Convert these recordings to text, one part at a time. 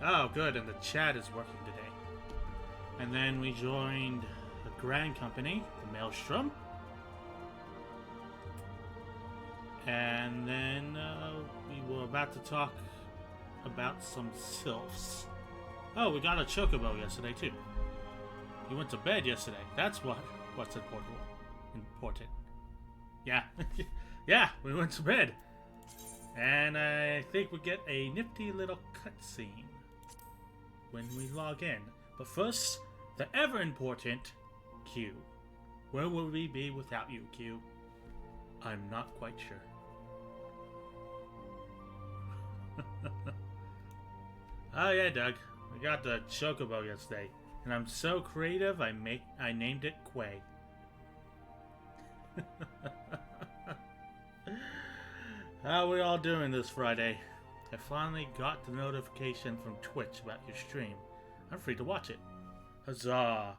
Oh, good, and the chat is working today. And then we joined a grand company, the Maelstrom. And then we were about to talk about some sylphs. Oh, we got a chocobo yesterday too. You went to bed yesterday. That's what's important. Important. Yeah, yeah, we went to bed, and I think we get a nifty little cutscene when we log in. But first, the ever important Q. Where would we be without you, Q? I'm not quite sure. Oh yeah, Doug. We got the chocobo yesterday, and I'm so creative. I named it Quay. How are we all doing this Friday? I finally got the notification from Twitch about your stream. I'm free to watch it. Huzzah!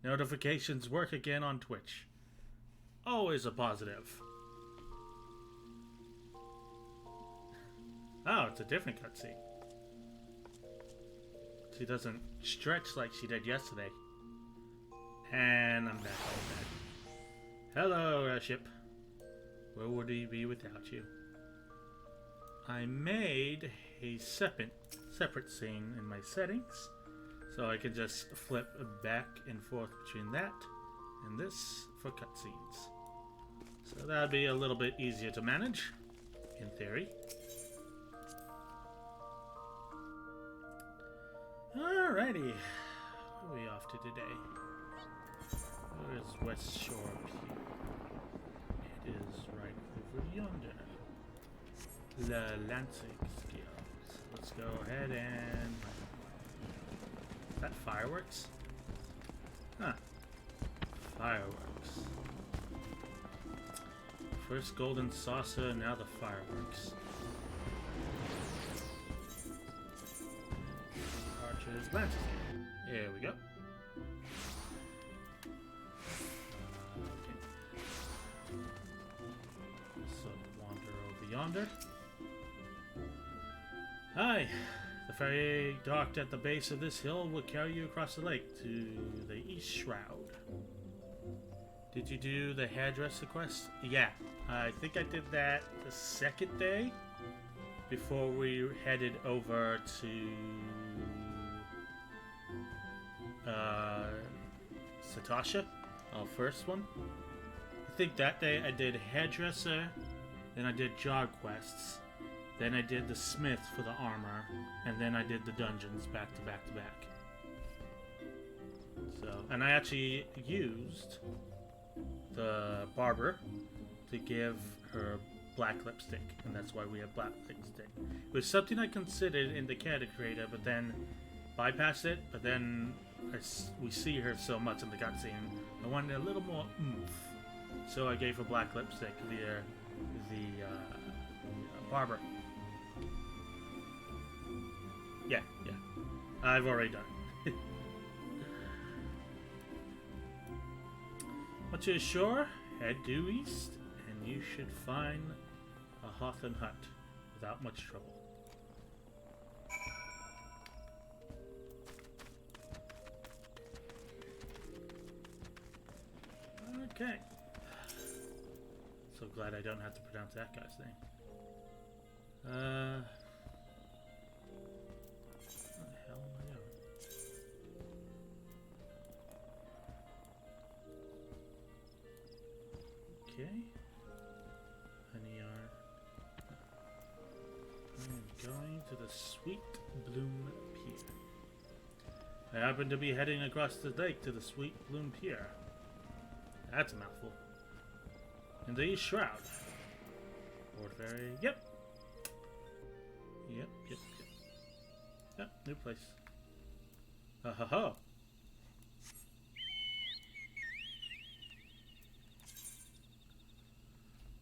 Notifications work again on Twitch. Always a positive. Oh, it's a different cutscene. She doesn't stretch like she did yesterday. And I'm back on bed. Hello, airship. Where would we be without you? I made a separate scene in my settings, so I can just flip back and forth between that and this for cutscenes. So that'd be a little bit easier to manage, in theory. Alrighty, where are we off to today? Where is West Shore Pier? It is right over yonder. The Lansing Skills. Let's go ahead and... Is that fireworks? Huh. Fireworks. First golden saucer, now the fireworks. Archer's Lansing. Here we go. Okay. So wander over yonder. Hi! The ferry docked at the base of this hill will carry you across the lake to the East Shroud. Did you do the hairdresser quest? Yeah, I think I did that the second day before we headed over to Satasha, our first one. I think that day I did hairdresser, then I did job quests. Then I did the smith for the armor, and then I did the dungeons back to back to back. So, and I actually used the barber to give her black lipstick, and that's why we have black lipstick. It was something I considered in the character creator, but then bypassed it. But then we see her so much in the cutscene, I wanted a little more oomph, so I gave her black lipstick via the barber. Yeah. I've already done it. Once you're ashore, head due east, and you should find a Hawthorne hut without much trouble. Okay. So glad I don't have to pronounce that guy's name. What the hell am I doing? Okay. Honey yarn. I'm going to the Sweet Bloom Pier. I happen to be heading across the lake to the Sweet Bloom Pier. That's a mouthful. In the Shroud. Port Ferry. Yep. Yep, new place. Ho.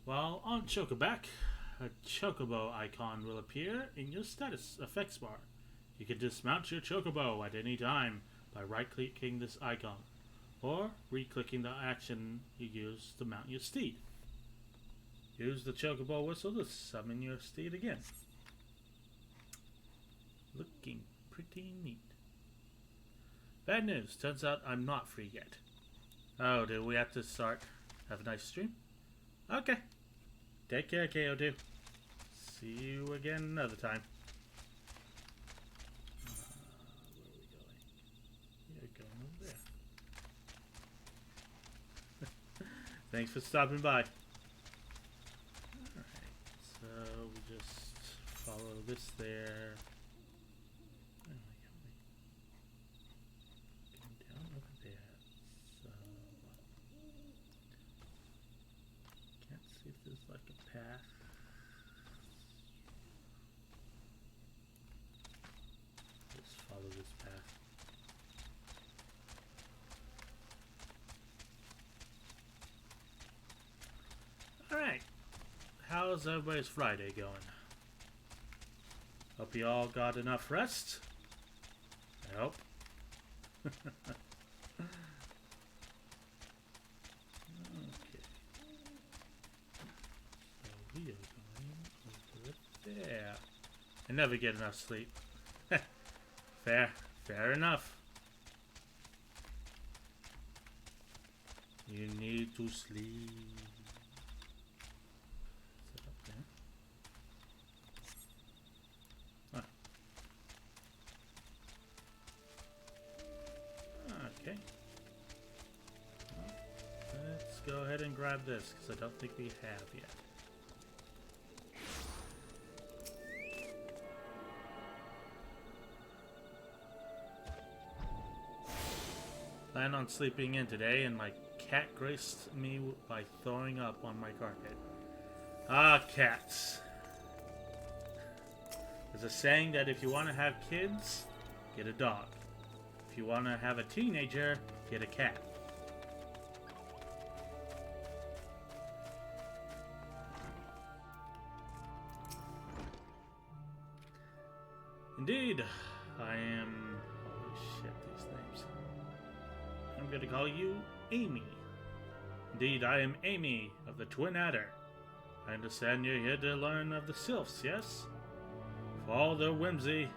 While on Chocoback, a Chocobo icon will appear in your status effects bar. You can dismount your Chocobo at any time by right-clicking this icon, or re-clicking the action you use to mount your steed. Use the Chocobo whistle to summon your steed again. Looking pretty neat. Bad news. Turns out I'm not free yet. Oh, do we have to start? Have a nice stream? Okay. Take care, KO2. See you again another time. Where are we going? You're going over there. Thanks for stopping by. Alright, so we just follow this there. Where am I going? Going down over there. So can't see if there's like a path. Just follow this path. Alright. How's everybody's Friday going? Hope you all got enough rest. I hope. Okay. So we are going over there. I never get enough sleep. Fair enough. You need to sleep. Sit up there. Okay. Well, let's go ahead and grab this, because I don't think we have yet. Plan on sleeping in today, and my cat graced me by throwing up on my carpet. Ah, cats. There's a saying that if you want to have kids, get a dog. If you want to have a teenager, get a cat. Indeed, I am... Holy shit, these names. I'm going to call you Amy. Indeed, I am Amy of the Twin Adder. I understand you're here to learn of the Sylphs, yes? For all their whimsy,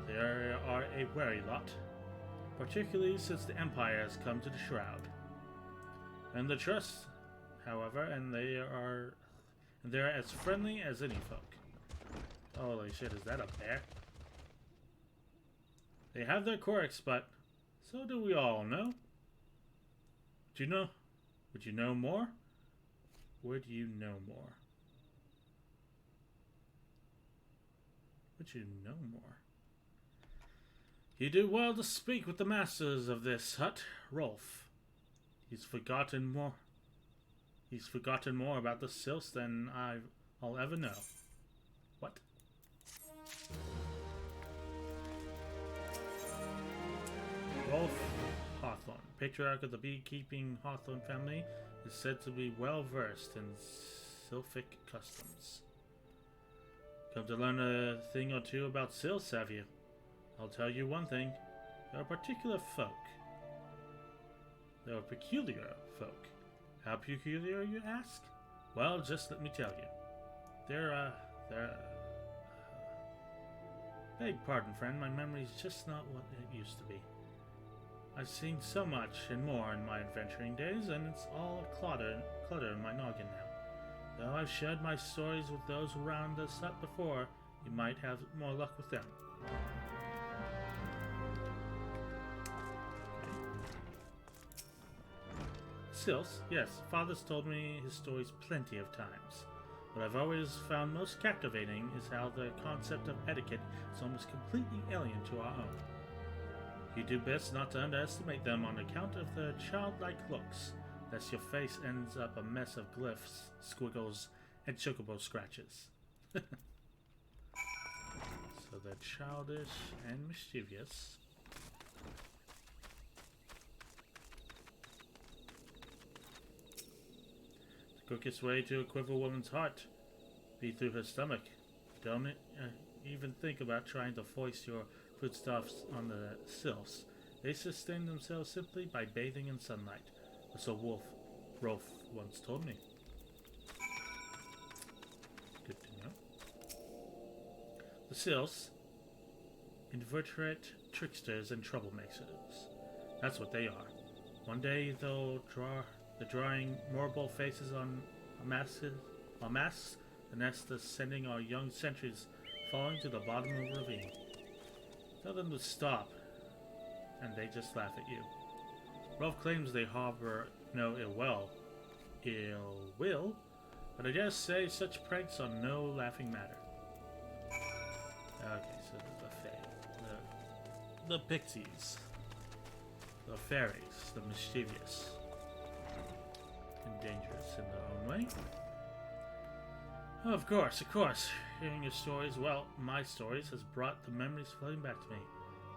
they are a wary lot, particularly since the Empire has come to the Shroud. And the Trust, however, and they're as friendly as any folk. Holy shit, is that a bear? They have their quirks, but so do we all, no? Would you know? Would you know more? Would you know more? Would you know more? You do well to speak with the masters of this hut, Rolf. He's forgotten more about the Sylphs than I'll ever know. What? Rolf Hawthorne, patriarch of the beekeeping Hawthorne family, is said to be well versed in Sylphic customs. Come to learn a thing or two about Sylphs, have you? I'll tell you one thing. They're a particular folk. They're a peculiar folk. How peculiar, you ask? Well, just let me tell you. They're beg pardon, friend. My memory's just not what it used to be. I've seen so much and more in my adventuring days, and it's all clutter in my noggin now. Though I've shared my stories with those around this hut before, you might have more luck with them. Sylphs, yes, Father's told me his stories plenty of times. What I've always found most captivating is how the concept of etiquette is almost completely alien to our own. You do best not to underestimate them on account of their childlike looks, lest your face ends up a mess of glyphs, squiggles, and chocobo scratches. So they're childish and mischievous. The quickest way to a quiver woman's heart be through her stomach. Don't even think about trying to foist your foodstuffs on the Sylphs. They sustain themselves simply by bathing in sunlight, or so Rolf once told me. Good to know. The Sylphs, inveterate tricksters and troublemakers. That's what they are. One day they're drawing moral faces on masks, the next is sending our young sentries falling to the bottom of the ravine. Tell them to stop, and they just laugh at you. Rolf claims they harbor no ill will, but I dare say such pranks are no laughing matter. Okay, so the Fae, the pixies, the fairies, the mischievous, and dangerous in their own way. Oh, of course. Hearing your stories, well, my stories, has brought the memories flooding back to me.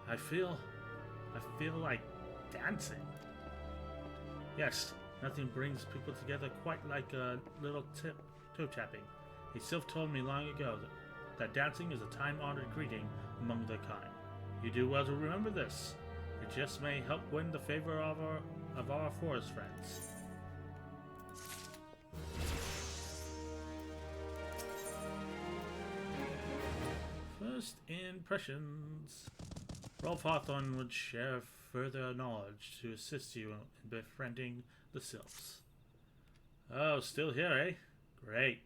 I feel like dancing. Yes, nothing brings people together quite like a little toe tapping. A sylph told me long ago that dancing is a time-honored greeting among their kind. You do well to remember this. It just may help win the favor of our forest friends. First impressions. Rolf Hawthorne would share further knowledge to assist you in befriending the sylphs. Oh, still here, eh? Great.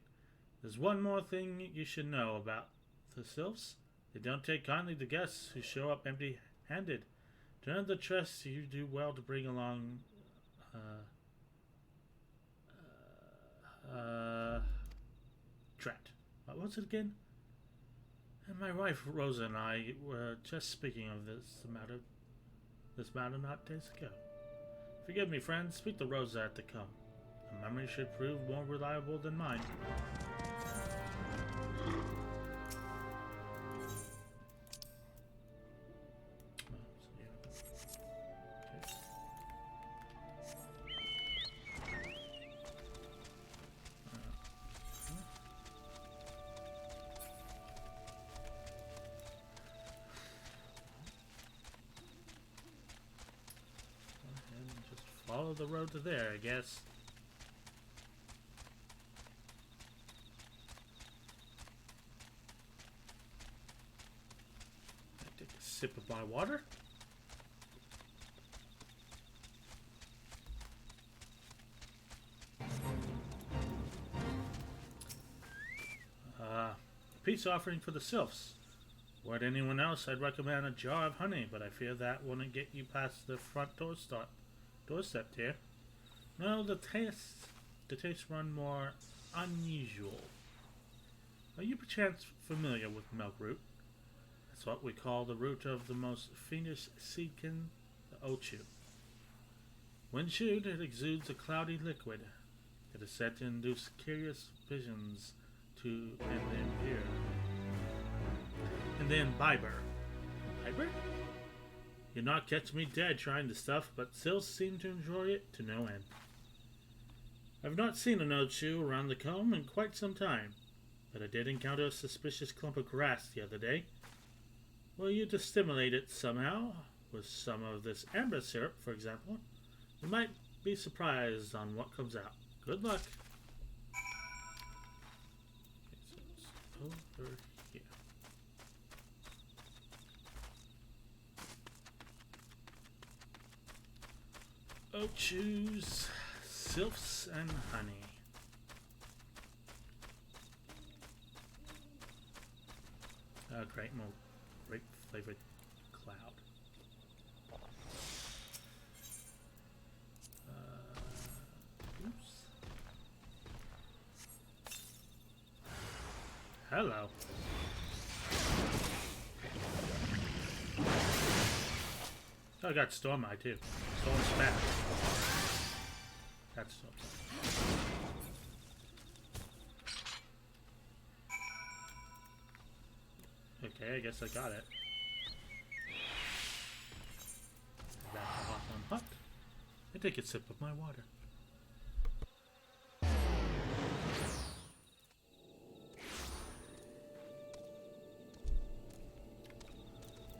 There's one more thing you should know about the sylphs. They don't take kindly to guests who show up empty-handed. To earn the trust, you do well to bring along Tret. What was it again? And my wife Rosa and I were just speaking of this matter not days ago. Forgive me, friends. Speak to Rosa at the come. Her memory should prove more reliable than mine. Follow the road to there, I guess. I take a sip of my water. Peace offering for the sylphs. Were anyone else, I'd recommend a jar of honey, but I fear that wouldn't get you past the front doorstep here. No, the tastes run more unusual. Are you perchance familiar with milk root? That's what we call the root of the most fiendish seedkin, the ochu. When chewed, it exudes a cloudy liquid. It is said to induce curious visions to and the imbiber. Imbiber? You'd not catch me dead trying the stuff, but sylphs seem to enjoy it to no end. I've not seen an ochu around the comb in quite some time, but I did encounter a suspicious clump of grass the other day. Were you to stimulate it somehow, with some of this amber syrup, for example, you might be surprised on what comes out. Good luck. Okay, so it's over here. Ochus, sylphs, and honey. Great, more grape flavored cloud. Oops. Hello. Oh, I got Storm Eye too. Storm Spat. That's Storm Eye. Okay, I guess I got it. Back to Hawthorne Hut. I take a sip of my water.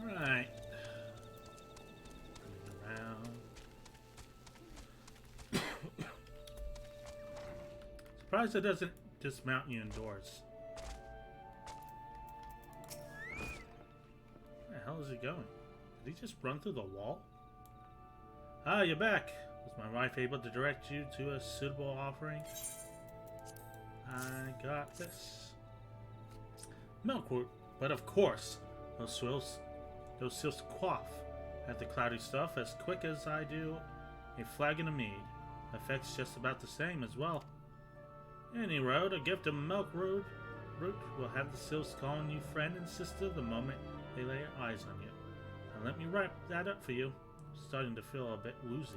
Right. Running around. Surprised it doesn't dismount you indoors. What the hell is he going? Did he just run through the wall? Ah, you're back. Was my wife able to direct you to a suitable offering? I got this. Milkroot, but of course, those sylphs quaff at the cloudy stuff as quick as I do a flagon of mead. Effect's just about the same as well. Any road, a gift of milkroot will have the sylphs calling you friend and sister the moment they lay eyes on you. Now let me wrap that up for you. I'm starting to feel a bit woozy.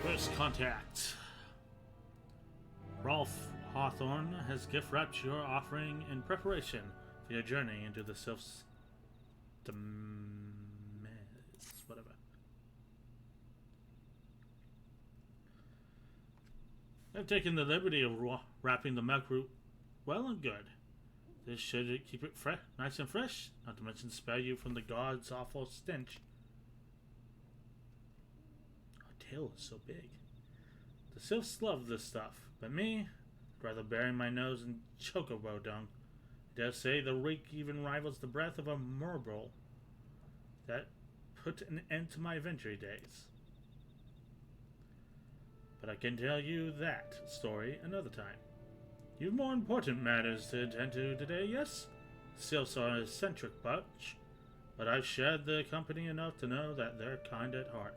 First contact. Rolf Hawthorne has gift wrapped your offering in preparation for your journey into the Sylph's whatever. I've taken the liberty of wrapping the milkroot well and good. This should keep it nice and fresh, not to mention spare you from the god's awful stench. Our tail is so big. The sylphs love this stuff, but me, I'd rather bury my nose in chocobo dung. I dare say the reek even rivals the breath of a merble. That put an end to my adventure days. But I can tell you that story another time. You've more important matters to attend to today, yes? Sylphs are an eccentric bunch, but I've shared their company enough to know that they're kind at heart.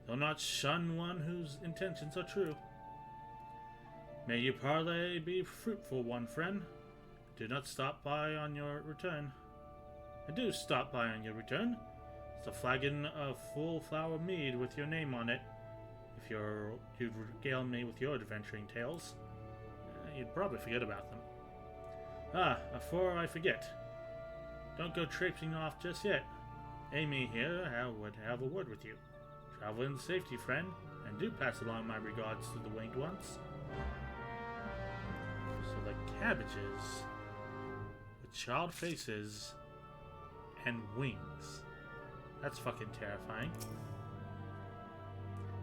They'll not shun one whose intentions are true. May your parley be fruitful, one friend. Do not stop by on your return. And do stop by on your return. It's a flagon of full flower mead with your name on it. If you'd regale me with your adventuring tales, you'd probably forget about them. Ah, before I forget, don't go traipsing off just yet. Amy here would have a word with you. Travel in safety, friend, and do pass along my regards to the winged ones. So the cabbages with child faces and wings. That's fucking terrifying.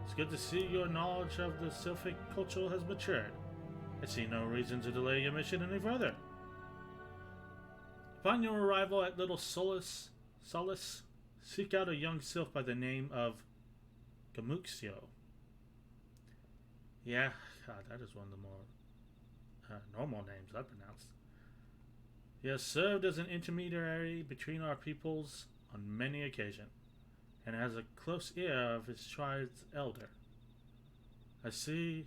It's good to see your knowledge of the sylphic culture has matured. I see no reason to delay your mission any further. Upon your arrival at Little Solace, seek out a young sylph by the name of Gamuxio. Yeah, God, that is one of the more normal names I've pronounced. He has served as an intermediary between our peoples on many occasions, and has a close ear of his tribe's elder. I see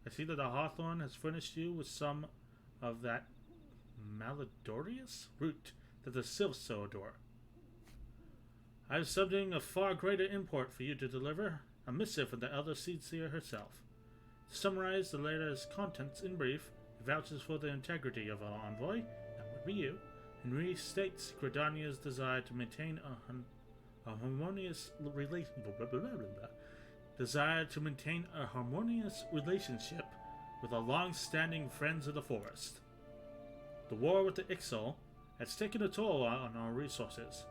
that the Hawthorne has furnished you with some of that malodorous root that the sylphs so adore. I have something of far greater import for you to deliver, a missive from the elder seer herself. To summarize the letter's contents in brief, it vouches for the integrity of our envoy, that would be you, and restates Gridania's desire to maintain a harmonious relationship with our long-standing friends of the forest. The war with the XIV has taken a toll on our resources.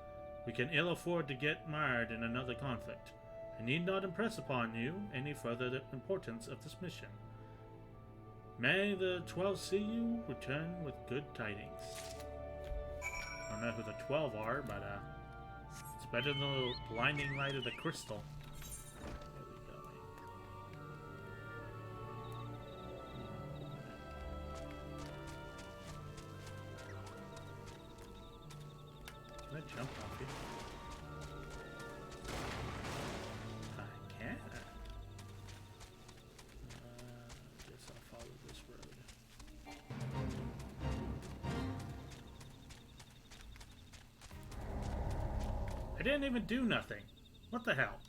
We can ill afford to get mired in another conflict. I need not impress upon you any further importance of this mission. May the 12 see you return with good tidings. I don't know who the 12 are, but it's better than the blinding light of the crystal. There we go. Can I jump off here? I can. Guess I'll follow this road. I didn't even do nothing. What the hell?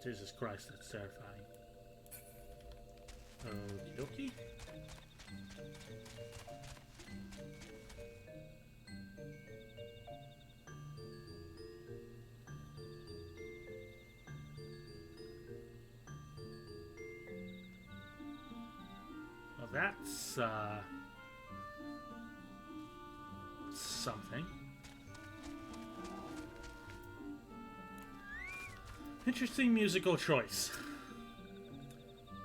Jesus Christ, that's terrifying. Okie dokie. that's something. Interesting musical choice.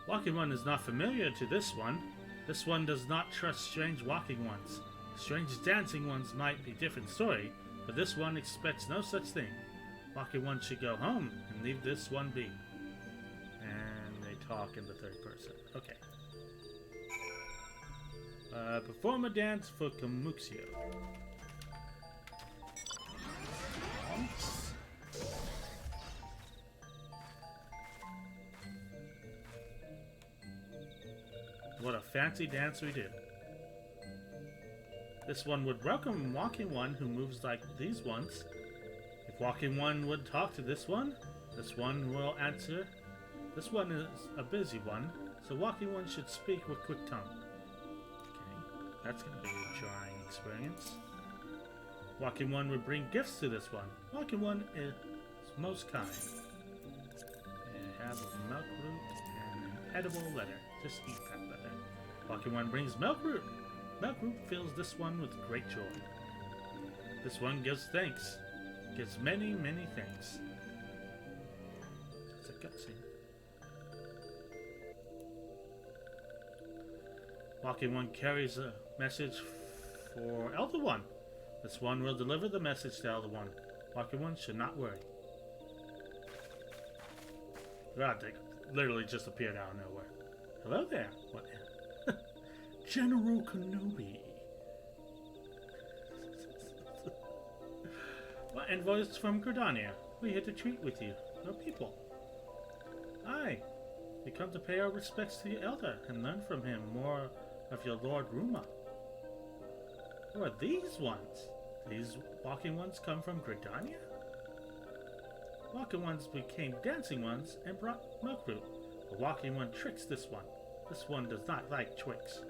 Walking One is not familiar to this one. This one does not trust strange walking ones. Strange dancing ones might be a different story, but this one expects no such thing. Walking One should go home and leave this one be. And they talk in the third person. Okay. Perform a dance for Kamuxio. What a fancy dance we did. This one would welcome Walking One who moves like these ones. If Walking One would talk to this one will answer. This one is a busy one, so Walking One should speak with quick tongue. Okay, that's going to be a jarring experience. Walking One would bring gifts to this one. Walking One is most kind. They have a milk root and an edible letter. Just eat that letter. Walking One brings milk root. Milk root fills this one with great joy. This one gives thanks. Gives many, many thanks. It's a cutscene. Walking One carries a message for Elder One. This one will deliver the message to Elder One. Walking One should not worry. God, they literally just appeared out of nowhere. Hello there. What? General Kenobi. Well, envoys from Gridania. We're here to treat with you, our people. Aye. We come to pay our respects to the Elder and learn from him more of your Lord Ruma. Who are these ones? These walking ones come from Gridania? Walking ones became dancing ones and brought milk root. The walking one tricks this one. This one does not like tricks.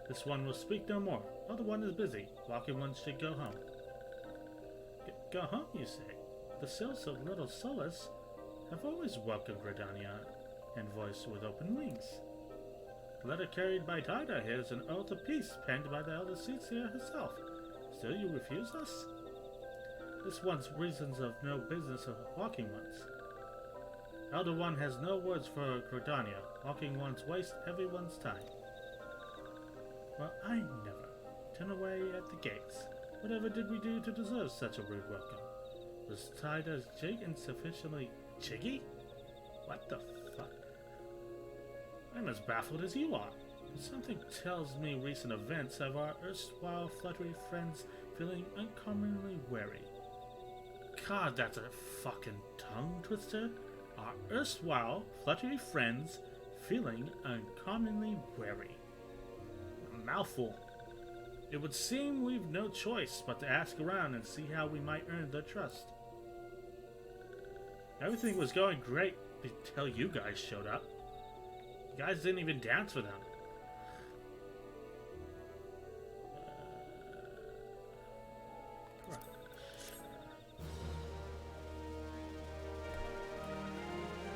This one will speak no more. Other one is busy. Walking one should go home. Go home, you say? The sales of Little Solas have always welcomed Gridania and voiced with open wings. The letter carried by Tida here is an oath of peace penned by the Elder Cecia herself. Still you refuse us? This one's reasons of no business of Walking Ones. Elder One has no words for Gridania. Walking Ones waste everyone's time. Well, I never. Turn away at the gates. Whatever did we do to deserve such a rude welcome? Was Tida's jig insufficiently jiggy? What the fuck? I'm as baffled as you are. Something tells me recent events have our erstwhile fluttery friends feeling uncommonly wary. God, that's a fucking tongue twister. Our erstwhile fluttery friends feeling uncommonly wary. A mouthful. It would seem we've no choice but to ask around and see how we might earn their trust. Everything was going great until you guys showed up. You guys didn't even dance with them.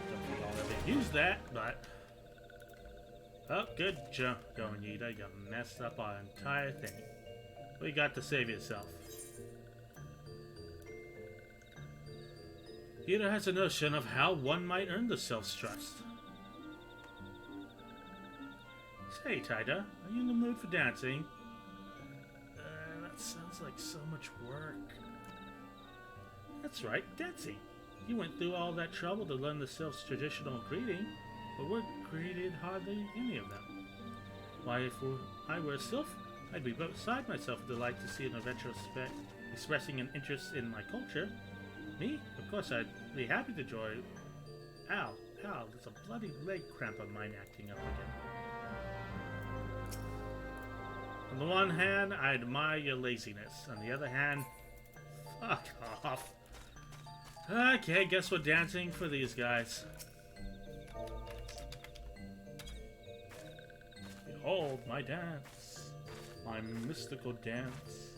Don't think I'll ever use that, but... Oh, good job going, Yida. You messed up our entire thing. What you got to save yourself? Yida has a notion of how one might earn the self-trust. Say, Tida, are you in the mood for dancing? That sounds like so much work. That's right, dancing. You went through all that trouble to learn the sylph's traditional greeting, but we're greeted hardly any of them. Why, if I were a sylph, I'd be beside myself with delight to see an adventurer expressing an interest in my culture. Me? Of course I'd be happy to join. Ow, there's a bloody leg cramp of mine acting up again. On the one hand, I admire your laziness. On the other hand, fuck off. Okay, guess we're dancing for these guys. Behold my dance, my mystical dance.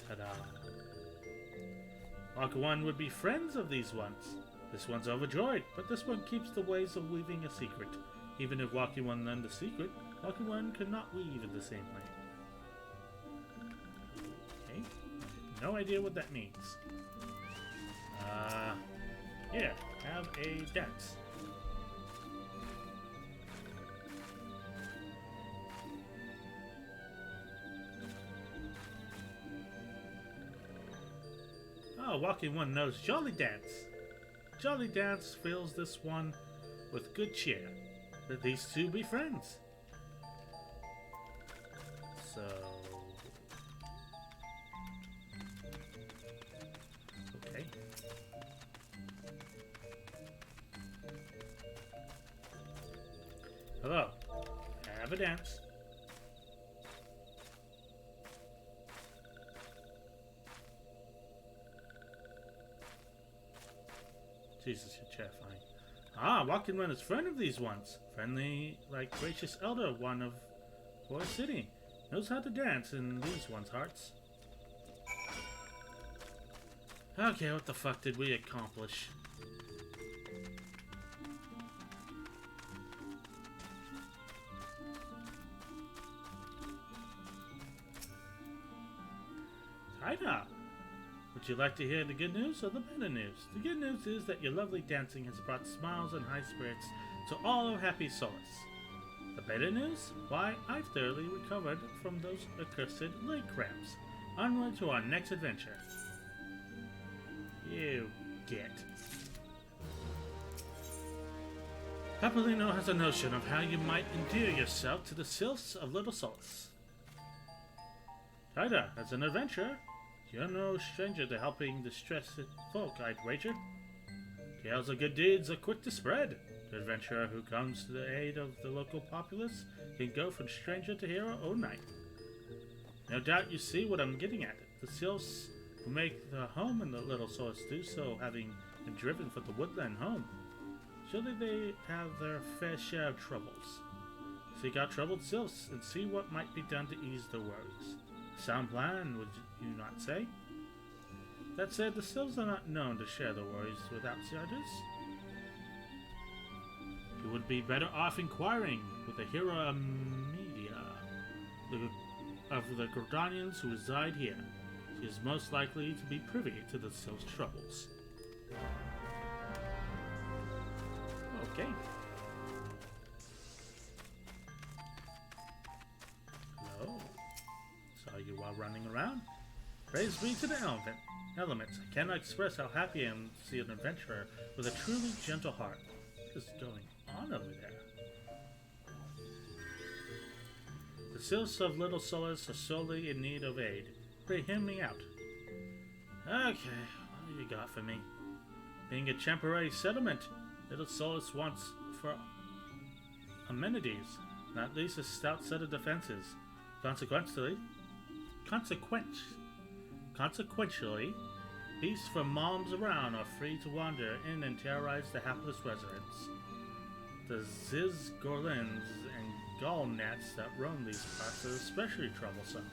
Ta-da. Walker One would be friends of these ones. This one's overjoyed, but this one keeps the ways of weaving a secret. Even if Walking One learned the secret, Walking One could not weave in the same way. Okay, no idea what that means. Yeah, have a dance. Oh, Walking One knows Jolly Dance. Jolly Dance fills this one with good cheer. That these two be friends. So... okay. Hello. Have a dance. Jesus, you're terrifying. Ah, Walking One is friend of these ones. Friendly, like gracious elder one of Forest City. Knows how to dance in these ones' hearts. Okay, what the fuck did we accomplish? Hi-da! Would you like to hear the good news or the better news? The good news is that your lovely dancing has brought smiles and high spirits to all our happy souls. The better news? Why, I've thoroughly recovered from those accursed leg cramps. Onward to our next adventure. You get. Papalino has a notion of how you might endear yourself to the sylphs of Little Solace. Ida, as an adventurer, you're no stranger to helping distressed folk, I'd wager. Tales of good deeds are quick to spread. The adventurer who comes to the aid of the local populace can go from stranger to hero overnight. No doubt you see what I'm getting at. The sylphs who make their home in the Little Solace do so, having been driven from the woodland home. Surely they have their fair share of troubles. Seek out troubled sylphs and see what might be done to ease their worries. Sound plan, would you not say? That said, the sylphs are not known to share their worries with outsiders. You would be better off inquiring with the hero Media of the Gordanians who reside here. She is most likely to be privy to the sylphs' troubles. Okay. Hello. Saw you while running around. Praise be to the elements. I cannot express how happy I am to see an adventurer with a truly gentle heart. What is going on over there? The sylphs of Little Solace are sorely in need of aid. Pray hear me out. Okay, what do you got for me? Being a temporary settlement, Little Solace wants for amenities, not least a stout set of defenses. Consequently, beasts from moms around are free to wander in and terrorize the hapless residents. The Ziz Gorlins and Gull Gnats that roam these parts are especially troublesome.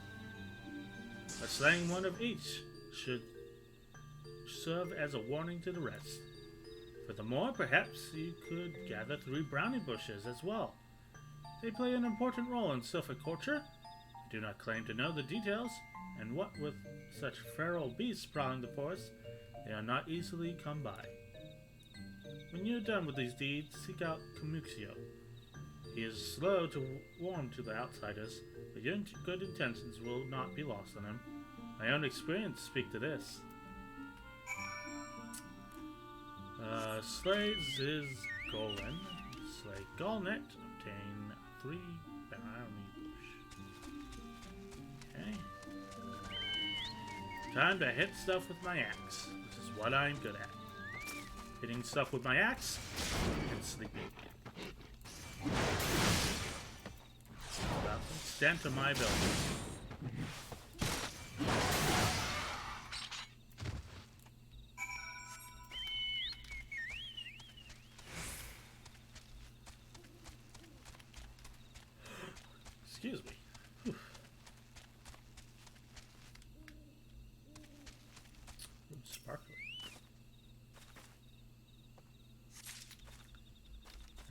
But slaying one of each should serve as a warning to the rest. Furthermore, perhaps you could gather 3 brownie bushes as well. They play an important role in sylphic culture. I do not claim to know the details, and what with such feral beasts prowling the forest, they are not easily come by. When you are done with these deeds, seek out Camuxio. He is slow to warm to the outsiders, but your good intentions will not be lost on him. My own experience speak to this. Slay Ziz Golem, slay Gallnet, obtain 3 brownie bush. Okay. Time to hit stuff with my axe, which is what I'm good at. Hitting stuff with my axe and sleeping. About the extent of my ability. Excuse me. Whew. Sparkly.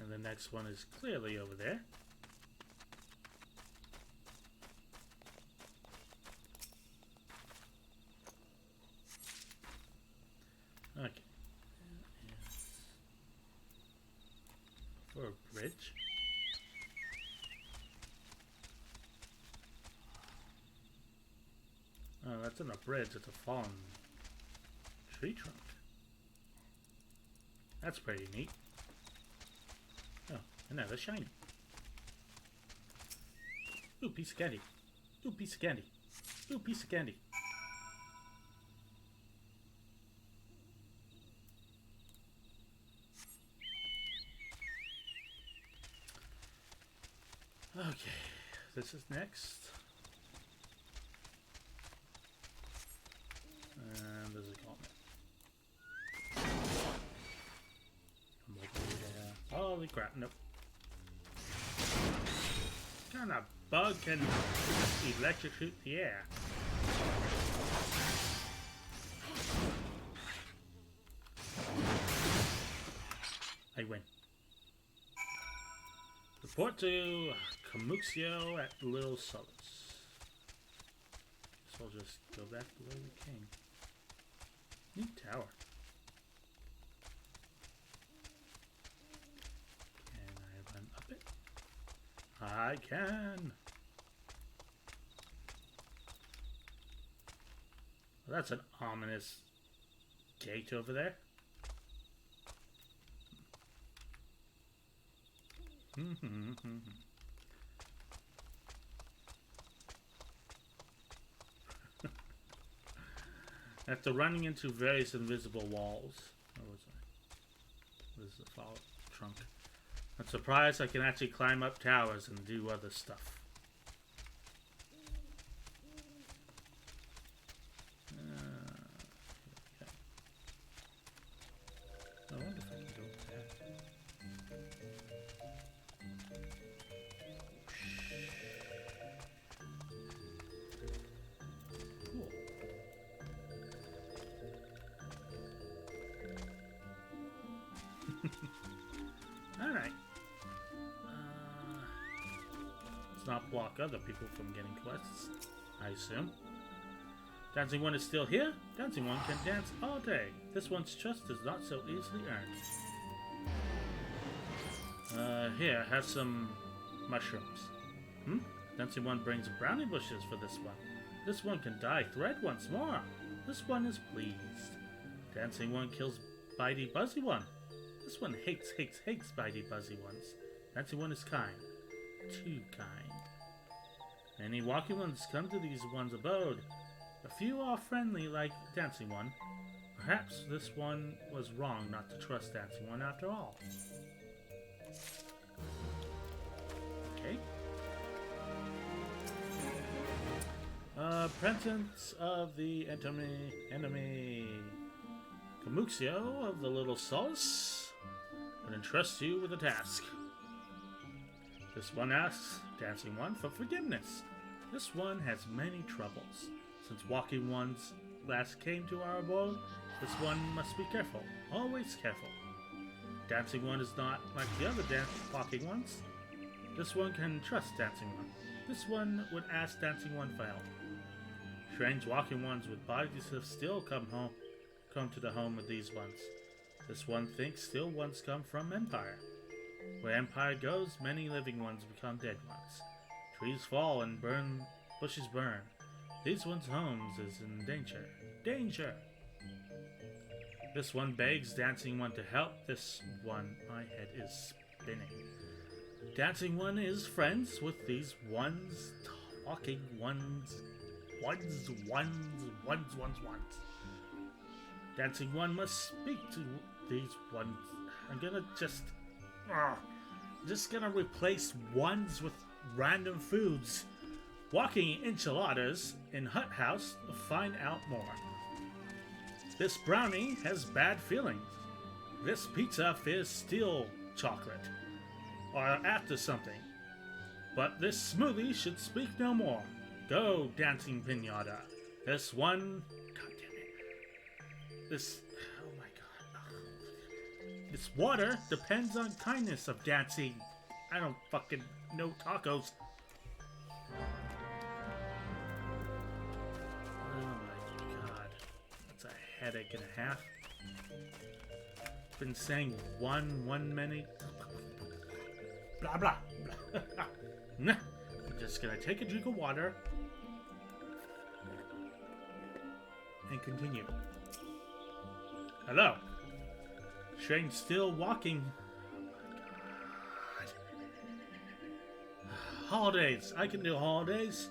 And the next one is clearly over there. Okay. For a bridge. Oh, that's not a bridge, it's a fallen tree trunk. That's pretty neat. Oh, another shiny. Ooh, piece of candy. Ooh, piece of candy. Ooh, piece of candy. Okay, this is next. And there's a comment. Come over here. Holy crap, nope. What kind of bug can electrocute the air? I win. Report to Camuxio at Little Solace. So I'll just go back the way we came. Neat tower. Can I run up it? I can! Well, that's an ominous gate over there. After running into various invisible walls, where was I? This is the fall trunk. I'm surprised I can actually climb up towers and do other stuff. Okay. I wonder if I can go there. Cool. Alright. Let's not block other people from getting quests, I assume. Dancing One is still here? Dancing One can dance all day. This one's trust is not so easily earned. Here, have some mushrooms. Dancing One brings brownie bushes for this one. This one can dye thread once more. This one is pleased. Dancing One kills Bitey Buzzy One. This one hates Bitey Buzzy Ones. Dancing One is kind. Too kind. Many walking ones come to these one's abode. A few are friendly like Dancing One. Perhaps this one was wrong not to trust Dancing One after all. Okay. Presence of the enemy Camuxio of the Little Solace would entrust you with a task. This one asks Dancing One for forgiveness. This one has many troubles. Since walking ones last came to our abode, this one must be careful, always careful. Dancing One is not like the other walking ones. This one can trust Dancing One. This one would ask Dancing One for help. Strange walking ones with bodies have still come to the home of these ones. This one thinks still ones come from Empire. Where Empire goes, many living ones become dead ones. Trees fall and bushes burn. These ones' homes is in danger. Danger! This one begs Dancing One to help. This one, my head is spinning. Dancing One is friends with these ones, talking ones. Ones. Dancing One must speak to these ones. I'm gonna just gonna replace ones with random foods. Walking enchiladas in Hut House to find out more. This brownie has bad feelings. This pizza fears steel chocolate. Or after something. But this smoothie should speak no more. Go, Dancing Pinata. This one... God damn it. Oh my god. It's water depends on kindness of dancing. I don't fucking know tacos. Oh my god. That's a headache and a half. Been saying one many. Blah blah. Nah. I'm just gonna take a drink of water and continue. Hello. Train still walking. Holidays. I can do holidays.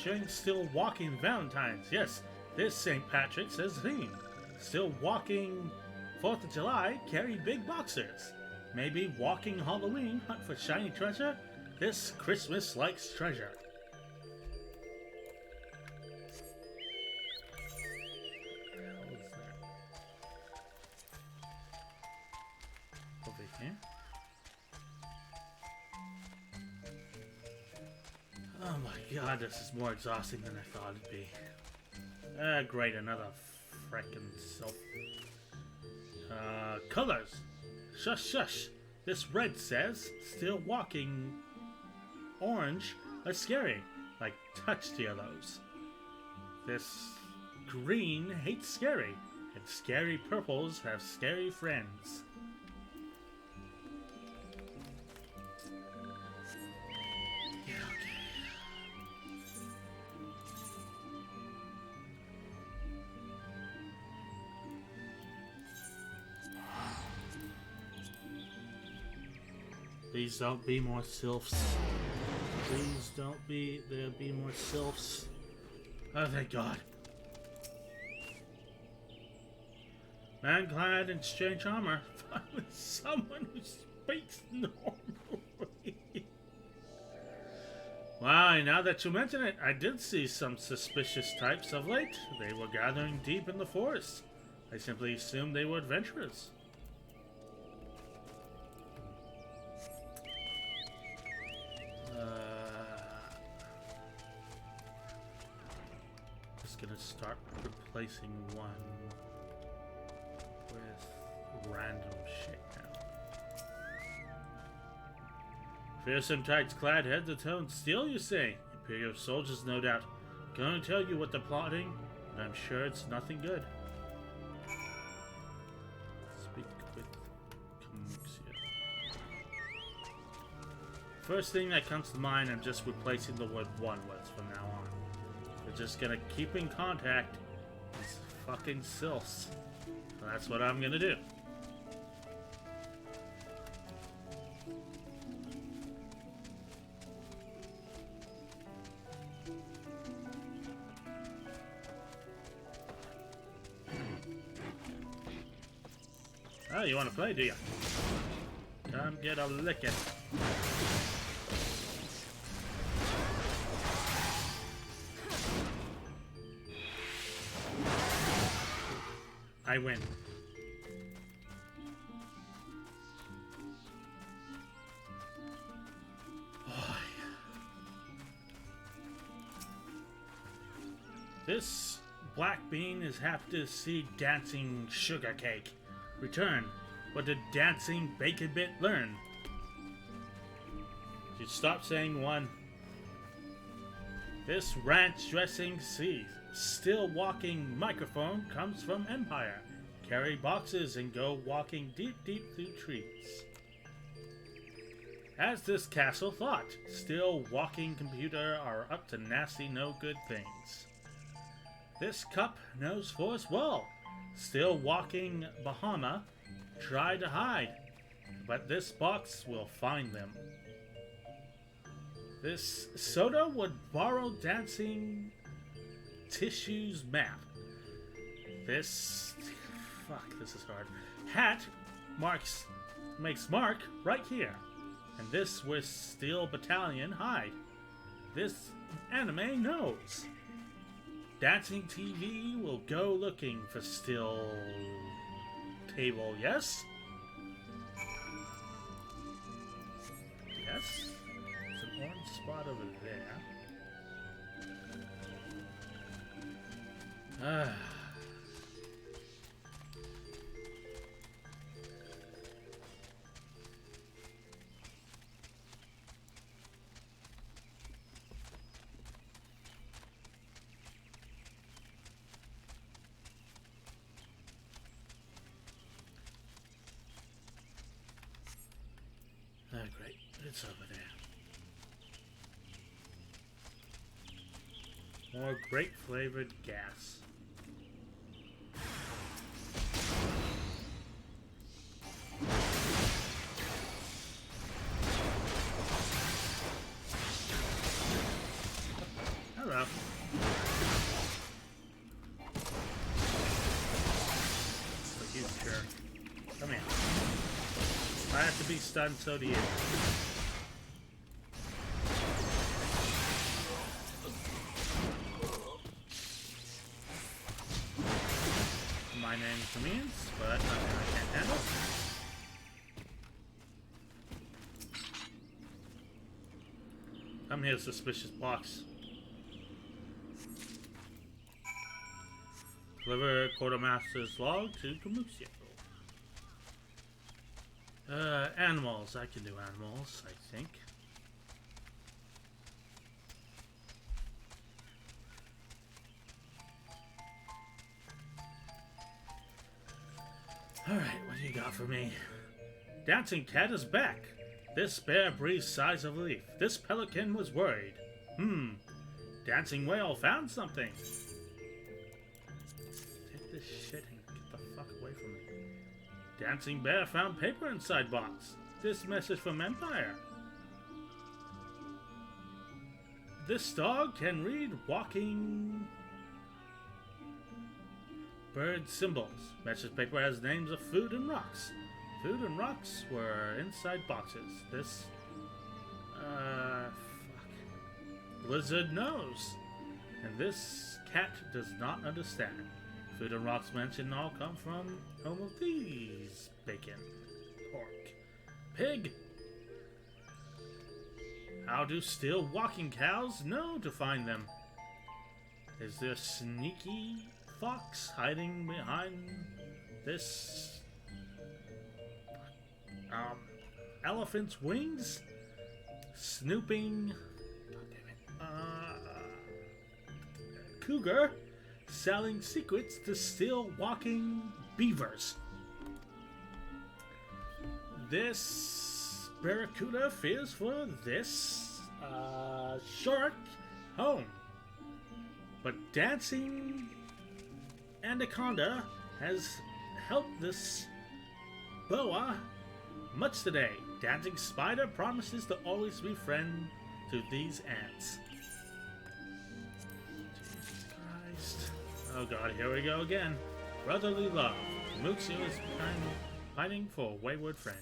Train still walking Valentine's. Yes, this St. Patrick's as theme. Still walking 4th of July, carry big boxers. Maybe walking Halloween, hunt for shiny treasure. This Christmas likes treasure. Oh my god, this is more exhausting than I thought it'd be. Great, another frickin' self. Colors. Shush, shush. This red says, still walking. Orange are scary, like touched yellows. This green hates scary, and scary purples have scary friends. Please don't be more sylphs. Please don't be there be more sylphs. Oh, thank God. Man clad in strange armor. Finally someone who speaks normally. Wow, now that you mention it, I did see some suspicious types of late. They were gathering deep in the forest. I simply assumed they were adventurers. Gonna start replacing one with random shit now. Fearsome tights clad head to toe and steel, you say? Imperial soldiers, no doubt. Gonna tell you what they're plotting, and I'm sure it's nothing good. Speak with Camuxia. First thing that comes to mind, I'm just replacing the word one with from now on. We're just gonna keep in contact these fucking sylphs. So that's what I'm gonna do. Oh, you wanna play, do you? Come get a licking. I win. Oh, this black bean is happy to see dancing sugar cake. Return. What did dancing bacon bit learn? You stop saying one. This ranch dressing sees. Still walking microphone comes from Empire. Carry boxes and go walking deep through trees. As this castle thought, still walking computer are up to nasty no good things. This cup knows force well. Still walking Bahama, try to hide, but this box will find them. This soda would borrow dancing tissues map. This is hard. Hat makes mark right here. And this with steel battalion hide. This anime knows. Dancing TV will go looking for still table, yes? Yes? There's an orange spot over there. Alright, it's over there. More grape flavored gas. Hello. You jerk. Come here. If I have to be stunned, so do you. My name's Remains, but that's nothing I can't handle. Come here, suspicious box. Deliver quartermaster's log to Pillowsloth. Animals. I can do animals, I think. Alright, what do you got for me? Dancing cat is back. This bear breathes sighs of relief. This pelican was worried. Dancing whale found something. Take this shit and get the fuck away from me. Dancing bear found paper inside box. This message from Empire. This dog can read walking bird symbols. Message paper has names of food and rocks. Food and rocks were inside boxes. This Blizzard knows. And this cat does not understand. Food and rocks mentioned all come from home of these. Bacon. Pork. Pig. How do still walking cows know to find them? Is there sneaky fox hiding behind this elephant's wings? Snooping. God damn it. Cougar selling secrets to still walking beavers. This barracuda fears for this shark home. But dancing anaconda has helped this boa much today. Dancing spider promises to always be friend to these ants. Jesus Christ. Oh god, here we go again. Brotherly love. Muxio is fighting for a wayward friend.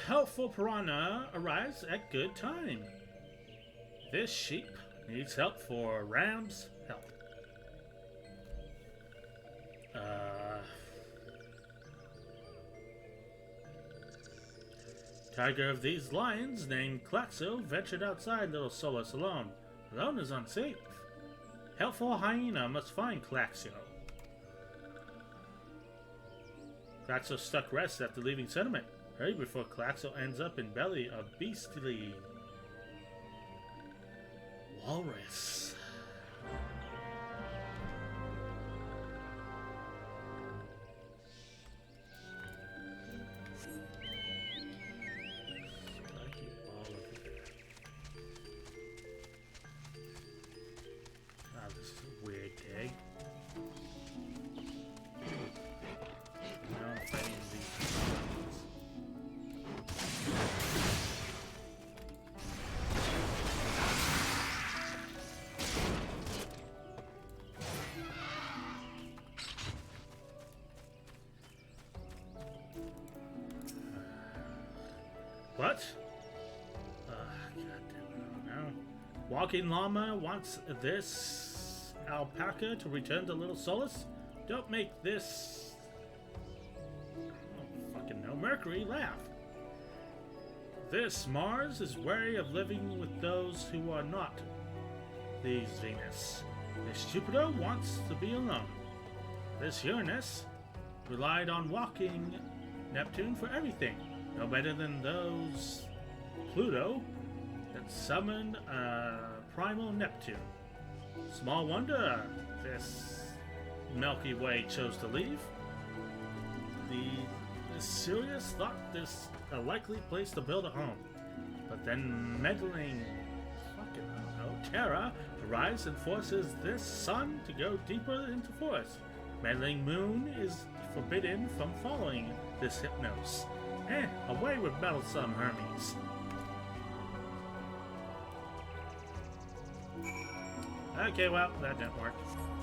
Helpful piranha arrives at good time. This sheep needs help for ram's help. Tiger of these lions named Klaxo ventured outside Little Solus alone. Alone is unsafe. Helpful hyena must find Klaxo. Klaxo stuck rest after leaving settlement. Hurry before Klaxo ends up in belly of beastly walrus. Spiky ball over there. Ah, this is a weird day. Now I'm fighting these. What? Goddamn, I don't know. Walking llama wants this alpaca to return to Little Solus? Don't make this... I don't fucking know. Mercury laugh. This Mars is wary of living with those who are not these Venus. This Jupiter wants to be alone. This Uranus relied on walking Neptune for everything. No better than those Pluto that summoned primal Neptune. Small wonder this Milky Way chose to leave. The Sirius thought this a likely place to build a home. But then meddling, fucking I don't know, Terra arrives and forces this sun to go deeper into forest. Meddling Moon is forbidden from following this Hypnos. Away with meddlesome Hermes. Okay, well, that didn't work.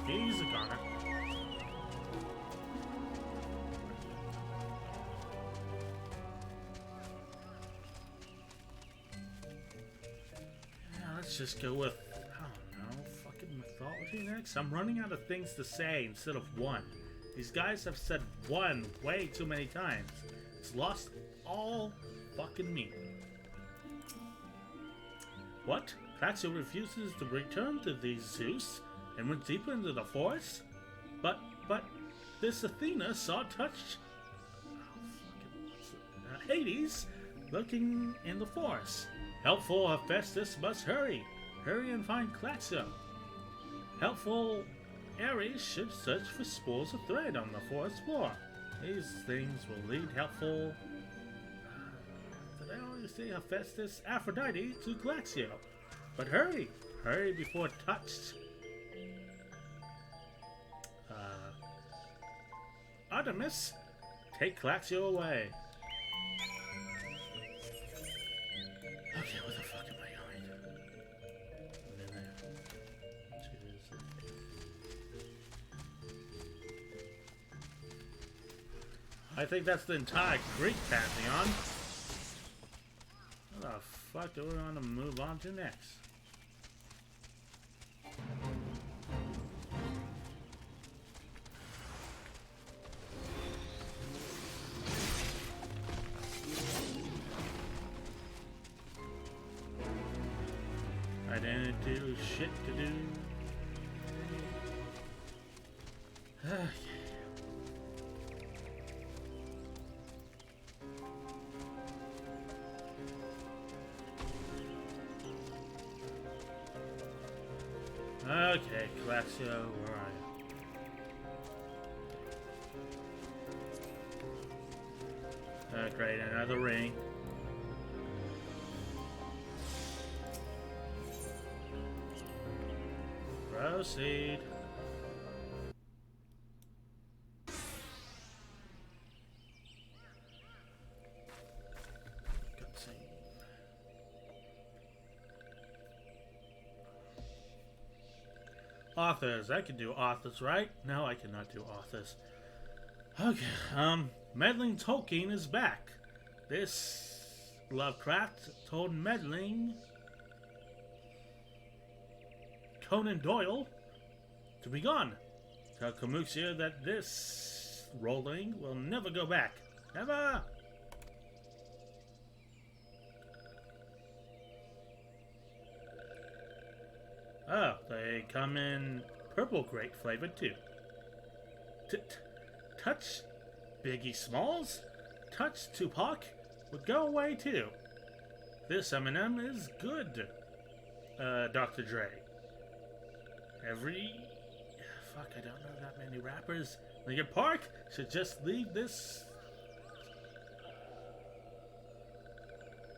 He's a goner. Let's just go with, I don't know, fucking mythology next. I'm running out of things to say instead of one. These guys have said one way too many times. It's lost all fucking meaning. What? Plaxio refuses to return to the Zeus and went deeper into the forest? But this Athena saw touched Hades lurking in the forest. Helpful Hephaestus must hurry and find Plaxio. Helpful Ares should search for spores of thread on the forest floor. These things will lead helpful. Did I already say Hephaestus, Aphrodite to Plaxio? But hurry before touched. Artemis, take Plaxio away. Okay, what the fuck am I going? I think that's the entire Greek pantheon. What the fuck do we want to move on to next? I didn't do shit to do. Okay, Plaxio, where are you? Great, another ring. Proceed. Authors. I can do authors, right? No, I cannot do authors. Okay, Meddling Tolkien is back. This Lovecraft told Meddling Conan Doyle to be gone. Tell Kamuxia that this Rowling will never go back. Never! Oh, they come in purple grape flavored too. Touch Biggie Smalls? Touch Tupac would go away too. This M&M is good, Dr. Dre. Fuck, I don't know that many rappers. Linkin Park should just leave this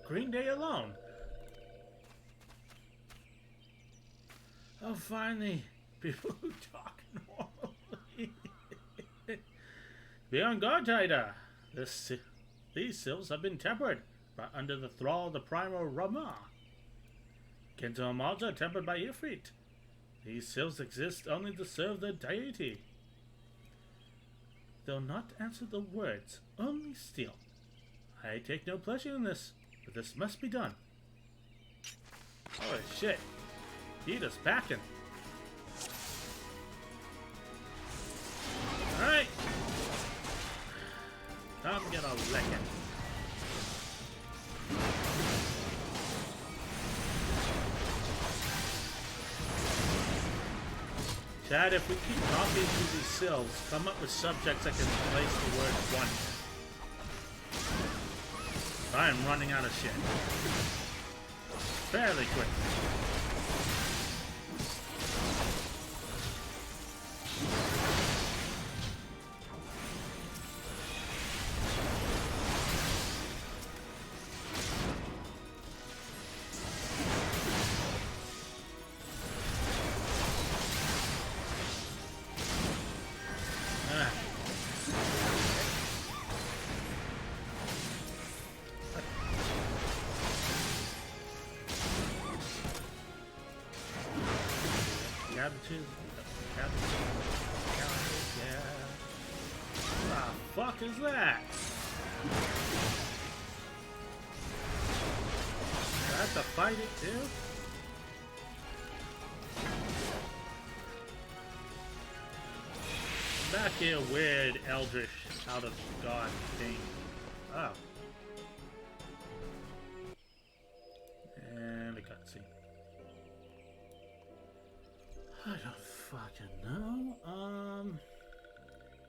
Green Day alone. Oh, finally, people who talk normally. Be on guard, Taida. These sylphs have been tempered, but under the thrall of the primal Rama. Kento and Malta are tempered by Ifrit. These sylphs exist only to serve the deity. They'll not answer the words, only steal. I take no pleasure in this, but this must be done. Holy shit. Peter's packing. Alright. Time to get a licking. Chad, if we keep talking to these sylphs, come up with subjects that can replace the word one. I am running out of shit. Fairly quick. cabbages. Cabbages. Yeah. What the fuck is that? I have to fight it too? Back here, weird, eldritch, out of God thing. Oh. And a cutscene. I don't fucking know.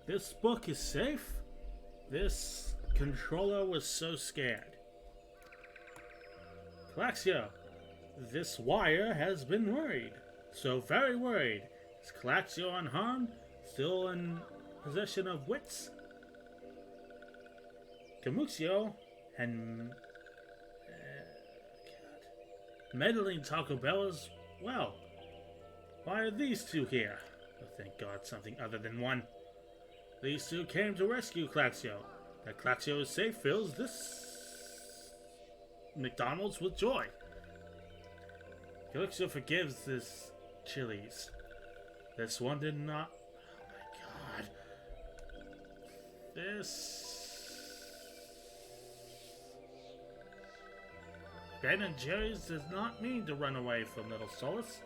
This book is safe. This controller was so scared. Calaxio, this wire has been worried. So very worried. Is Calaxio unharmed? Still in possession of wits? Camuxio and meddling Taco Bell as well. Why are these two here? Oh, thank God, something other than one. These two came to rescue Calaxio. That Calaxio is safe fills this McDonald's with joy. Calaxio forgives this Chili's. This one did not. God. Ben and Jerry's does not mean to run away from Little Solace.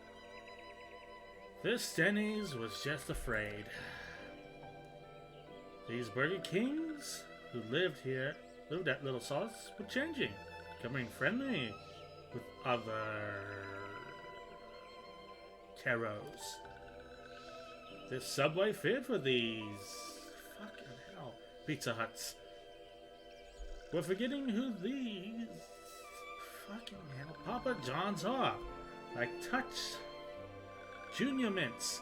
This Denny's was just afraid. These Burger Kings who lived at Little Solace were changing, becoming friendly with other Caros. This Subway feared for these fucking hell Pizza Huts. We're forgetting who these fucking hell Papa John's are. Like Touch Junior Mints.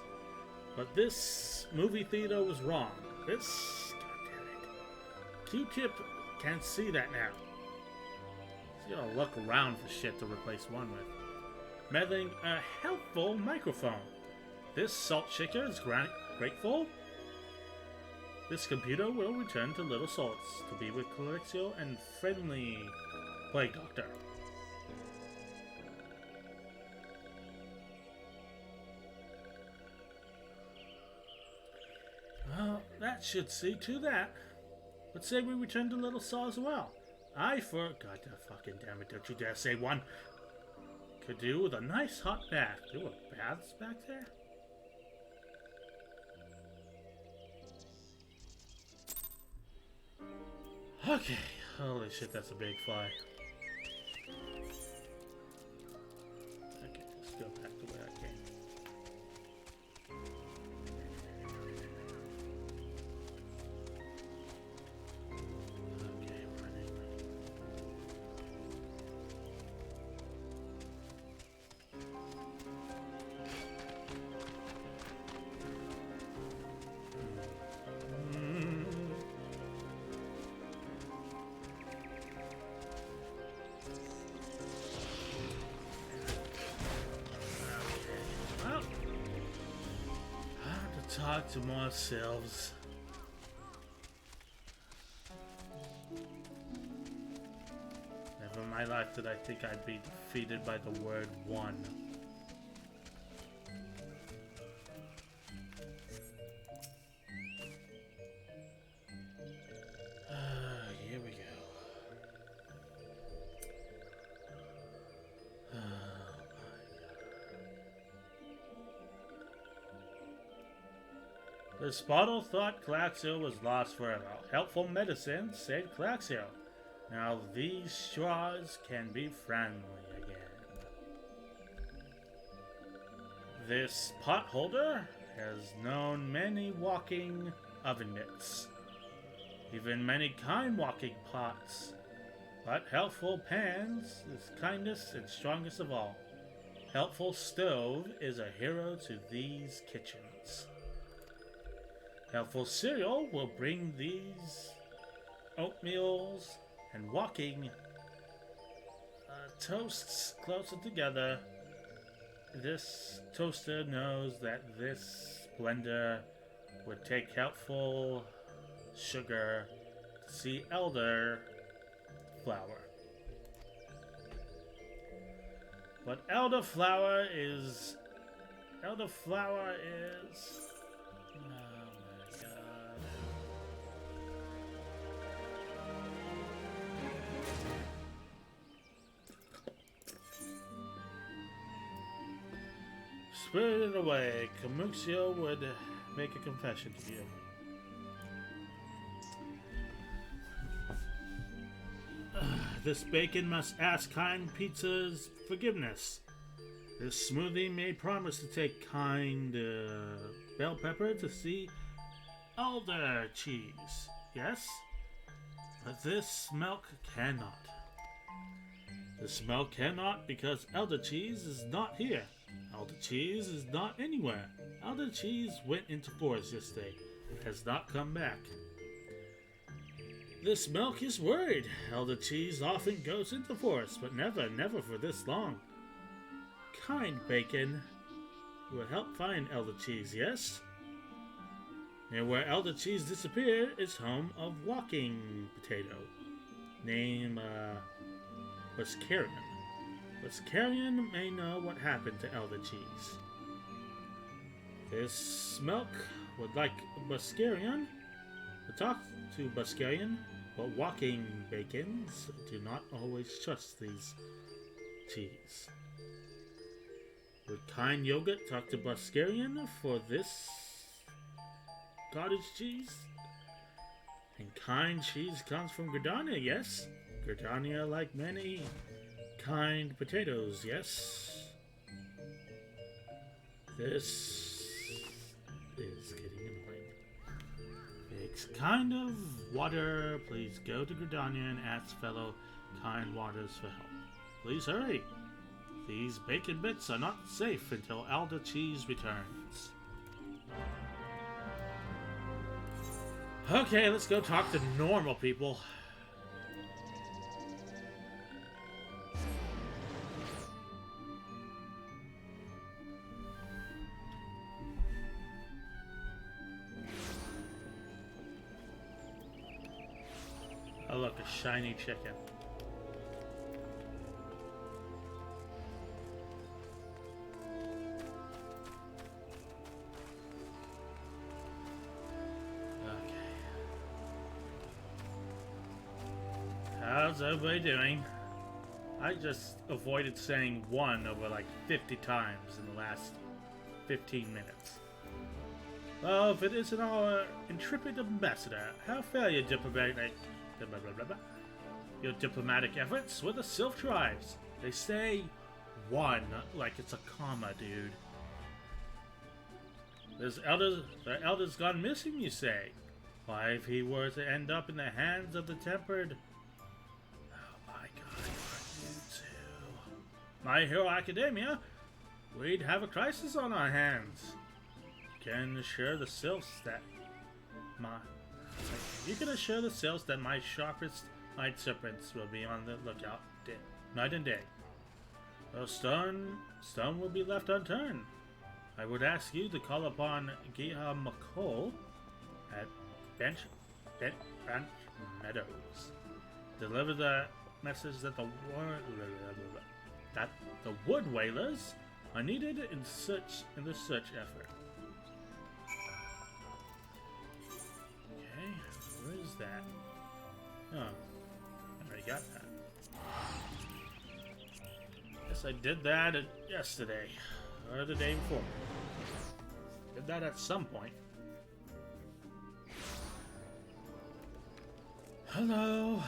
But this movie theater was wrong. This, goddamn it. Q-Tip can't see that now. He's gotta look around for shit to replace one with. Meddling a helpful microphone. This salt shaker is grateful. This computer will return to Little Solace to be with Calaxio and friendly Plague Doctor. Well, that should see to that. Let's say we return to Little Solace as well. God fucking damn it, don't you dare say one. Could do with a nice hot bath. There were baths back there? Okay, holy shit, that's a big fly. Okay, let's go back to where I came. Okay, running. Talk to more selves. Never in my life did I think I'd be defeated by the word one. Here we go. The bottle thought Calaxio was lost forever. Helpful medicine saved Calaxio. Now these straws can be friendly again. This pot holder has known many walking oven mitts. Even many kind walking pots. But helpful pans is kindest and strongest of all. Helpful stove is a hero to these kitchens. Helpful cereal will bring these oatmeals and walking toasts closer together. This toaster knows that this blender would take helpful sugar to see elder flour. But elderflower is Elderflower is... Oh my god. Spirited away, Camuxio would make a confession to you. This bacon must ask kind pizza's forgiveness. This smoothie may promise to take kind bell pepper to see elder cheese. Yes? But this milk cannot. This milk cannot because elder cheese is not here. Elder cheese is not anywhere. Elder cheese went into forest yesterday. It has not come back. This milk is worried. Elder cheese often goes into forest, but never for this long. Kind bacon will help find elder cheese, yes? Near where elder cheese disappeared is home of walking potato. Name, Buscarian. Buscarian may know what happened to elder cheese. This milk would like Buscarian to talk to Buscarian, but walking bacons do not always trust these cheese. Would kind yogurt talk to Buscarian for this cottage cheese? And kind cheese comes from Gridania, yes? Gridania like many kind potatoes, yes? This is getting annoying. It's kind of water. Please go to Gridania and ask fellow kind waters for help. Please hurry. These bacon bits are not safe until elder cheese returns. Okay, let's go talk to normal people. Oh look, a shiny chicken. How's everybody doing? I just avoided saying one over like 50 times in the last 15 minutes. Well, if it isn't our intrepid ambassador, how fare your diplomatic efforts with the Sylph tribes? They say one like it's a comma, dude. Their elders gone missing, you say? Why, if he were to end up in the hands of the tempered... My Hero Academia, we'd have a crisis on our hands. You can assure the Sylphs that my sharpest night serpents will be on the lookout night and day. No stone will be left unturned. I would ask you to call upon Geha McCall at Bench Meadows. Deliver the message that the wood whalers are needed in the search effort. Okay, where is that? Oh, I already got that. Guess I did that yesterday, or the day before. Did that at some point. Hello.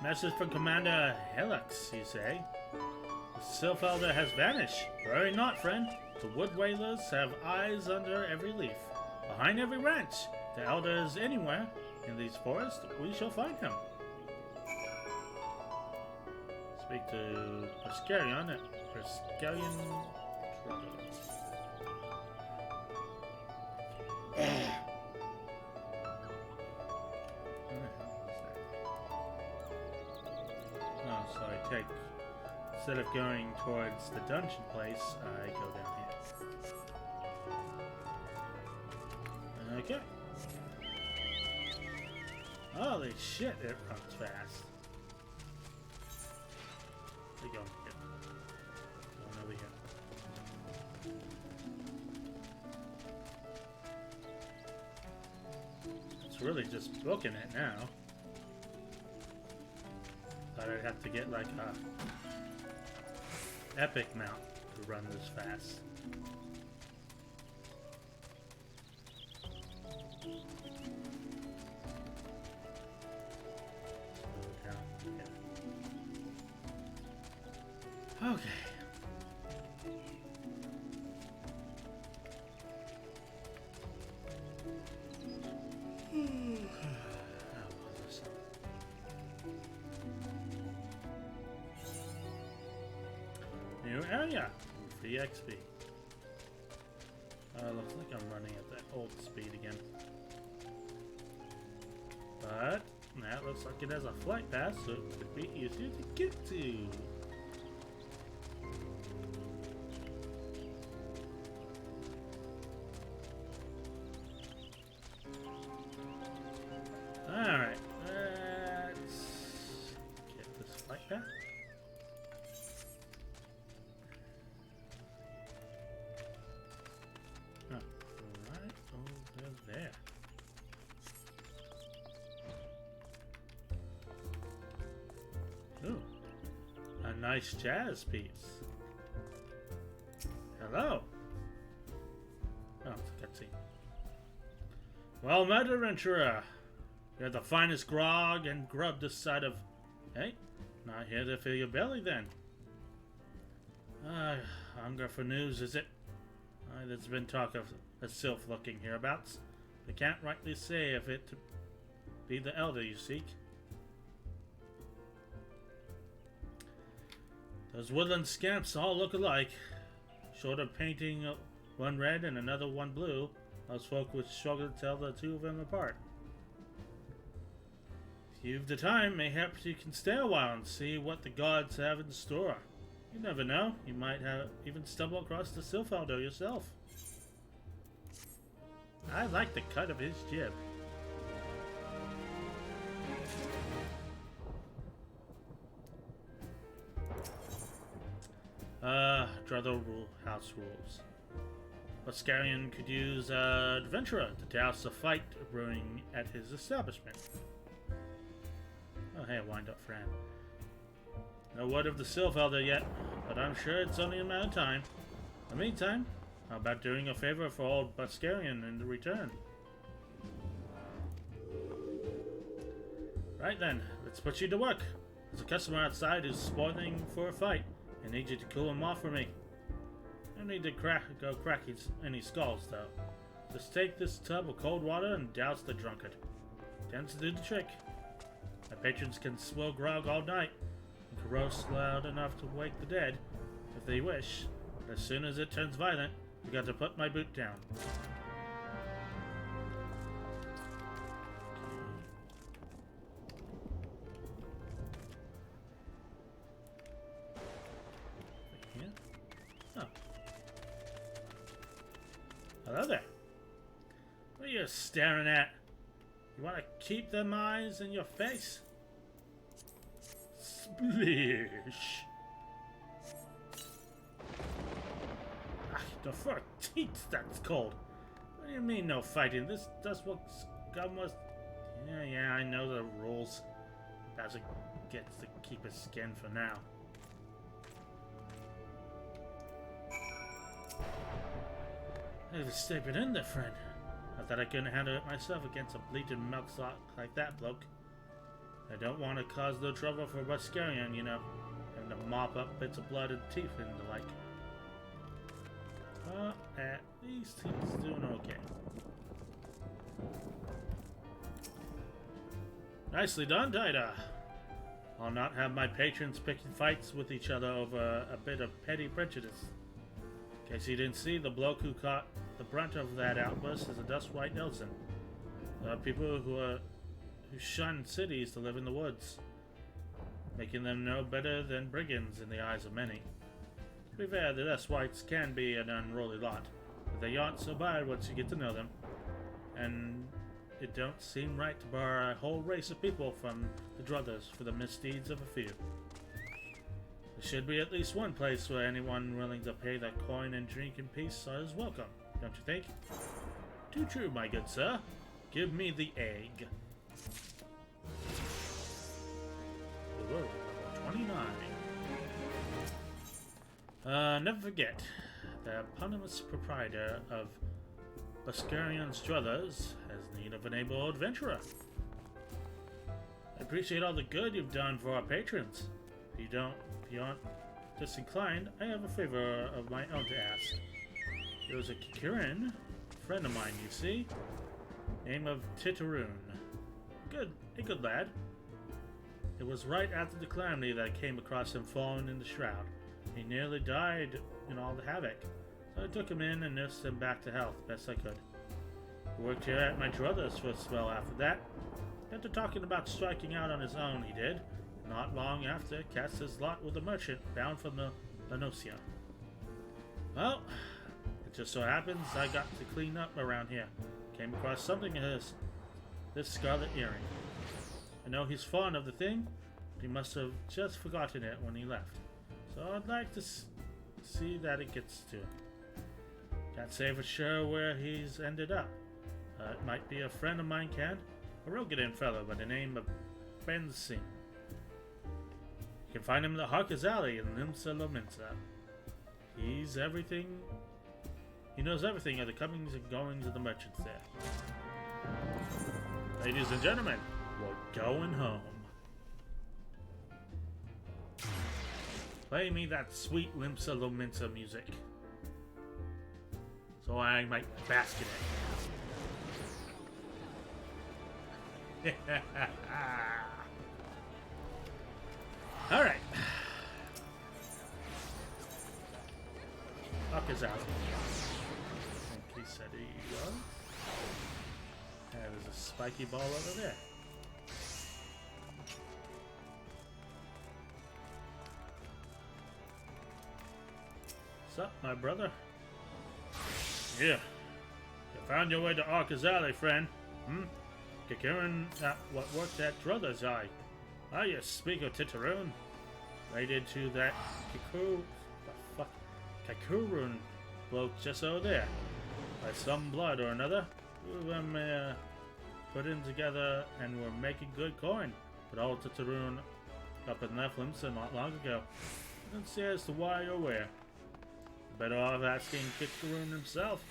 Message from Commander Helix, you say? The Sylph Elder has vanished. Worry not, friend. The wood whalers have eyes under every leaf. Behind every ranch. The Elder is anywhere. In these forests, we shall find him. Speak to Buscarian at Buscarian Trouble. So I take, instead of going towards the dungeon place, I go down here. Okay. Holy shit, it runs fast. We're going here. Going over here. It's really just booking it now. Thought I'd have to get like a epic mount to run this fast. Okay. New area. Free XP. Looks like I'm running at that old speed again. But that looks like it has a flight path, so it could be easier to get to. Alright, let's get this flight path. Oh, right over there. Ooh, a nice jazz piece. Hello. Oh, it's a cutscene. Well met, adventurer. You're the finest grog and grub this side of... Hey, not here to fill your belly then. Hunger for news, is it? There's been talk of a sylph looking hereabouts. I can't rightly say if it be the elder you seek. Those woodland scamps all look alike. Short of painting one red and another one blue, those folk would struggle to tell the two of them apart. If you've the time, mayhaps you can stay a while and see what the gods have in store. You never know, you might even stumble across the sylph elder yourself. I like the cut of his jib. Drother house rules. Boscarian could use adventurer to douse a fight brewing at his establishment. Oh hey, wind-up friend. No word of the sylph elder yet, but I'm sure it's only a matter of time. In the meantime, how about doing a favor for old Boscarian in return? Right then, let's put you to work. There's a customer outside who's spoiling for a fight. I need you to cool him off for me. No need to go crack any skulls, though. Just take this tub of cold water and douse the drunkard. Tends to do the trick. My patrons can swill grog all night and can roast loud enough to wake the dead, if they wish. But as soon as it turns violent, you got to put my boot down. Hello there. What are you staring at? You want to keep them eyes in your face? Splish! The 14th, that's cold. What do you mean no fighting? That's what scum was... Yeah, I know the rules. Bowser gets to keep his skin for now. I've stayed in there, friend. I thought I couldn't handle it myself against a bleating milksop like that bloke. I don't want to cause no trouble for Boscarian, you know, having to mop up bits of blood and teeth and the like. But at least he's doing okay. Nicely done, Dida. I'll not have my patrons picking fights with each other over a bit of petty prejudice. In case you didn't see, the bloke who caught the brunt of that outburst is a Dust White Nelson. There are people who shun cities to live in the woods, making them no better than brigands in the eyes of many. To be fair, the Dust Whites can be an unruly lot, but they aren't so bad once you get to know them. And it don't seem right to bar a whole race of people from the Druthers for the misdeeds of a few. The should be at least one place where anyone willing to pay the coin and drink in peace is welcome, don't you think? Too true, my good sir. Give me the egg. Whoa, level 29. Never forget, the eponymous proprietor of Buscarion's Druthers has need of an able adventurer. I appreciate all the good you've done for our patrons. If you aren't disinclined, I have a favor of my own to ask. There was a Kikurin friend of mine, you see, name of Titaroon. A good lad. It was right after the calamity that I came across him fallen in the shroud. He nearly died in all the havoc, so I took him in and nursed him back to health best I could. He worked here at my druthers for a spell after that. After talking about striking out on his own, he did. Not long after, cast his lot with a merchant bound for Lanosia. Well, it just so happens I got to clean up around here. Came across something of his, this scarlet earring. I know he's fond of the thing, but he must have just forgotten it when he left. So I'd like to see that it gets to him. Can't say for sure where he's ended up. It might be a friend of mine, a Rogadan fellow by the name of Ben Singh. You can find him in the Harker's Alley in Limsa Lominsa. He knows everything of the comings and goings of the merchants there. Ladies and gentlemen, we're going home. Play me that sweet Limsa Lominsa music, so I might bask in it. Alright. Fuck is out. I think he said he was. Yeah, there's a spiky ball over there. What's up, my brother? Yeah. You found your way to Arca's Alley, friend. Kikurin what worked at Druthers' Eye. Ah, you speak of Titaroon. Related to that Kikurin bloke just over there. By some blood or another. Two of them put in together and were making good coin. But old Titaroon up in Nephilim not long ago. Don't say as to why or where. Better off asking Kikurin himself.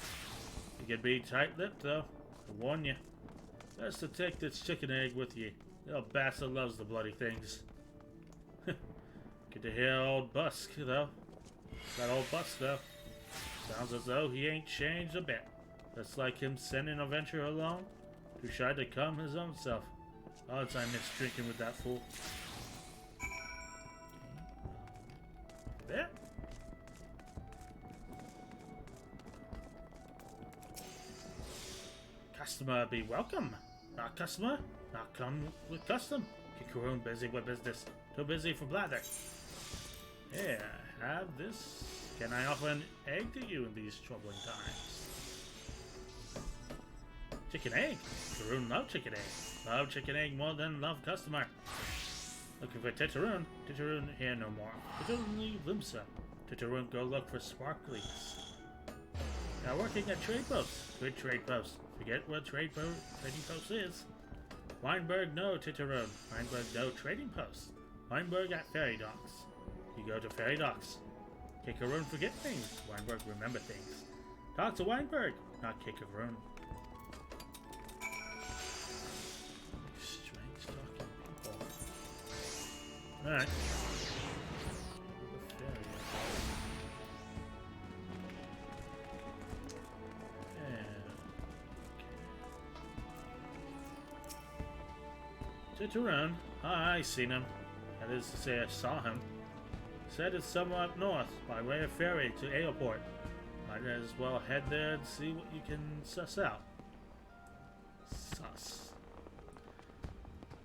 He could be tight-lipped though. I warn you. Best to take this chicken egg with you. The old bastard loves the bloody things. Good to hear old Busk, though. That old Busk, though. Sounds as though he ain't changed a bit. That's like him sending a venture along. Too shy to come his own self. Odds I miss drinking with that fool. There. Customer be welcome. Not customer, not come with custom. Kikurin busy with business. Too busy for blather. Here, have this. Can I offer an egg to you in these troubling times? Chicken egg? Kikurin love chicken egg. Love chicken egg more than love customer. Looking for Titaroon? Titaroon here no more. Titaroon leave Limsa. Titaroon go look for sparklies. Now working at trade posts. Good trade posts. Forget what trading post is. Weinberg no Titaroon. Weinberg no trading post. Weinberg at ferry docks. You go to ferry docks. Kikurin forget things. Weinberg remember things. Talk to Weinberg, not Kikurin. Strange talking people. Alright. Titaroon? I seen him. That is to say, I saw him. Said it's somewhere up north, by way of ferry to Airport. Might as well head there and see what you can suss out. Suss.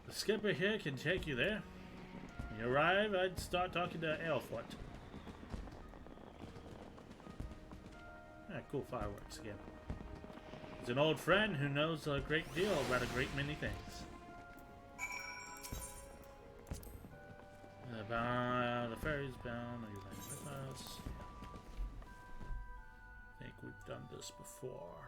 The skipper here can take you there. When you arrive, I'd start talking to Airport. Ah, cool fireworks again. He's an old friend who knows a great deal about a great many things. The ferry's bound. done this before.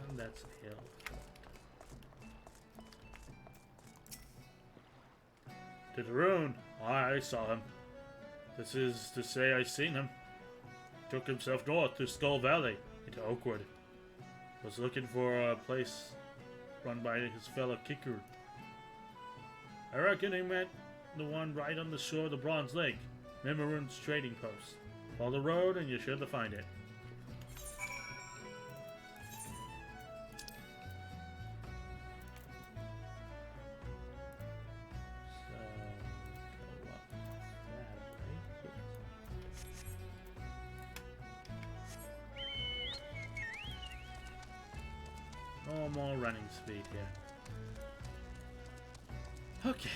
And that's a hill. Didaroon! I saw him. This is to say I seen him. Took himself north to Skull Valley, into Oakwood. Was looking for a place run by his fellow kicker. I reckon he meant the one right on the shore of the Bronze Lake, Mimmerun's trading post. Follow the road and you're sure to find it. Normal running speed here. Okay.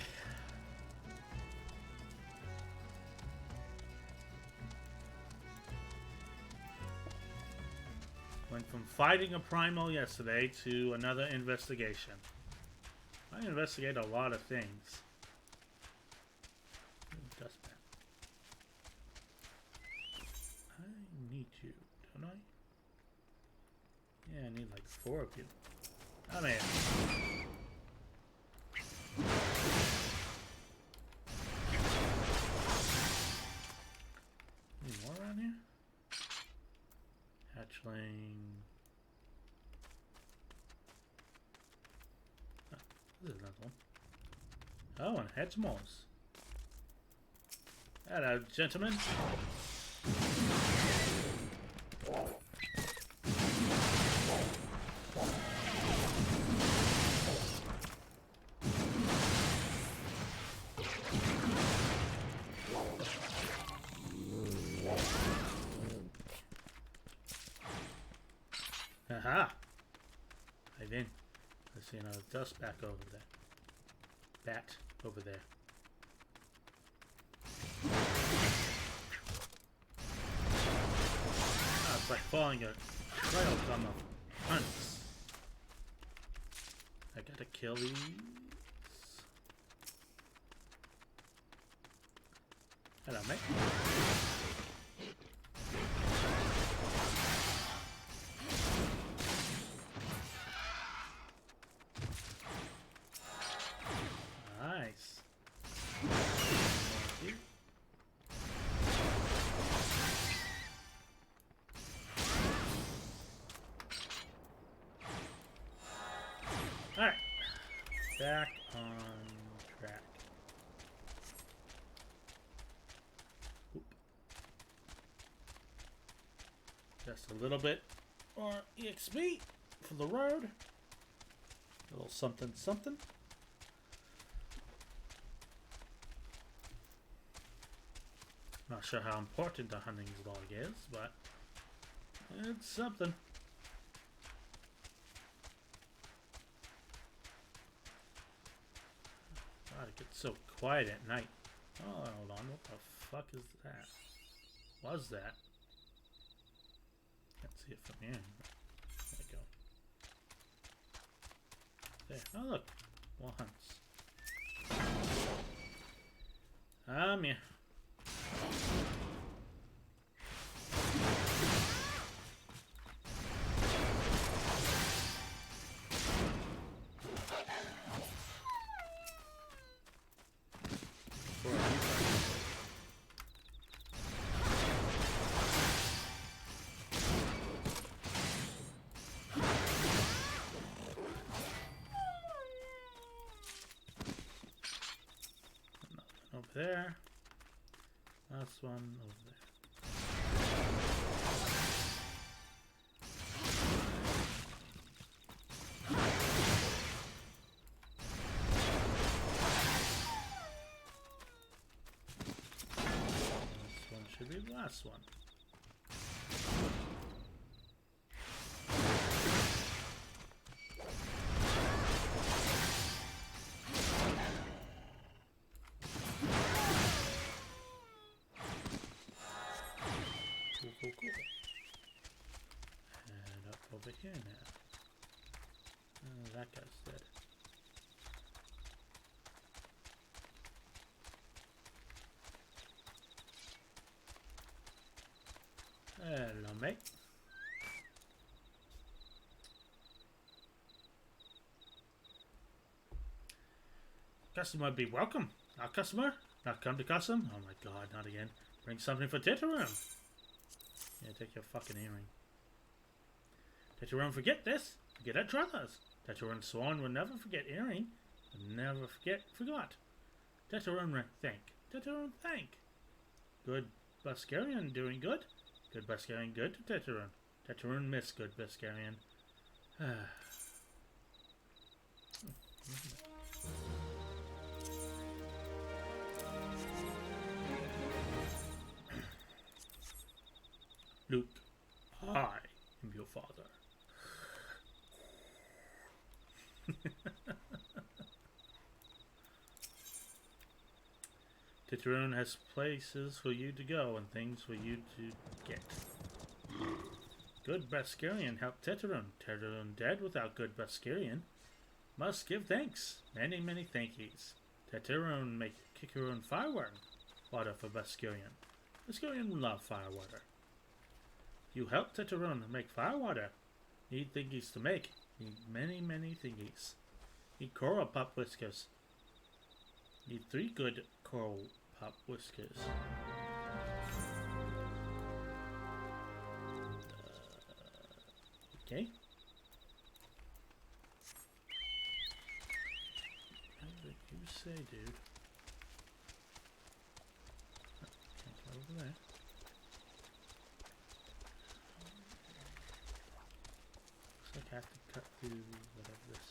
Went from fighting a primal yesterday to another investigation. I investigate a lot of things. Dustpan. I need you, don't I? Yeah, I need like 4 of you. Come here. Any more around here? Hatchling. Oh, this is another one. Oh, and Hedgemores. Hello, gentlemen. Aha! I did. Let's see another dust back over there. Bat over there. Ah, it's like following a trail from a hunt. I gotta kill these. Hello, mate. Nice. Thank you. Alright. Back on track. Oop. Just a little bit more EXP for the road. A little something something. Not sure how important the hunting log is, but it's something. God, it gets so quiet at night. Oh, hold on. What the fuck is that? Was that? Can't see it from here. There we go. There. Oh, look. More hunts. Yeah. Over there. Last one over there. This one should be the last one. Cool. And up over here now. That guy's dead. Hello, mate. Customer be welcome. Our customer? Not come to custom? Oh my god, not again. Bring something for Titaroom. Yeah, take your fucking earring. Titaroom, forget this. Forget our troubles. Titaroom sworn will never forget earring. And never forgot. Titaroom thank. Titaroom thank. Good Buscarian doing good. Good Buscarian good to Titaroom. Titaroom miss good Buscarian. Luke, I am your father. Titaroon has places for you to go and things for you to get. Good Buscarian helped Titaroon. Titaroon dead without good Buscarian. Must give thanks. Many, many thankies. Titaroon make Kikaroon firewater. Water for Buscarian. Buscarian love firewater. You help Titaroon make firewater. Need thingies to make. Need many, many thingies. Need coral pop whiskers. Need 3 good coral pop whiskers. Okay. What you say, dude? Can't go over there. Looks like I have to cut through whatever this is.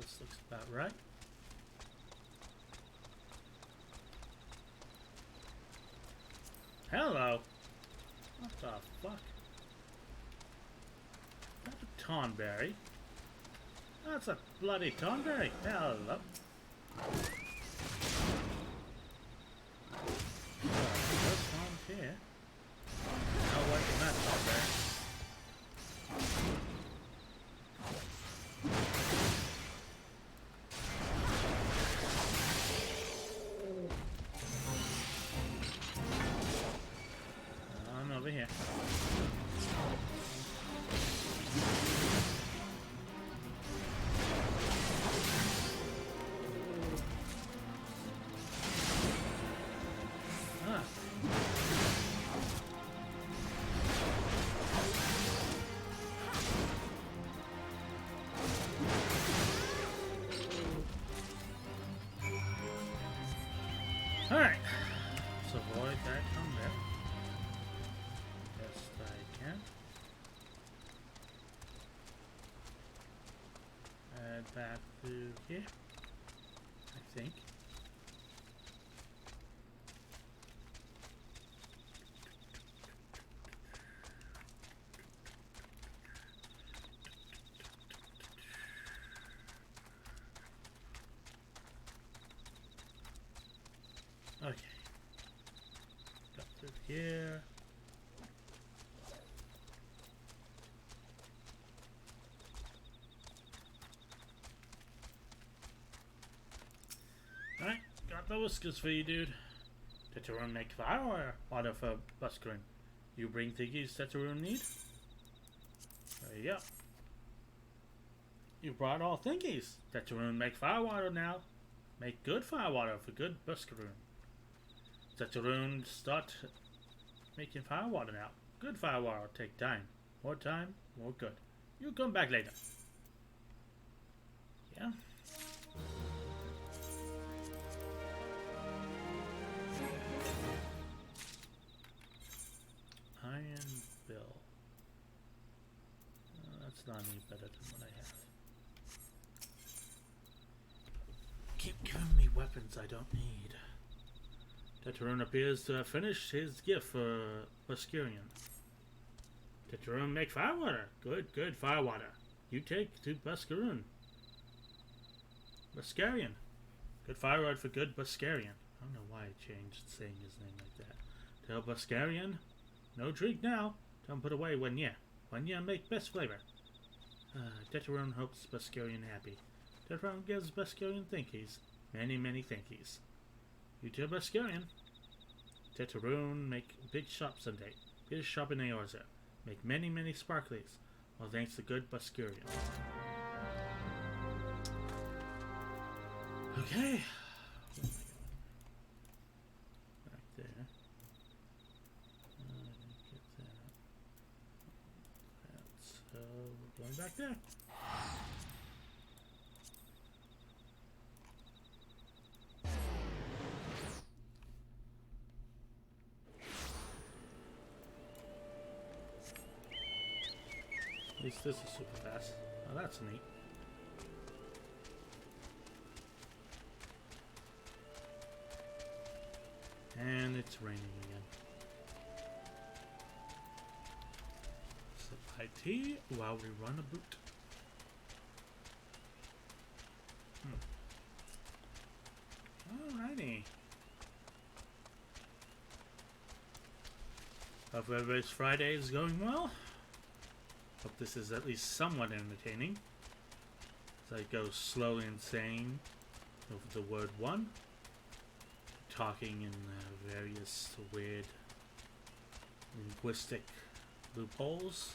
This looks about right. Hello. What the fuck? That's a tonberry. That's a bloody tonberry. Hello. There's one here. I'll wait on that tonberry. I'm over here. Ah. Alright. Let's avoid that combat. Best I can. Head back through here. I think. Okay. Got through here. Alright, got the whiskers for you, dude. Titaroon make water for Buscarian. You bring thingies Titaroon need? There you go. You brought all thingies. Titaroon make firewater now. Make good firewater for good Buscarian. Titaroon start making firewater now. Good firewater take time. More time, more good. You come back later. Yeah. Iron Bill. That's not any better than what I have. Keep giving me weapons I don't need. Titaroon appears to have finished his gift for Buscarian. Titaroon make firewater. Good, good firewater. You take to Buscarian. Buscarian. Good firewater for good Buscarian. I don't know why I changed saying his name like that. Tell Buscarian, no drink now. Don't put away when ya make best flavor. Teteron hopes Buscarian happy. Teteron gives Buscarian thinkies. Many, many thinkies. You tell Buscarian. Teteron make big shop someday. Big shop in Eorza. Make many, many sparklies. Well, thanks to good Buscarian. Okay. Back there. I didn't get that. So we're going back there. At least this is super fast. Oh, that's neat. And it's raining again. Supply tea while we run a boot. Alrighty. Hope everybody's Friday is going well. Hope this is at least somewhat entertaining. As I go slowly insane over the word one. Talking in various weird linguistic loopholes.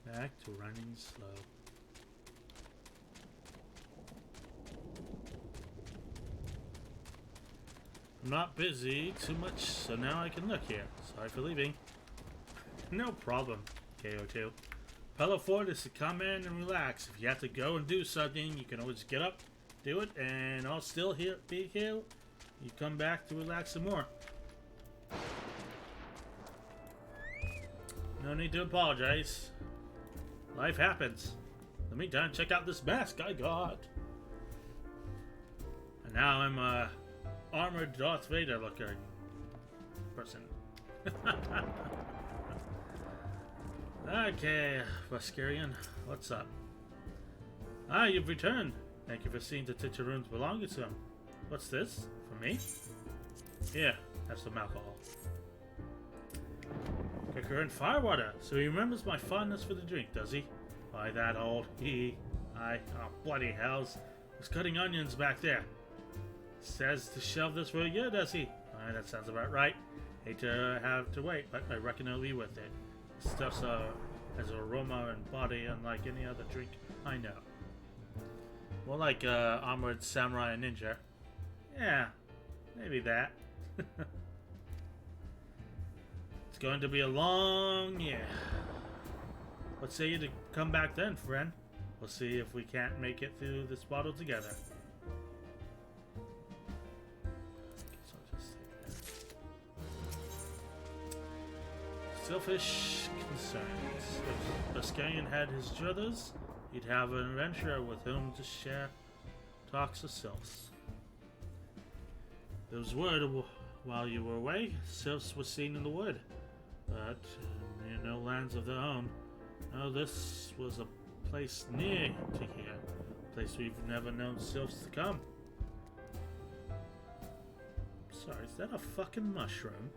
Back to running slow. I'm not busy too much, so now I can look here. Sorry for leaving. No problem, KO2. Pillowsloth is to come in and relax. If you have to go and do something, you can always get up, do it, and I'll still be here. You come back to relax some more. No need to apologize. Life happens. In the meantime, check out this mask I got. And now I'm armored Darth Vader looking person. Okay, Buscarian, what's up? Ah, you've returned. Thank you for seeing the Teteron's belongings to him. What's this? For me? Here, have some alcohol. Cooker and firewater. So he remembers my fondness for the drink, does he? Why, that old oh bloody hells. Was cutting onions back there. Says to shelve this for a year, does he? That sounds about right. Hate to have to wait, but I reckon it'll be worth it. This stuff's has an aroma and body unlike any other drink I know. More like armored samurai and ninja. Yeah, maybe that. It's going to be a long year. What say you to come back then, friend? We'll see if we can't make it through this bottle together. Selfish concerns. If Buscarian had his druthers, he'd have an adventurer with whom to share talks of sylphs. There was word while you were away, sylphs were seen in the wood, but near no lands of their own. No, this was a place near to here, a place we've never known sylphs to come. Sorry, is that a fucking mushroom?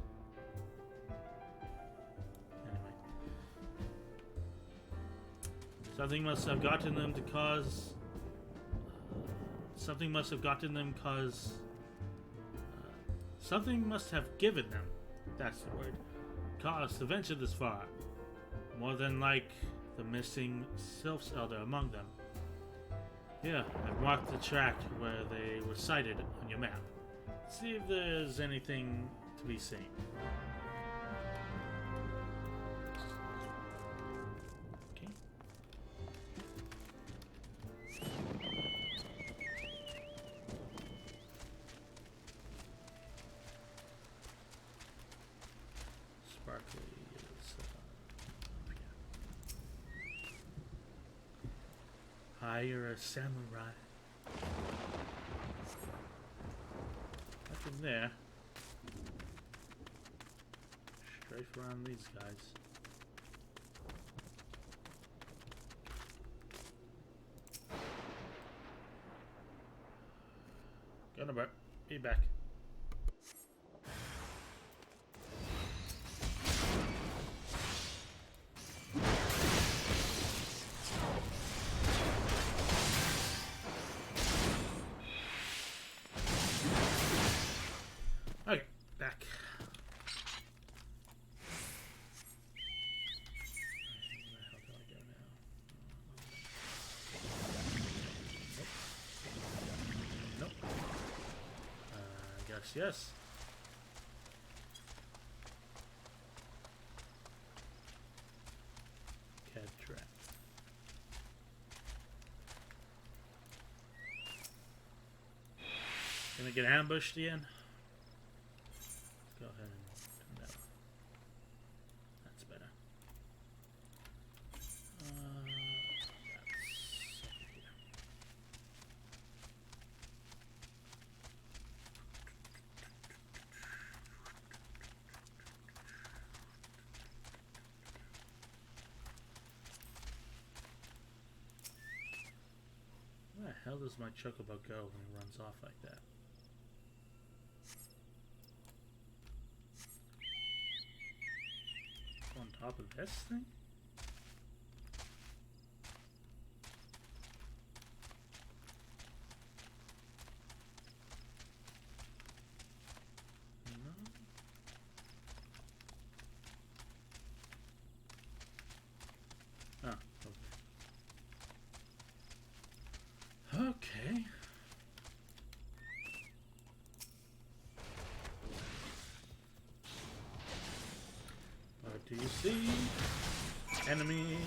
Something must have gotten them to cause... something must have gotten them cause... something must have given them, that's the word, cause to venture this far. More than like the missing Sylph's elder among them. Yeah, I've marked the track where they were sighted on your map. See if there's anything to be seen. Hire a samurai. there. Strafe around these guys. Gonna be back. Okay, back. Where the hell do I go now? Nope. Nope. I guess yes. Cat trap. Gonna get ambushed again? Go ahead and no. That's better. That's over here. Where the hell does my chocobo go when he runs off like that? On top of this thing? No? Oh, okay. Okay. Do you see enemies?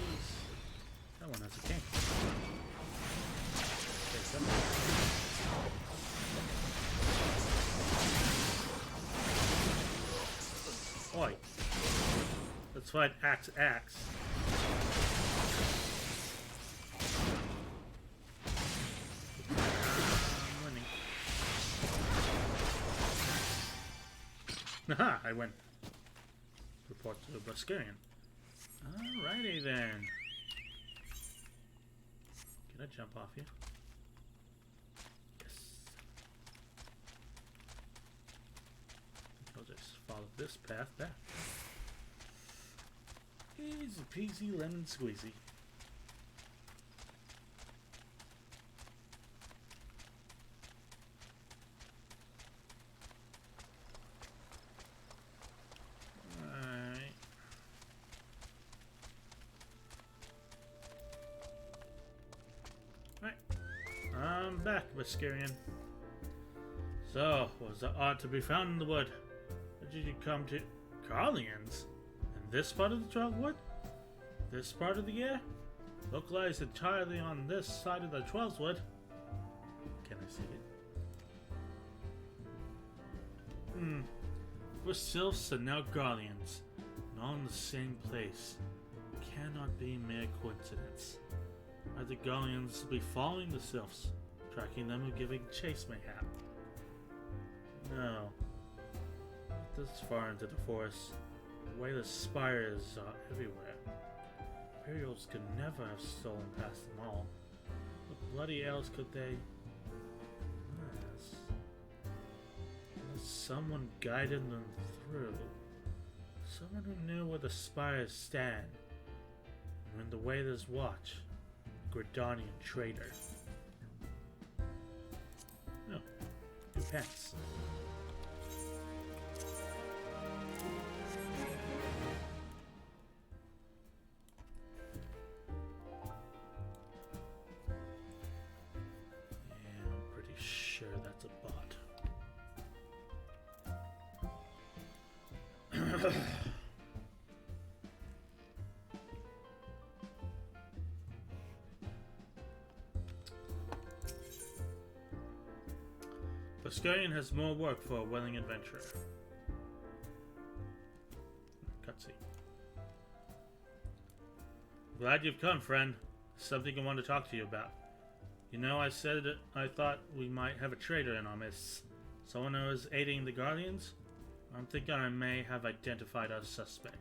That one has a king. Oi. Let's fight axe. I'm winning. Haha, I win. Report to the Buscarian. Alrighty then. Can I jump off you? Yes. I'll just follow this path back. Easy peasy lemon squeezy. I'm back, Buscarian. So, was there aught to be found in the wood? Or did you come to Garleans? In this part of the 12 wood? This part of the air? Look lies entirely on this side of the 12's wood. Can I see it? For sylphs and now Garleans, and all in the same place. Cannot be mere coincidence. Are the Garleans be following the sylphs? Tracking them or giving chase mayhap? No. Not this far into the forest. The way the spires are everywhere. Imperials could never have stolen past them all. What bloody else could they... Yes. Unless someone guided them through. Someone who knew where the spires stand. And when the Waiters watch. Gridanian traitor. Oh, new pants. Yeah, I'm pretty sure that's a bot. Buscarian has more work for a willing adventurer. Cutscene. Glad you've come, friend. Something I want to talk to you about. You know, I said I thought we might have a traitor in our midst. Someone who is aiding the Guardians? I'm thinking I may have identified a suspect.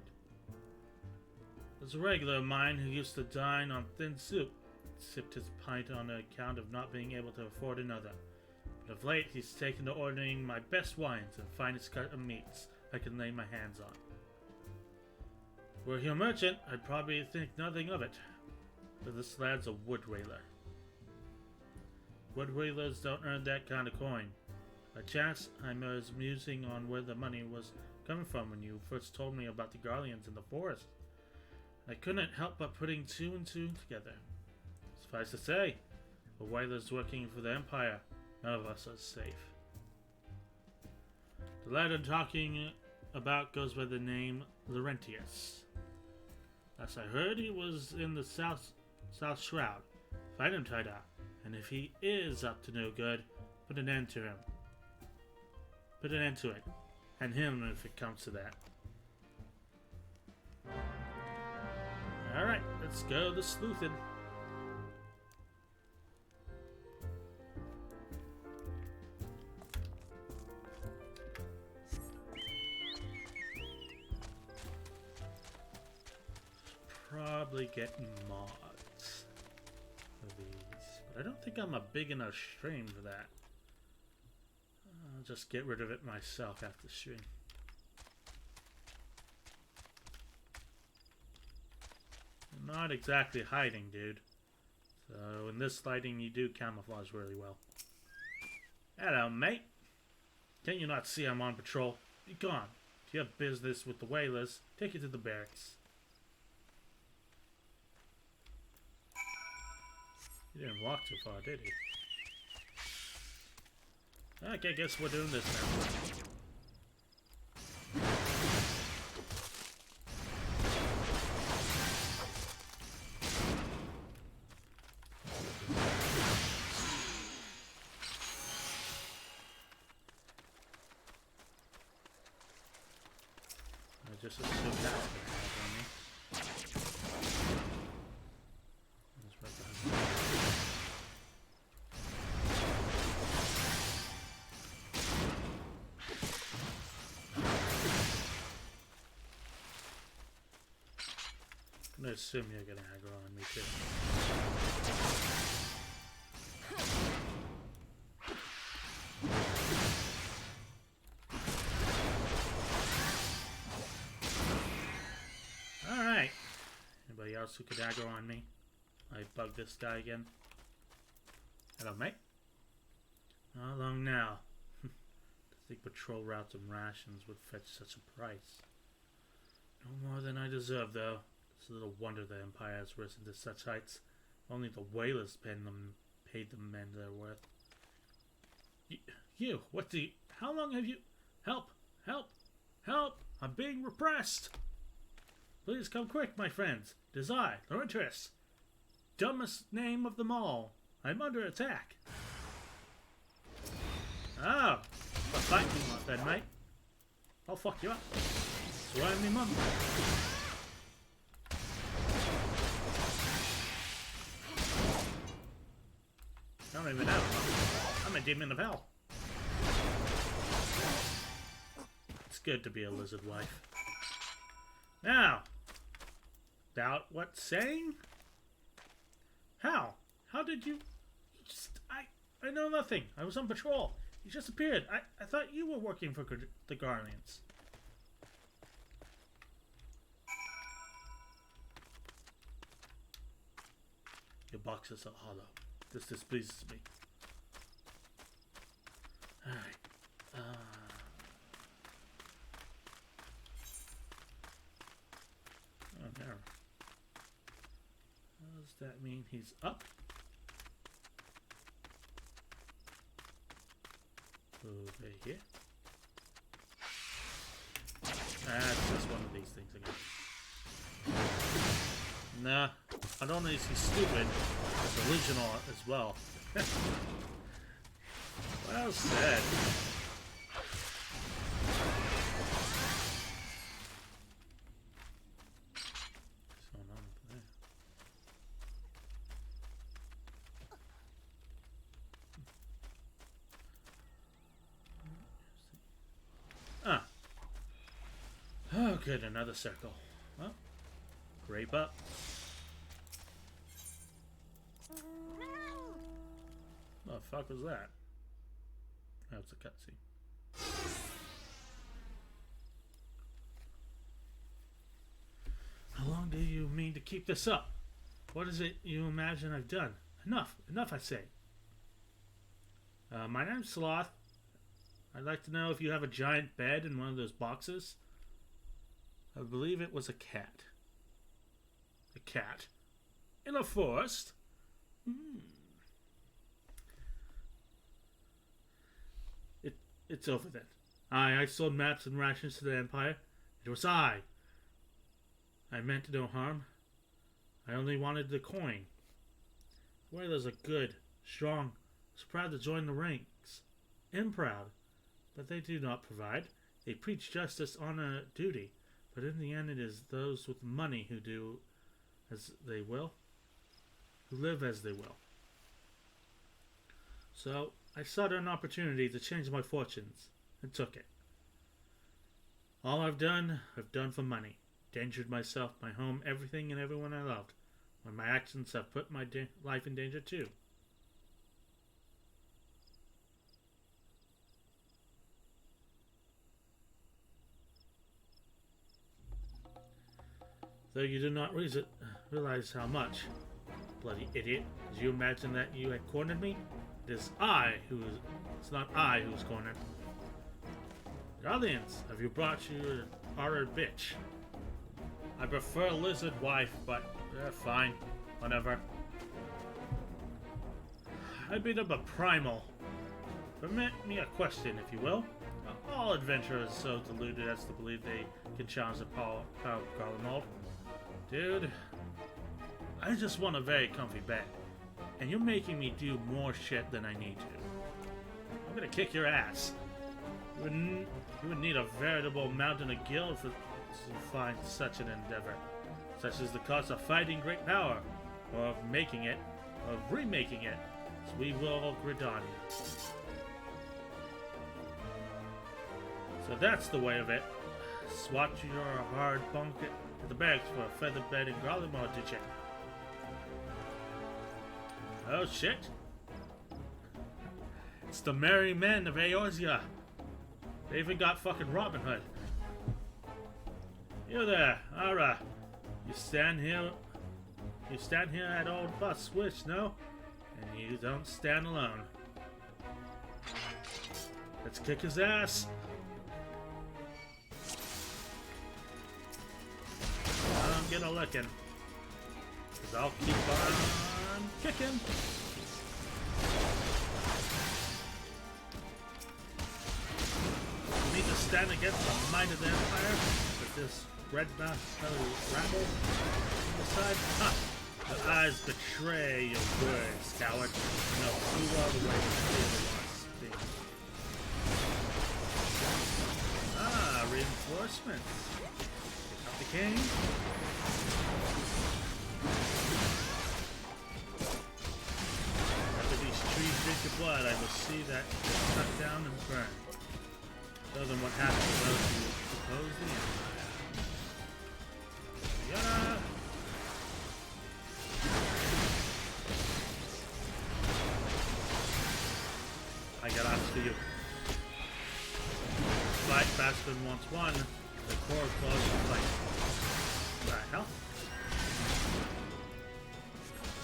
There's a regular of mine who used to dine on thin soup. Sipped his pint on account of not being able to afford another. But of late, he's taken to ordering my best wines and finest cut of meats I can lay my hands on. Were he a merchant, I'd probably think nothing of it. But this lad's a wood whaler. Wood whalers don't earn that kind of coin. By chance, I was musing on where the money was coming from when you first told me about the Guardians in the forest. I couldn't help but putting two and two together. Suffice to say, a whaler's working for the Empire. None of us are safe. The lad I'm talking about goes by the name Laurentius. Last I heard, he was in the South Shroud. Find him tied up, and if he is up to no good, put an end to him. Put an end to it, and him if it comes to that. Alright, let's go to sleuthing. Probably get mods for these, but I don't think I'm a big enough stream for that. I'll just get rid of it myself after stream. I'm not exactly hiding, dude. So in this lighting, you do camouflage really well. Hello, mate. Can't you not see I'm on patrol? Be gone. If you have business with the whalers, take it to the barracks. He didn't walk too far, did he? Okay, guess we're doing this now. I just assumed that's gonna have on me. That's right behind me. I'm gonna assume you're gonna aggro on me too. Alright. Anybody else who could aggro on me? I bug this guy again. Hello, mate. How long now? To think patrol routes and rations would fetch such a price. No more than I deserve, though. It's little wonder the Empire has risen to such heights. Only the whalers paid the men their worth. You, what do you... How long have you... Help! Help! Help! I'm being repressed! Please come quick, my friends. It is I, Laurentius. Dumbest name of them all. I'm under attack. Oh! A fight you want then, mate. I'll fuck you up. Swear me mum. I don't even know. I'm a demon of hell. It's good to be a lizard wife. Now, doubt what's saying? How? How did you just... I know nothing. I was on patrol. You just appeared. I thought you were working for the Guardians. Your boxes are hollow. This displeases me. Alright. Oh, there. Does that mean he's up? Over here. That's just one of these things again. Nah, not only is he stupid, it's original as well. Well said. What's going on up there? good, another circle. Well, grape up. What the fuck was that? That was a cutscene. How long do you mean to keep this up? What is it you imagine I've done? Enough, enough, I say. My name's Sloth. I'd like to know if you have a giant bed in one of those boxes. I believe it was a cat. A cat? In a forest? It's over then. I sold maps and rations to the Empire. It was I meant no harm. I only wanted the coin. Whalers are good, strong, so proud to join the ranks. And proud. But they do not provide. They preach justice, honor, duty. But in the end it is those with money who do as they will. Who live as they will. So, I sought an opportunity to change my fortunes, and took it. All I've done for money. Endangered myself, my home, everything and everyone I loved. When my actions have put my life in danger too. Though you do not realize how much, bloody idiot, did you imagine that you had cornered me? It's not I who's cornered. Guardians, have you brought your horrid bitch? I prefer lizard wife, but fine, whatever. I beat up a primal. Permit me a question, if you will. All adventurers so deluded as to believe they can challenge the power of Garlemald. Dude, I just want a very comfy bed. And you're making me do more shit than I need to. I'm gonna kick your ass. You would need a veritable mountain of guild to find such an endeavor. Such as the cost of fighting great power, or of making it, or of remaking it, as we will Gridania. So that's the way of it. Swat your hard bunk at the barracks for a feather bed in Garlemald, did you? Oh shit! It's the merry men of Eorzea. They even got fucking Robin Hood. You there, Ara. You stand here at old Bus Switch, no? And you don't stand alone. Let's kick his ass. I'm gonna lickin'. Cause I'll keep on kicking. You need to stand against the might of the Empire with this red-mouthed rabble on the side. Ha! The eyes betray your words, coward. You know too well the way to speak. Ah, reinforcements. Pick up the cane. After these trees drink your blood, I will see that you're cut down and burned. Show them what happens to those who oppose the Empire. Yeah. I got off to you. Fight faster than once won. The core clause of fight. What the hell?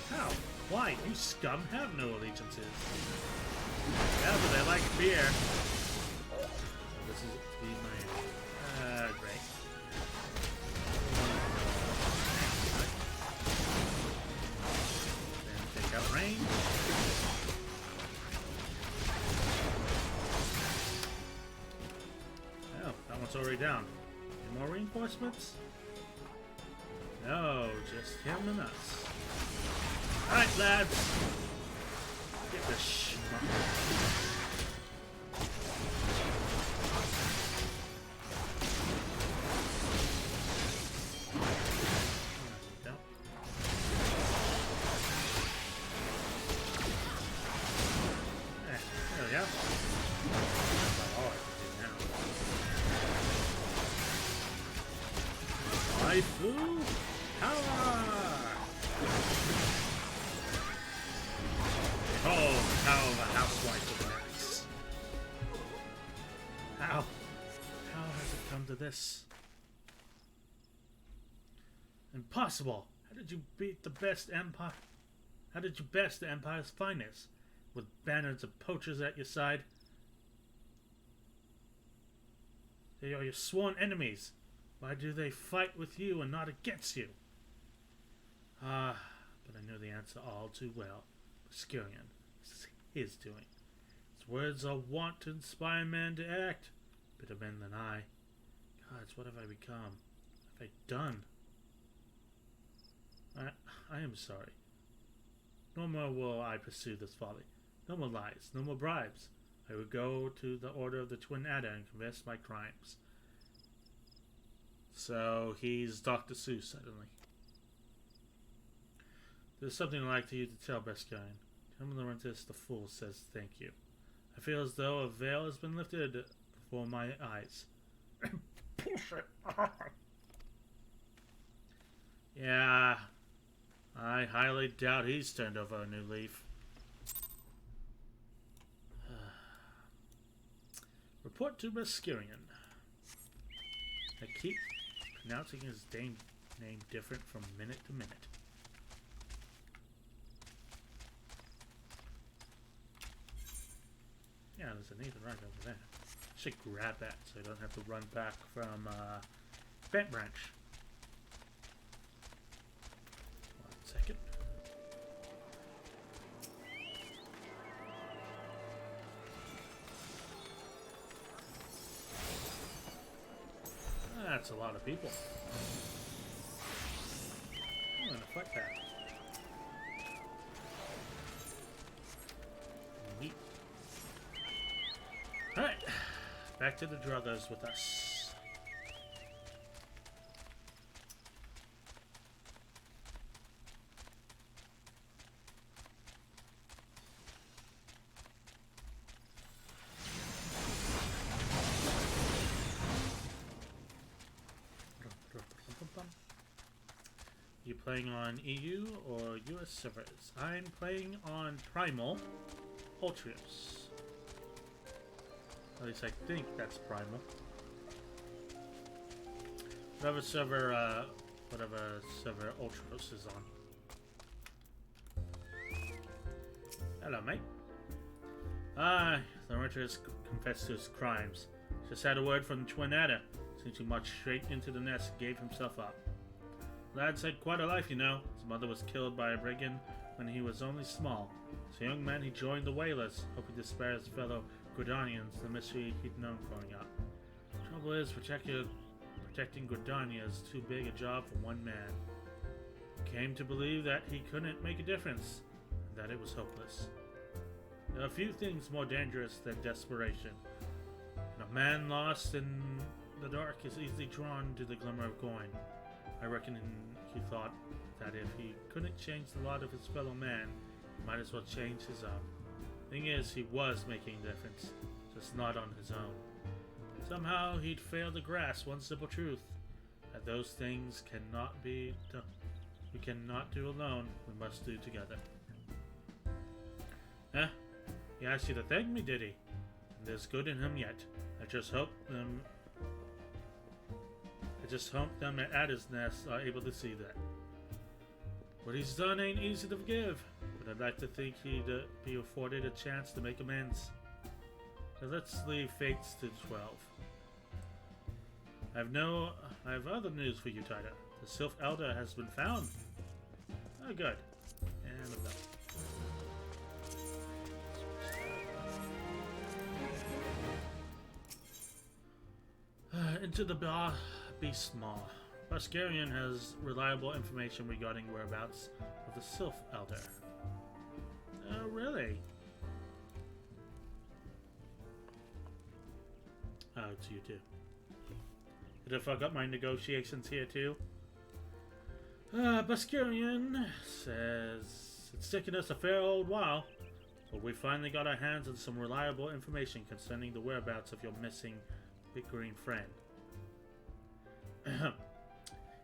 How? Why? You scum have no allegiances. Yeah, but they like beer. So this is to be my great. Then take out range. Oh, that one's already down. Any more reinforcements? No, just him and us. Alright, lads. Get this schmuck. There we go. That's about all I can do now. waifu power! Oh, how the housewife of an axe. How has it come to this? Impossible! How did you beat the best empire? How did you best the Empire's finest? With banners of poachers at your side? They are your sworn enemies. Why do they fight with you and not against you? Ah, but I know the answer all too well. Skirion. This is his doing. His words are wont to inspire men to act. Better men than I. Gods, what have I become? What have I done? I am sorry. No more will I pursue this folly. No more lies, no more bribes. I will go to the Order of the Twin Adder and confess my crimes. So he's Dr. Seuss suddenly. There's something I'd like you to tell Beskine. Tell Laurentius the Fool says thank you. I feel as though a veil has been lifted before my eyes. Bullshit. Yeah, I highly doubt he's turned over a new leaf. Report to Beskirion. I keep pronouncing his name different from minute to minute. Yeah, there's an Ethan right over there. I should grab that so I don't have to run back from Bent Branch. 1 second. That's a lot of people. I'm gonna fight that. Neat. Alright, back to the druggers with us. You playing on EU or US servers? I'm playing on Primal Ultrius. At least I think that's Primal. Whatever server Ultrius is on. Hello, mate. Laurentius confessed to his crimes. Just had a word from the Twin Adder. Seems he marched straight into the nest and gave himself up. Lad's had quite a life, you know. His mother was killed by a brigand when he was only small. As a young man, he joined the Whalers, hoping to spare his fellow Gordanians the mystery he'd known growing up. The trouble is, protecting Gordania is too big a job for one man. He came to believe that he couldn't make a difference, and that it was hopeless. There are few things more dangerous than desperation, and a man lost in the dark is easily drawn to the glimmer of coin. I reckon he thought that if he couldn't change the lot of his fellow man, he might as well change his own. Thing is, he was making a difference, just not on his own. Somehow he'd failed to grasp one simple truth, that those things cannot be done. We cannot do alone, we must do together. He asked you to thank me, did he? And there's good in him yet. I just hope them at Adder's Nest are able to see that. What he's done ain't easy to forgive, but I'd like to think he'd be afforded a chance to make amends. So let's leave fates to 12. I have other news for you, Tida. The Sylph Elder has been found. Oh, good. And a bell. Into the Beast Maw. Beskirion has reliable information regarding whereabouts of the Sylph Elder. Oh, really? Oh, it's you too. Did I fuck up my negotiations here too? Beskirion says it's taken us a fair old while, but we finally got our hands on some reliable information concerning the whereabouts of your missing big green friend.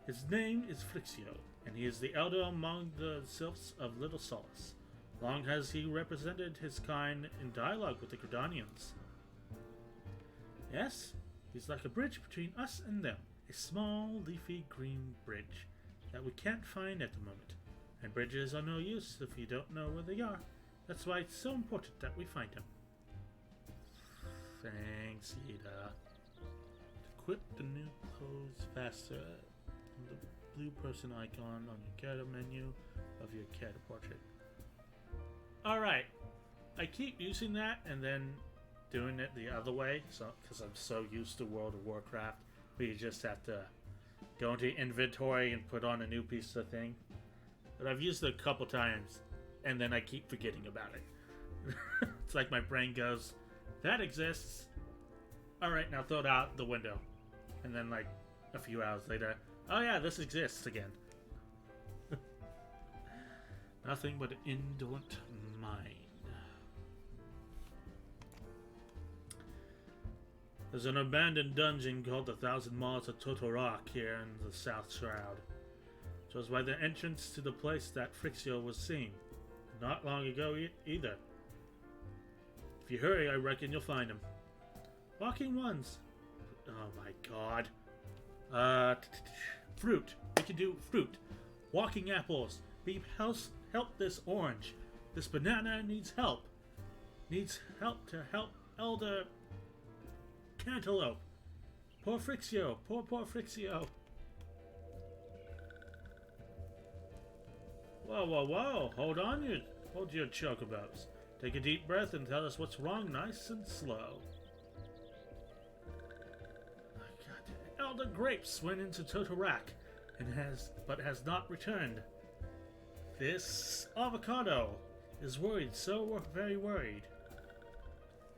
His name is Frixio, and he is the elder among the sylphs of Little Solace. Long has he represented his kind in dialogue with the Gridanians. Yes, he's like a bridge between us and them. A small, leafy green bridge that we can't find at the moment. And bridges are no use if you don't know where they are. That's why it's so important that we find them. Thanks, Ida. Equip the new clothes faster. The blue person icon on your character menu of your character portrait. Alright. I keep using that and then doing it the other way, so because I'm so used to World of Warcraft, where you just have to go into inventory and put on a new piece of thing. But I've used it a couple times, and then I keep forgetting about it. It's like my brain goes, that exists. Alright, now throw it out the window. And then like a few hours later, oh yeah, this exists again. Nothing but an indolent mind. There's an abandoned dungeon called the Thousand Maws of Totorak here in the South Shroud. It was by the entrance to the place that Frixio was seen. Not long ago either. If you hurry, I reckon you'll find him. Walking ones. Oh my god. Fruit. We can do fruit. Walking apples. Help this orange. This banana needs help. Needs help to help Elder Cantaloupe. Poor Frixio. Poor Frixio. Whoa. Hold your chocobos. Take a deep breath and tell us what's wrong nice and slow. Elder Grapes went into Totorak but has not returned. This avocado is worried, so very worried.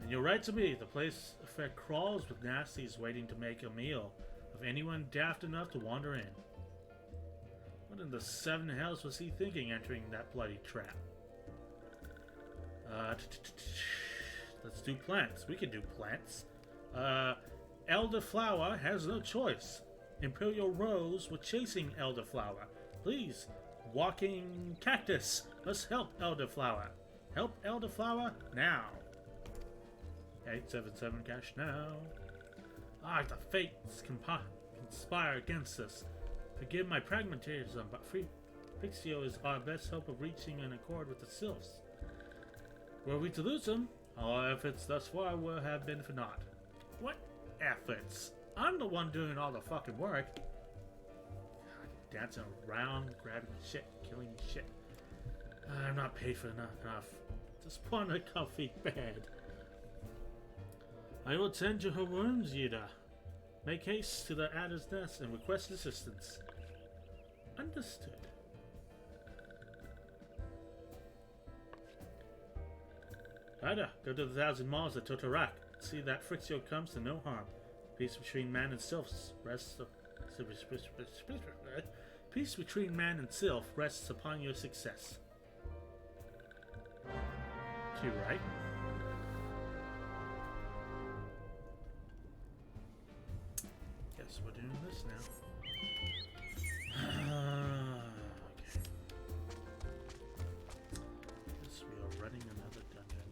And you'll write to me, the place fair crawls with nasties waiting to make a meal of anyone daft enough to wander in. What in the seven hells was he thinking entering that bloody trap? Let's do plants. We can do plants. Elderflower has no choice. Imperial Rose was chasing Elderflower. Please, walking cactus must help Elderflower. Help Elderflower now. 877 cash now. The fates conspire against us. Forgive my pragmatism, but Frixio is our best hope of reaching an accord with the Sylphs. Were we to lose him, our efforts thus far will have been for naught. What efforts? I'm the one doing all the fucking work. God, dancing around, grabbing shit, killing shit. I'm not paid for enough. Just want a comfy bed. I will tend to her wounds, Yida. Make haste to the adder's nest and request assistance. Understood. Ida, go to the Thousand Maws of Totorak. See that Frixio comes to no harm. Peace between man and sylphs rests. Peace between man and sylph rests upon your success. To your right. Guess we're doing this now. Okay. Guess we are running another dungeon.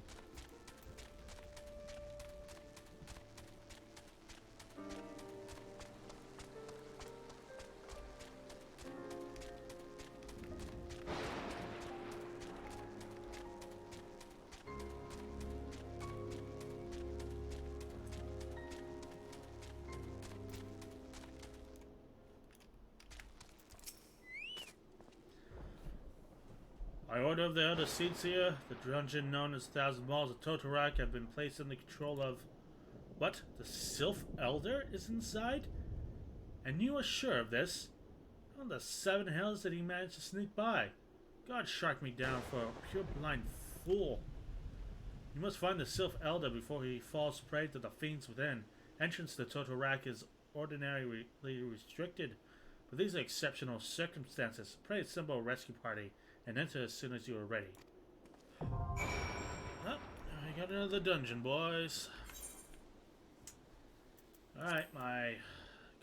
By order of the Elder Seats here, the dungeon known as Thousand Maws of Totorak have been placed in the control of... What? The Sylph Elder is inside? And you are sure of this? How the seven hells did he manage to sneak by? God struck me down for a pure blind fool. You must find the Sylph Elder before he falls prey to the fiends within. Entrance to Totorak is ordinarily restricted, but these are exceptional circumstances. Pray assemble a rescue party and enter as soon as you are ready. Well, I got another dungeon, boys. Alright, my...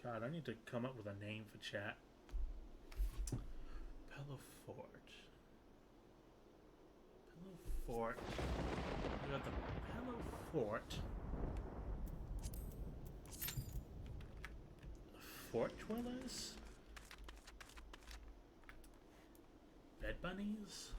God, I need to come up with a name for chat. Pillowfort. Pillowfort. We got the Pillowfort. Fort dwellers? Bed bunnies?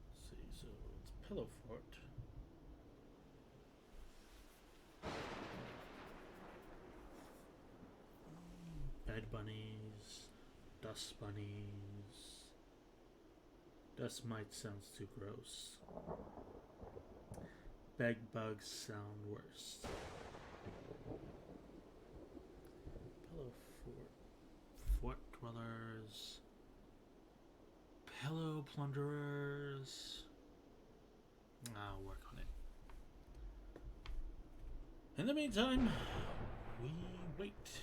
Let's see, so it's Pillowfort. Bed bunnies, dust bunnies. Dust mite sounds too gross. Bed bugs sound worse. Pillowfort. Fort dwellers. Pillow plunderers. I'll work on it. In the meantime, we wait.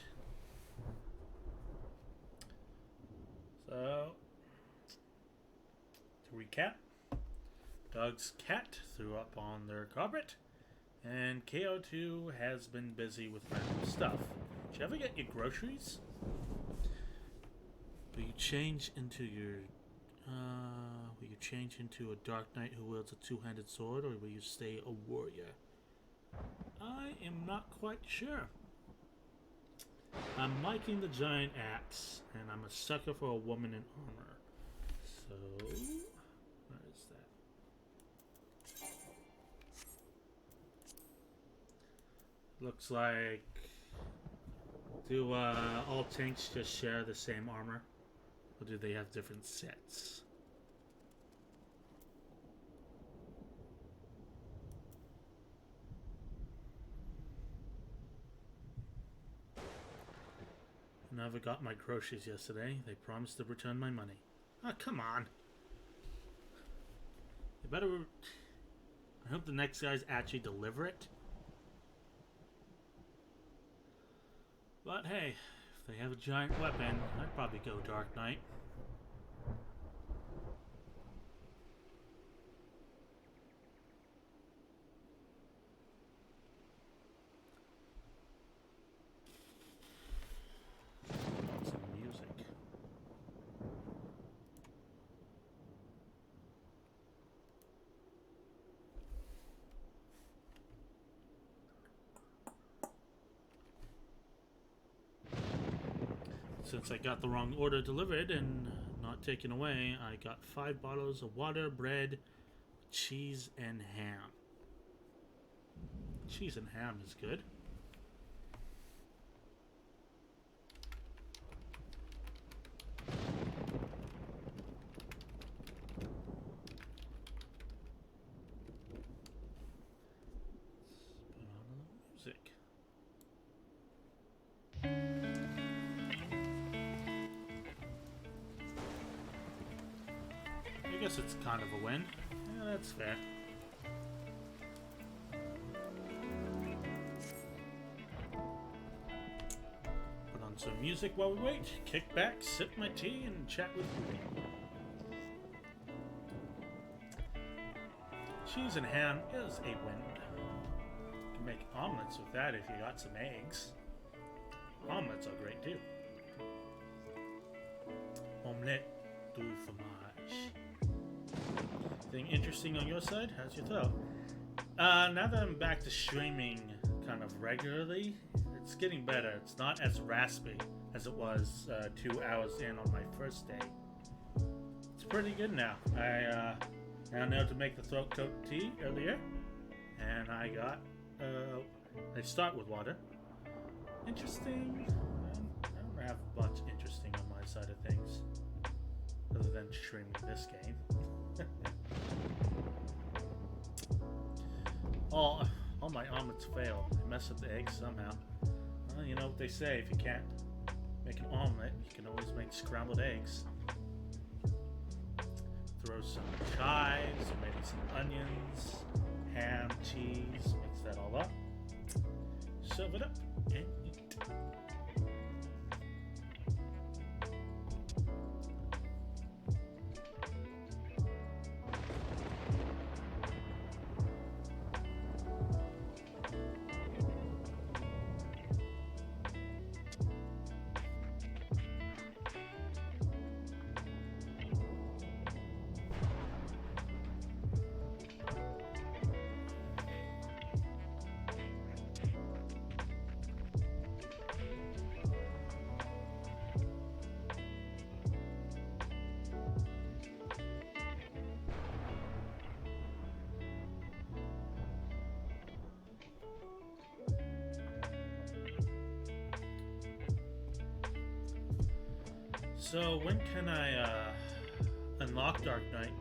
So, to recap, Doug's cat threw up on their carpet, and KO2 has been busy with random stuff. Did you ever get your groceries? Will you change into your... will you change into a dark knight who wields a two-handed sword, or will you stay a warrior? I am not quite sure. I'm liking the giant axe, and I'm a sucker for a woman in armor. So, where is that? Looks like... Do all tanks just share the same armor? Or do they have different sets? I never got my groceries yesterday. They promised to return my money. Oh, come on. They better... I hope the next guys actually deliver it. But hey, if they have a giant weapon, I'd probably go Dark Knight. Some music. Since I got the wrong order delivered and not taken away, I got 5 bottles of water, bread, cheese, and ham. Cheese and ham is good. Let's put on a little music. I guess it's kind of a win. Yeah, that's fair. Put on some music while we wait. Kick back, sip my tea, and chat with you. Cheese and ham is a win. You can make omelets with that if you got some eggs. Omelets are great too. Omelette du fromage. Anything interesting on your side? How's your throat? Now that I'm back to streaming kind of regularly, it's getting better. It's not as raspy as it was 2 hours in on my first day. It's pretty good now. I now know to make the throat coat tea earlier, and I got I start with water. Interesting. I don't have much interesting on my side of things, other than streaming this game. all my omelets fail. I mess up the eggs somehow. Well, you know what they say, if you can't make an omelet, you can always make scrambled eggs. Throw some chives, or maybe some onions, ham, cheese, mix that all up. Serve it up and eat. So when can I unlock Dark Knight?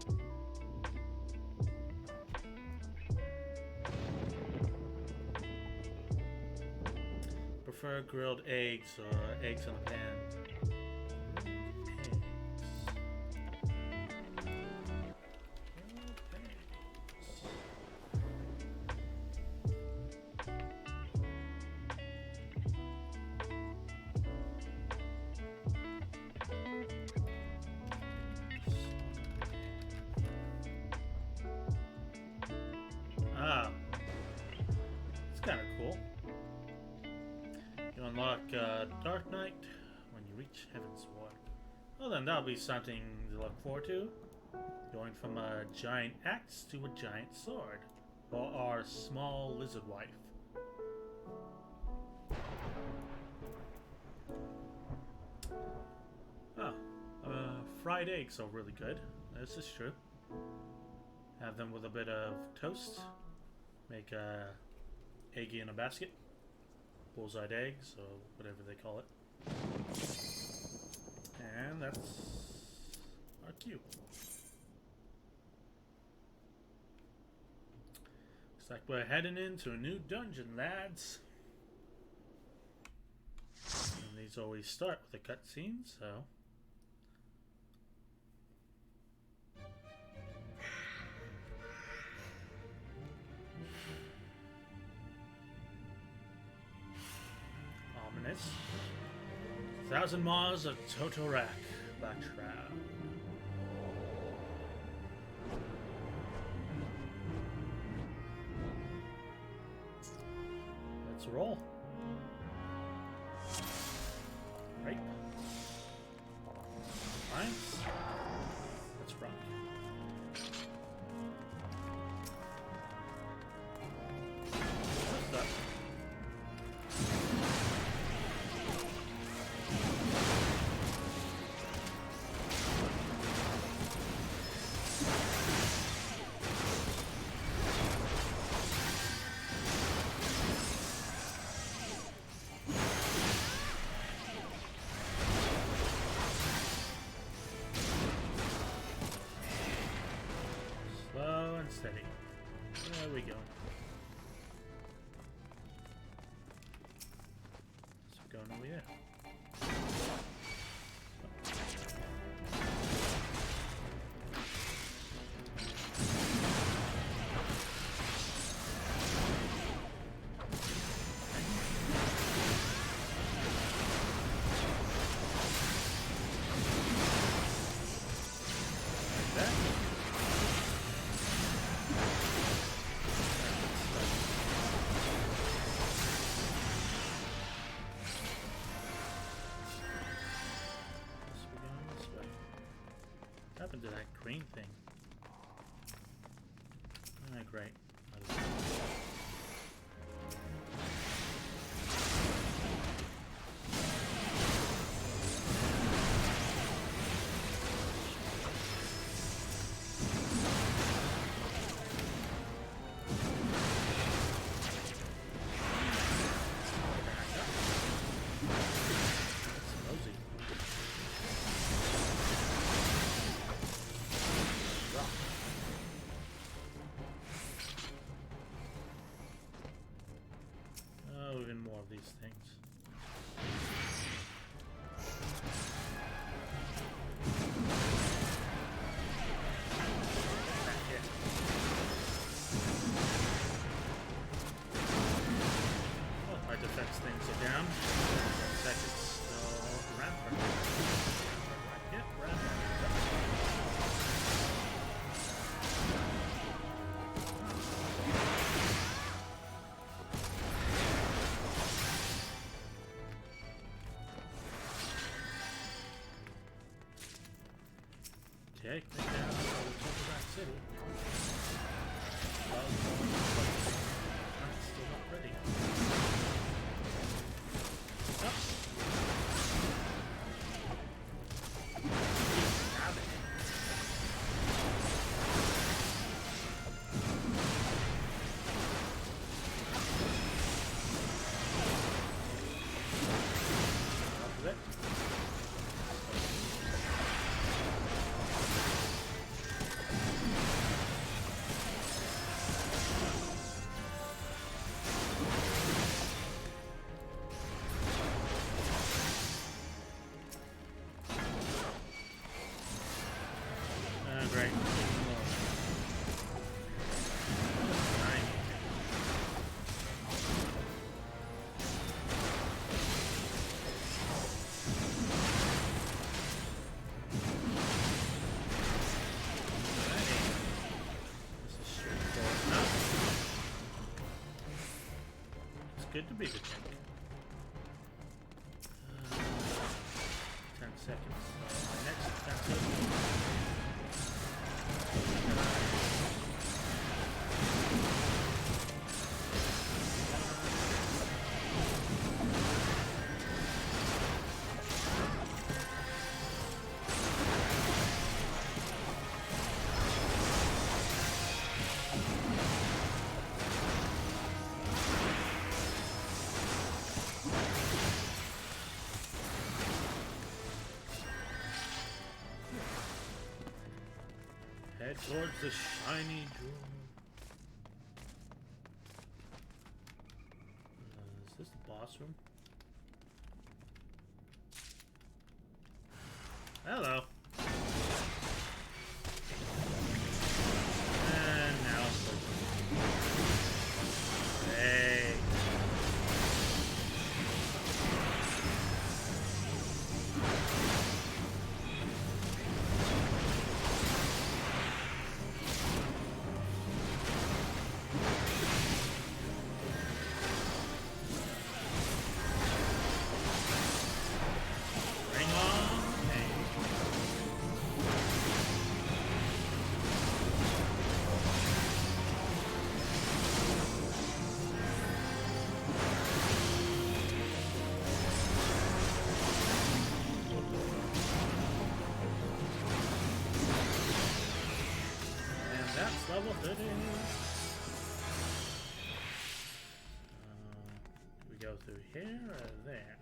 Prefer grilled eggs or eggs in a pan? Ah, it's kind of cool. You unlock Dark Knight when you reach Heaven's Ward. Well then, that'll be something to look forward to. Going from a giant axe to a giant sword. Or our small lizard wife. Oh, fried eggs are really good. This is true. Have them with a bit of toast. Make a eggy in a basket. Bullseye eggs, or whatever they call it. And that's our queue. Looks like we're heading into a new dungeon, lads. And these always start with a cutscene, so... ominous. 1,000 miles of Totorak, Black Shroud. Let's roll. Right. Nice. Let's rock. What's up? Slow and steady. There we go. So going over here. What happened to that green thing? Ah, great. Even more of these things. Oh, my defense things are down. 10 seconds. So, rampart. Yep, rampart. Take me down to Totorak City. Well, I'm still not ready. Up. Grab it. Off of it. could be a good thing. 10 seconds. My next offensive. Head towards the shiny jewel. Is this the boss room? Hello. And now it's hey. Level 30. Do we go through here or there?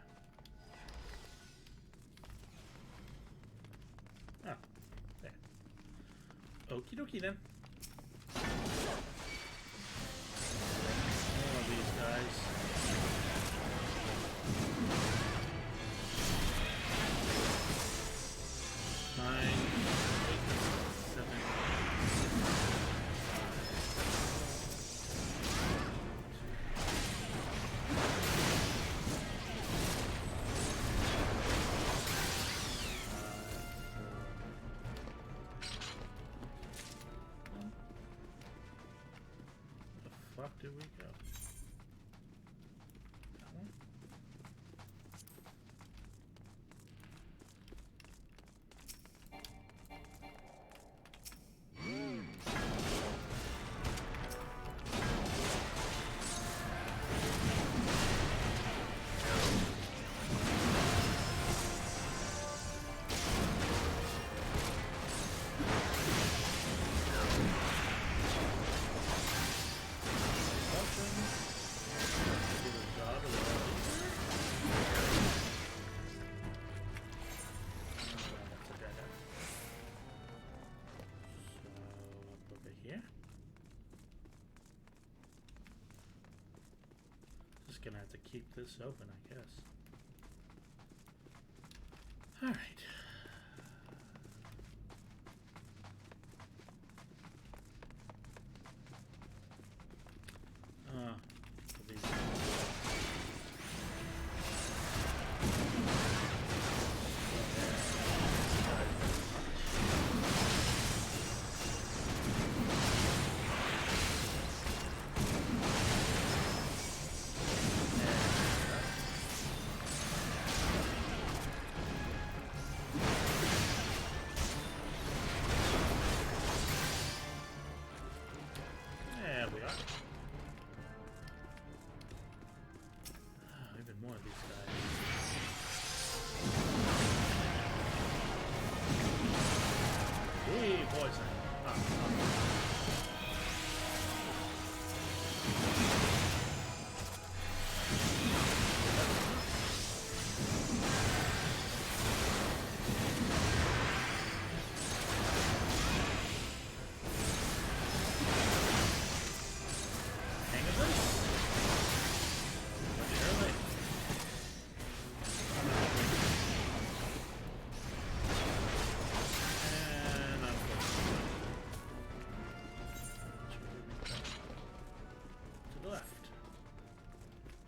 Oh, there. Okie dokie then. More of these guys. Fuck did we go? That one? Gonna have to keep this open, I guess. All right. More of these guys. Hey, poison. Hang of this?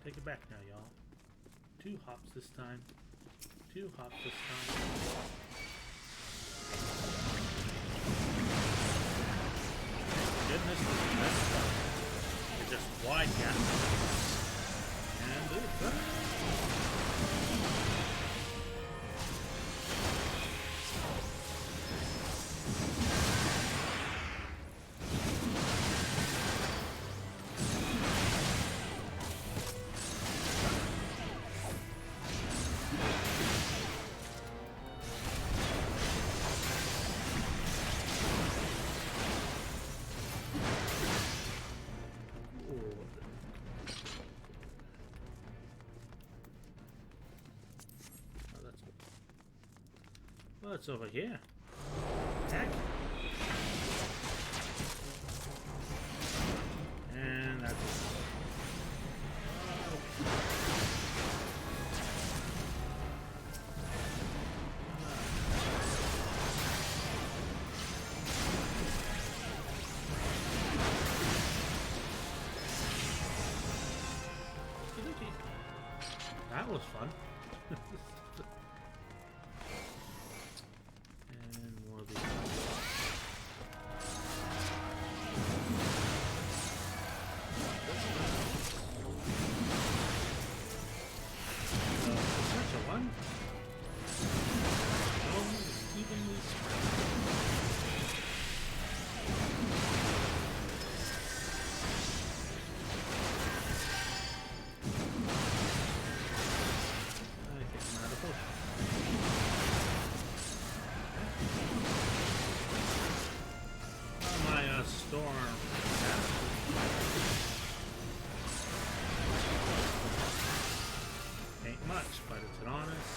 Take it back now, y'all. 2 hops this time. 2 hops this time. Thank goodness this is messed up. They're just wide gaps. And Well, it's over here. Heck. And that's it. That was fun. And more of these. Such a one. Almost evenly spread. Storm. Ain't much, but it's an honest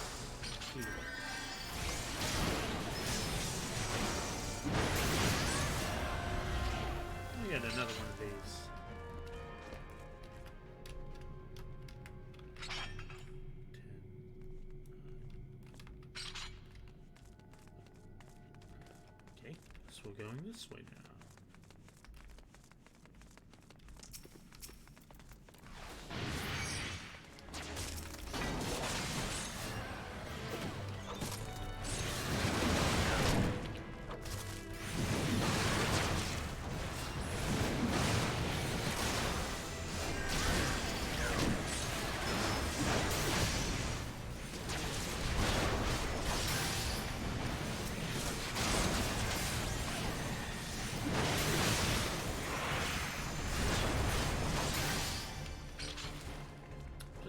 shield. I get another one of these. Okay, so we're going this way now.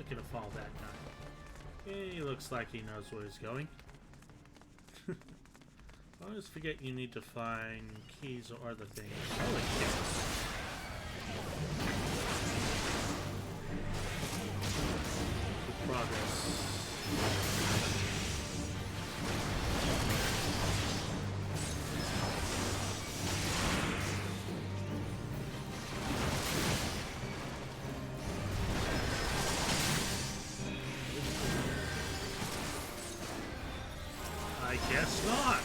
Gonna fall that time. He looks like he knows where he's going. I always forget you need to find keys or other things. Holy shit. Good progress. I guess not.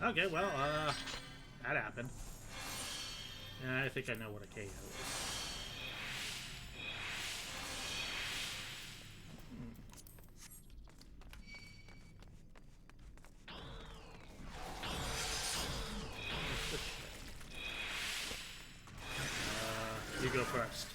Okay, well, that happened. And I think I know what a KO is. You go first.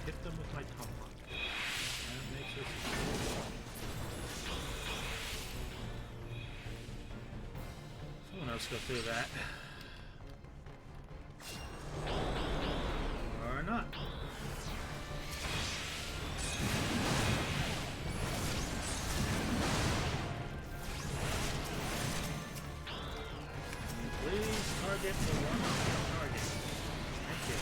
hit them with my tomahawk. That makes us... Someone else go through that. Or not. Please target the one target. Thank you.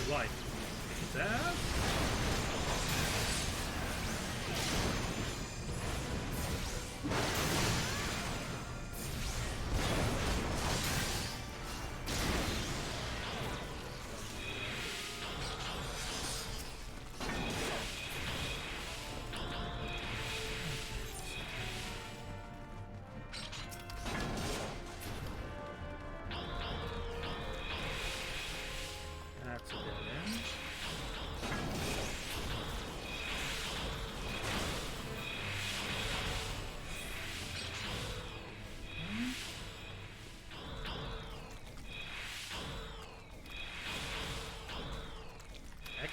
Life. That? That's a dead end. Heck.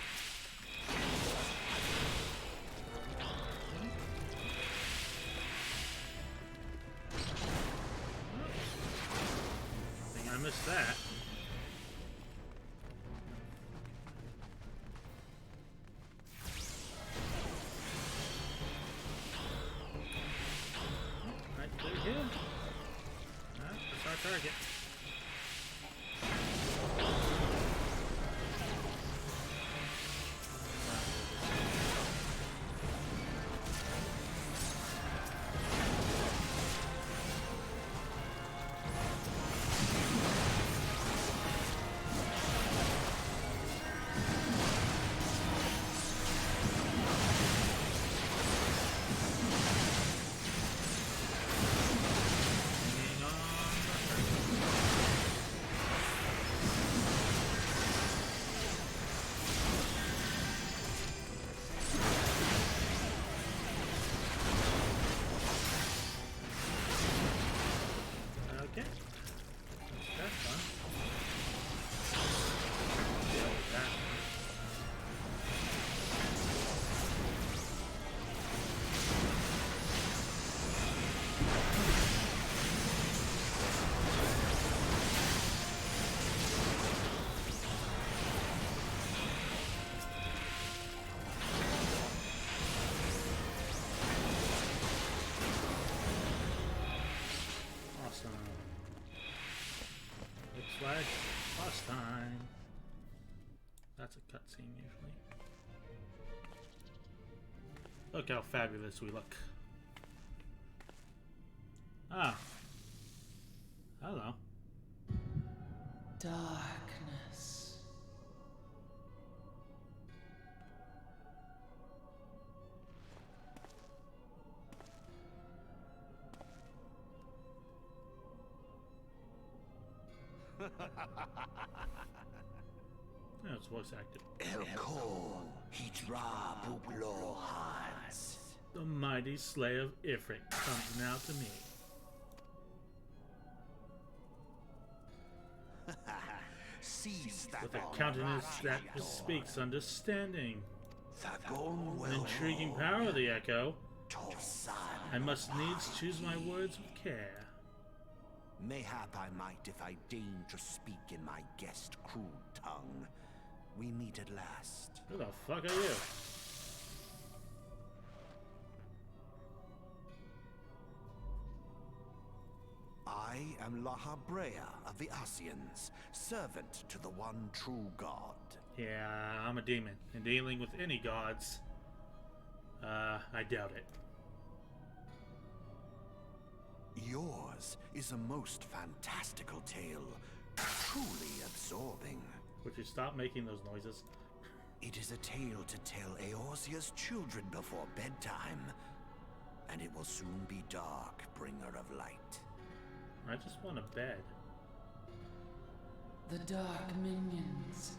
I think I missed that. Here. That's our target. Okay. That's fun. Deal with that. Awesome. Looks like boss time. That's a cutscene usually. Look how fabulous we look. Ah. Hello. Darkness. Yeah, it's voice acted. The mighty slayer of Ifrit comes now to me. With a countenance that bespeaks understanding. An intriguing power, the echo. I must needs choose my words with care. Mayhap I might if I deign to speak in my guest crude tongue. We meet at last. Who the fuck are you? I am Lahabrea of the Asians, servant to the one true god. Yeah, I'm a demon, and dealing with any gods, I doubt it. Yours is a most fantastical tale, truly absorbing. Would you stop making those noises? It is a tale to tell Eorzea's children before bedtime. And it will soon be dark, bringer of light. I just want a bed. The dark minions.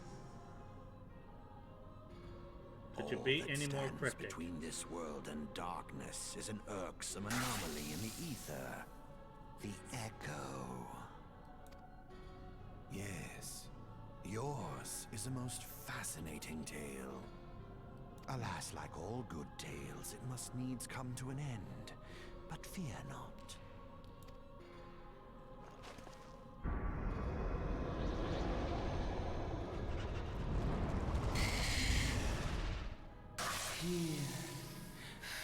Could you All be that any more stands cryptic? between this world and darkness is an irksome anomaly in the ether. The Echo. Yes, yours is a most fascinating tale. Alas, like all good tales, it must needs come to an end. But fear not.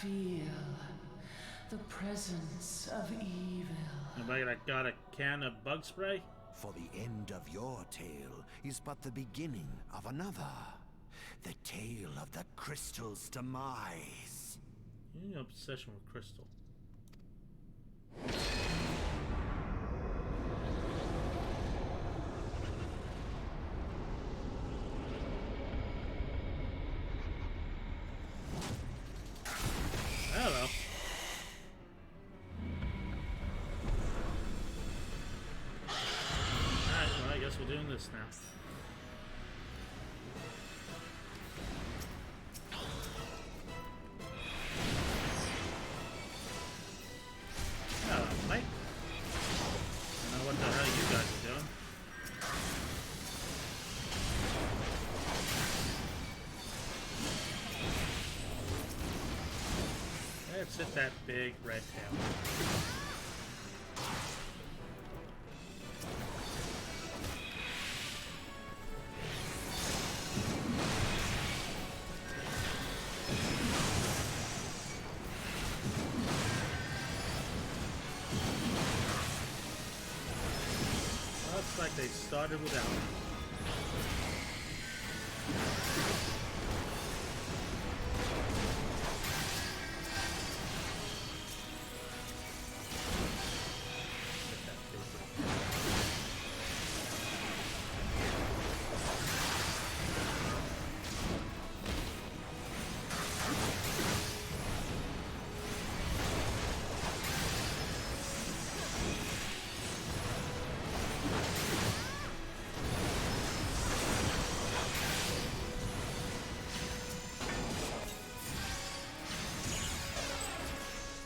Feel the presence of evil. Anybody that got a can of bug spray? For the end of your tale is but the beginning of another. The tale of the crystal's demise. You need an obsession with crystal. Hello. Alright, well I guess we're doing this now. Hello, mate. I don't know what the hell you guys are doing. Let's hit that big red tail. Looks like they started without me.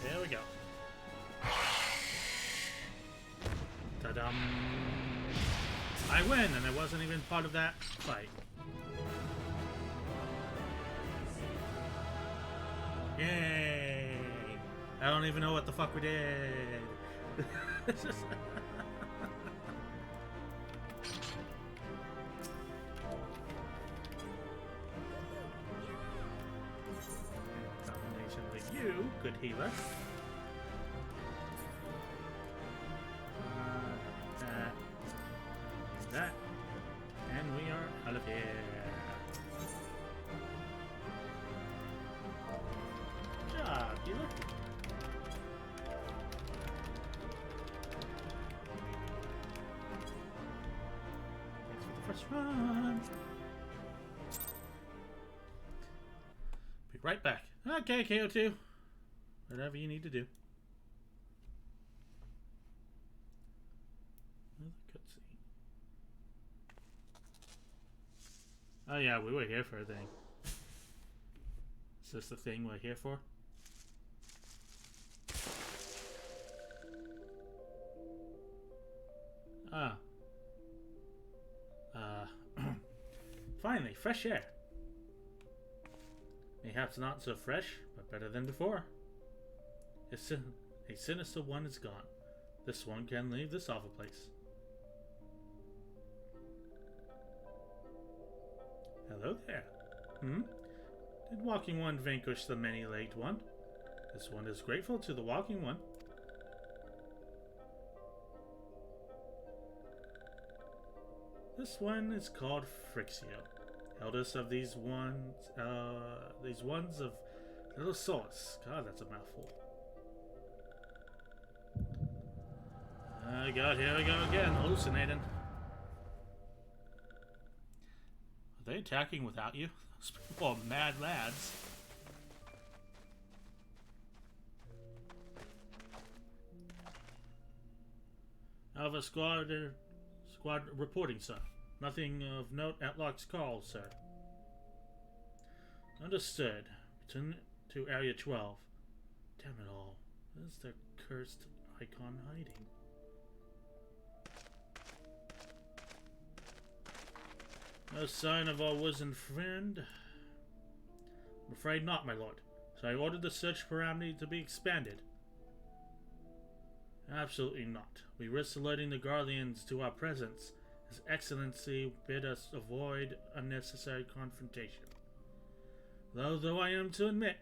There we go. Ta-dum! I win, and I wasn't even part of that fight. Yay! I don't even know what the fuck we did. Combination with you, good healer. That, and we are out of here. Good job, healer. Thanks for the first run. Be right back. Okay, KO2. Whatever you need to do. Oh yeah, we were here for a thing. Is this the thing we're here for? Ah. Finally, fresh air. Mayhaps not so fresh, but better than before. A sinister one is gone. This one can leave this awful place. Hello there. Did Walking One vanquish the many-legged one? This one is grateful to the Walking One. This one is called Frixio, eldest of these ones of Little Solace. God, that's a mouthful. Oh God, here we go again, hallucinating. Are they attacking without you? Those people are mad lads. Alpha squad reporting, sir. Nothing of note at Locke's call, sir. Understood. Return to Area 12. Damn it all. Where's the cursed icon hiding? No sign of our wizened friend? I'm afraid not, my lord. So I ordered the search parameter to be expanded. Absolutely not. We risk alerting the Guardians to our presence. His Excellency bid us avoid unnecessary confrontation. Though I am to admit,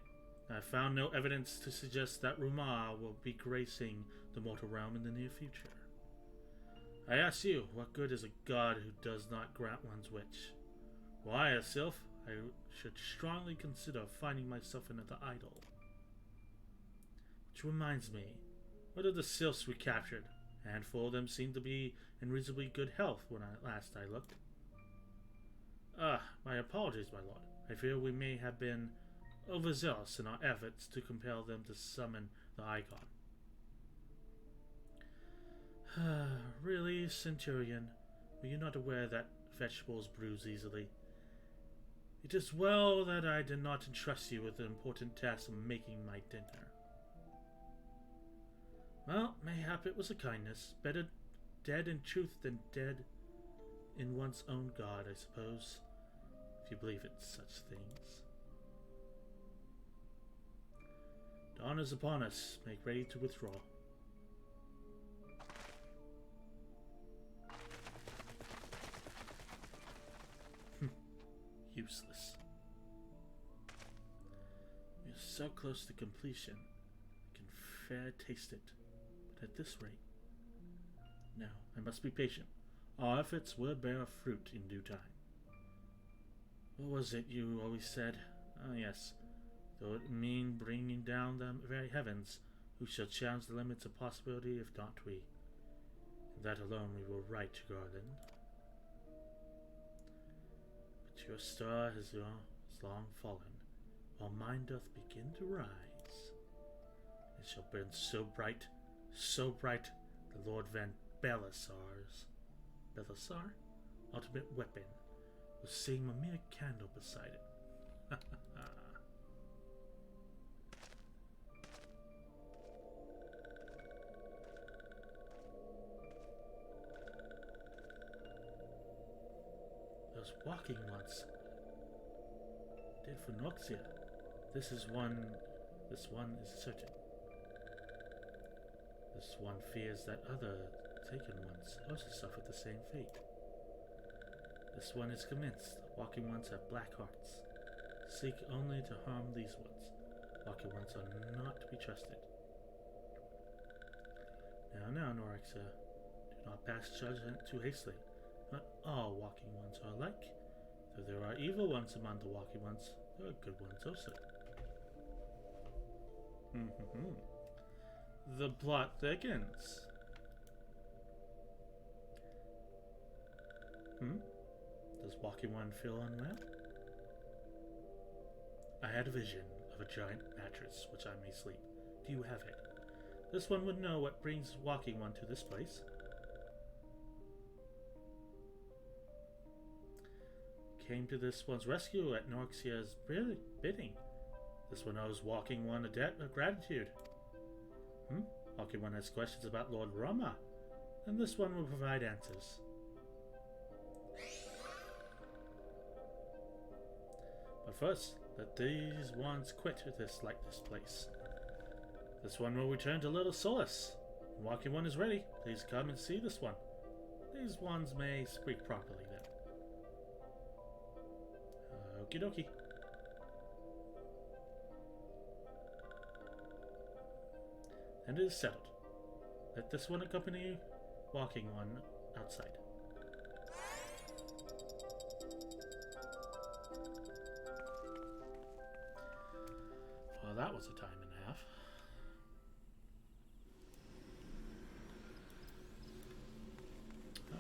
I found no evidence to suggest that Rumar will be gracing the mortal realm in the near future. I ask you, what good is a god who does not grant one's wish? Why, a sylph, I should strongly consider finding myself another idol. Which reminds me, what of the sylphs we captured? A handful of them seemed to be in reasonably good health when last I looked. My apologies, my lord. I fear we may have been overzealous in our efforts to compel them to summon the icon. Really, Centurion? Were you not aware that vegetables bruise easily? It is well that I did not entrust you with the important task of making my dinner. Well, mayhap it was a kindness. Better dead in truth than dead in one's own god, I suppose. If you believe in such things. Dawn is upon us. Make ready to withdraw. Useless. We are so close to completion. I can fair taste it. But at this rate... No, I must be patient. Our efforts will bear fruit in due time. What was it you always said? Oh yes, though it mean bringing down the very heavens, who shall challenge the limits of possibility if not we? And that alone we will right, Garland. But your star has long fallen, while mine doth begin to rise. It shall burn so bright, the Lord Van Belisar's ultimate weapon will seem a mere candle beside it. Those walking ones did for Noxia. This one is certain. This one fears that other taken ones also suffered the same fate. This one is convinced walking ones have black hearts, seek only to harm these ones. Walking ones are not to be trusted. Now, Norixia, do not pass judgment too hastily. Not all walking ones are alike. Though there are evil ones among the walking ones, there are good ones also. The plot thickens. Does walking one feel unwell? I had a vision of a giant mattress which I may sleep. Do you have it? This one would know what brings walking one to this place. Came to this one's rescue at Norxia's bidding. This one owes walking one a debt of gratitude. Walking one has questions about Lord Rama, and this one will provide answers. But first, let these ones quit this place. This one will return to Little Solace. When walking one is ready, please come and see this one. These ones may speak properly then. Okie dokie. And it is settled. Let this one accompany walking one outside. Well, that was a time and a half.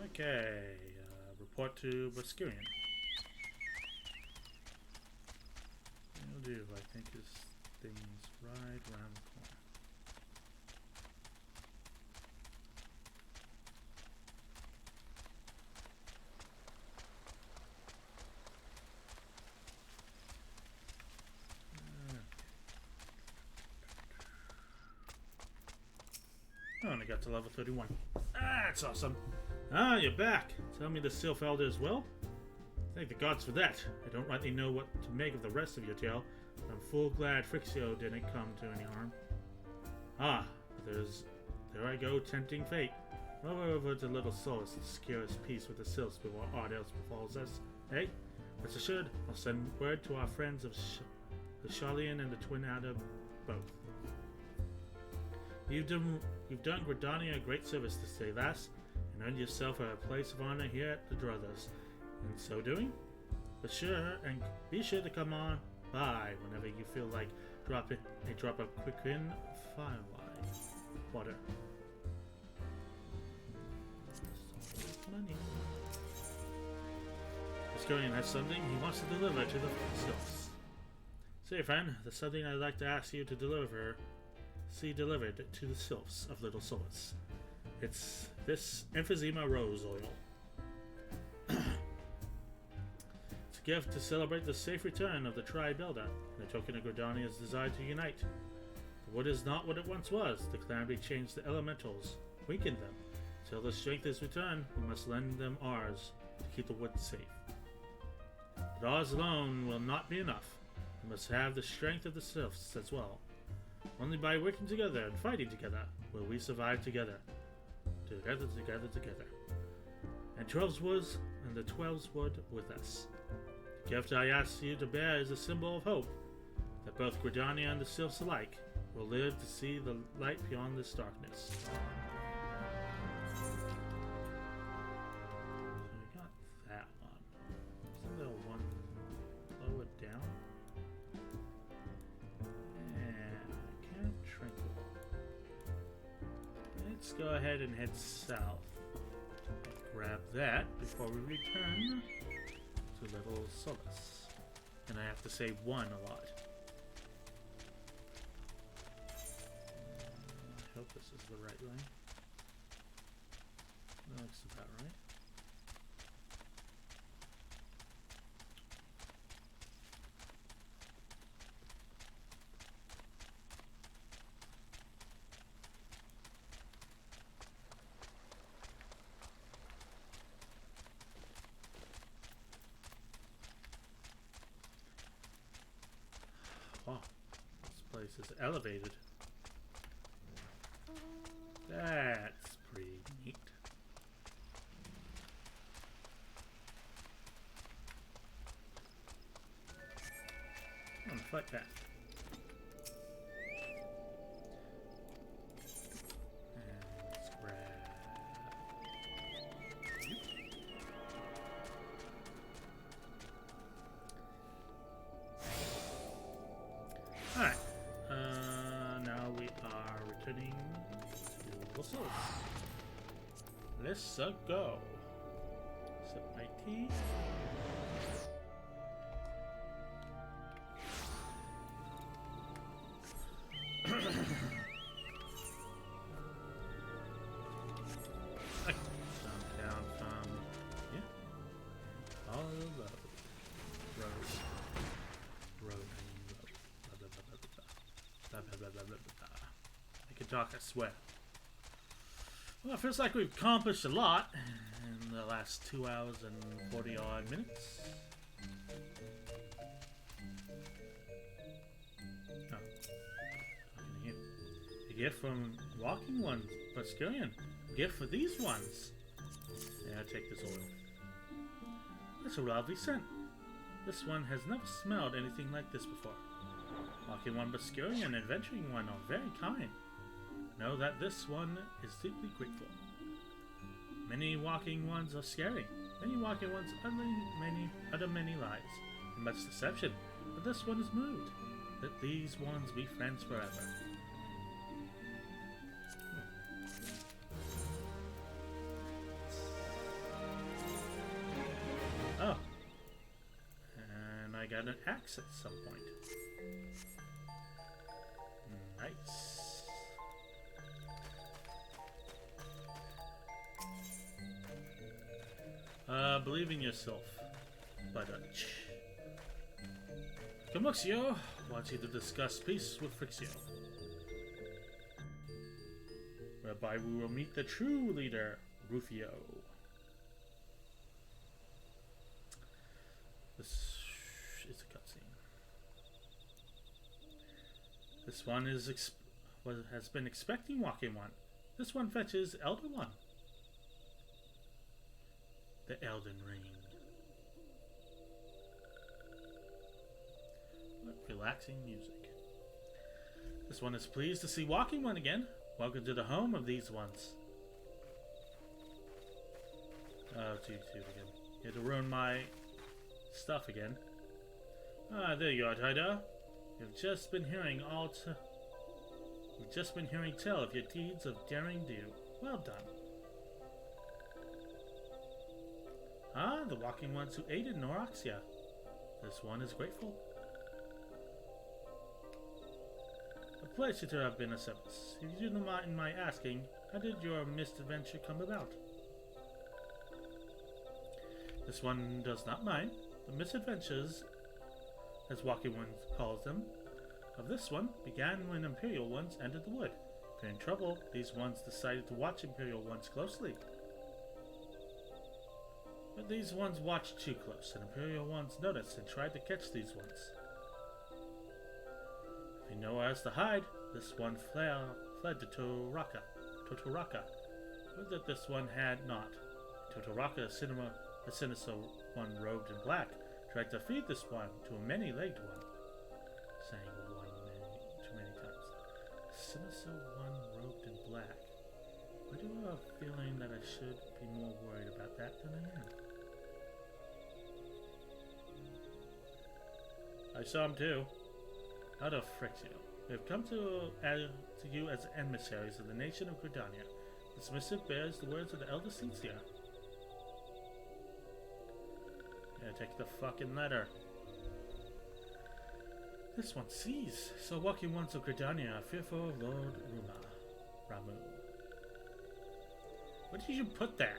Okay, report to Boscurian. do, I think, is things right around the corner. I only got to level 31. That's awesome. Ah, you're back. Tell me the Sylph Elder as well? Thank the gods for that. I don't rightly know what to make of the rest of your tale. I'm full glad Frixio didn't come to any harm. Ah, there I go, tempting fate. Over to Little Solace to secure his peace with the Sylphs before aught else befalls us. Hey, rest assured, I'll send word to our friends of the Charlian and the Twin Adder both. You've done Gridania a great service this day, lass, and earned yourself a place of honor here at the Druthers. In so doing, be sure to come on by whenever you feel like drop a quick in firelight water. Money. Viscorian has something he wants to deliver to the Sylphs. Say, friend, there's something I'd like to ask you to delivered to the Sylphs of Little Solace. It's this emphysema rose oil. It's a gift to celebrate the safe return of the Tribe Elder, and a token of Gridania's desire to unite. The wood is not what it once was. The calamity changed the elementals, weakened them. Till the strength is returned, we must lend them ours to keep the wood safe. But ours alone will not be enough. We must have the strength of the Sylphs as well. Only by working together and fighting together will we survive together. Together. And the 12's wood with us. The gift I ask you to bear is a symbol of hope, that both Gridania and the Sylphs alike will live to see the light beyond this darkness. So we got that one. Is there one lower down? Let's go ahead and head south. Grab that before we return to Little Solace. And I have to say one a lot. I hope this is the right lane. That looks about right. Wow, this place is elevated. That's pretty neat. On the flight path. And let's grab... Alright, now we are returning to Little Solace. Let's go. Sip my tea. Down from here. All the road. I can talk, I swear. Well, it feels like we've accomplished a lot in the last 2 hours and 40 odd minutes. Oh, I can hear. A gift from Walking Ones, Buscarian. A gift for these ones. Yeah, take this oil. That's a lovely scent. This one has never smelled anything like this before. Walking One Buscarian and Adventuring One are very kind. Know that this one is deeply grateful. Many Walking Ones are scary. Many Walking Ones utter many lies and much deception. But this one is moved. Let these ones be friends forever. Oh. And I got an axe at some point. Believe in yourself. Badach. Camuxio wants you to discuss peace with Frixio, whereby we will meet the true leader, Rufio. This is a cutscene. This one has been expecting Walking One. This one fetches Elder One. The Elden Ring. What relaxing music. This one is pleased to see Walking One again. Welcome to the home of these ones. Oh, two again. You had to ruin my stuff again. Ah, there you are, Tyda. You've just been hearing tell of your deeds of daring do. Well done. Ah, the Walking Ones who aided Noraxia. This one is grateful. A pleasure to have been of service. If you do not mind my asking, how did your misadventure come about? This one does not mind. The misadventures, as Walking One calls them, of this one began when Imperial Ones entered the wood. Fearing trouble, these ones decided to watch Imperial Ones closely. But these ones watched too close, and Imperial Ones noticed and tried to catch these ones. Having nowhere else to hide, this one fled to Totoraka. But that this one had not. Totoraka, a sinister one robed in black, tried to feed this one to a many-legged one. Saying too many times. Sinister one robed in black. Why do I have a feeling that I should be more worried about that than I am? I saw him too. Out of Frixio. We have come to you as emissaries of the nation of Gridania. This missive bears the words of the Elder Cencia. Yeah, take the fucking letter. This one sees. So Walking Ones of Gridania are fearful of Lord Ramu. Where did you put that?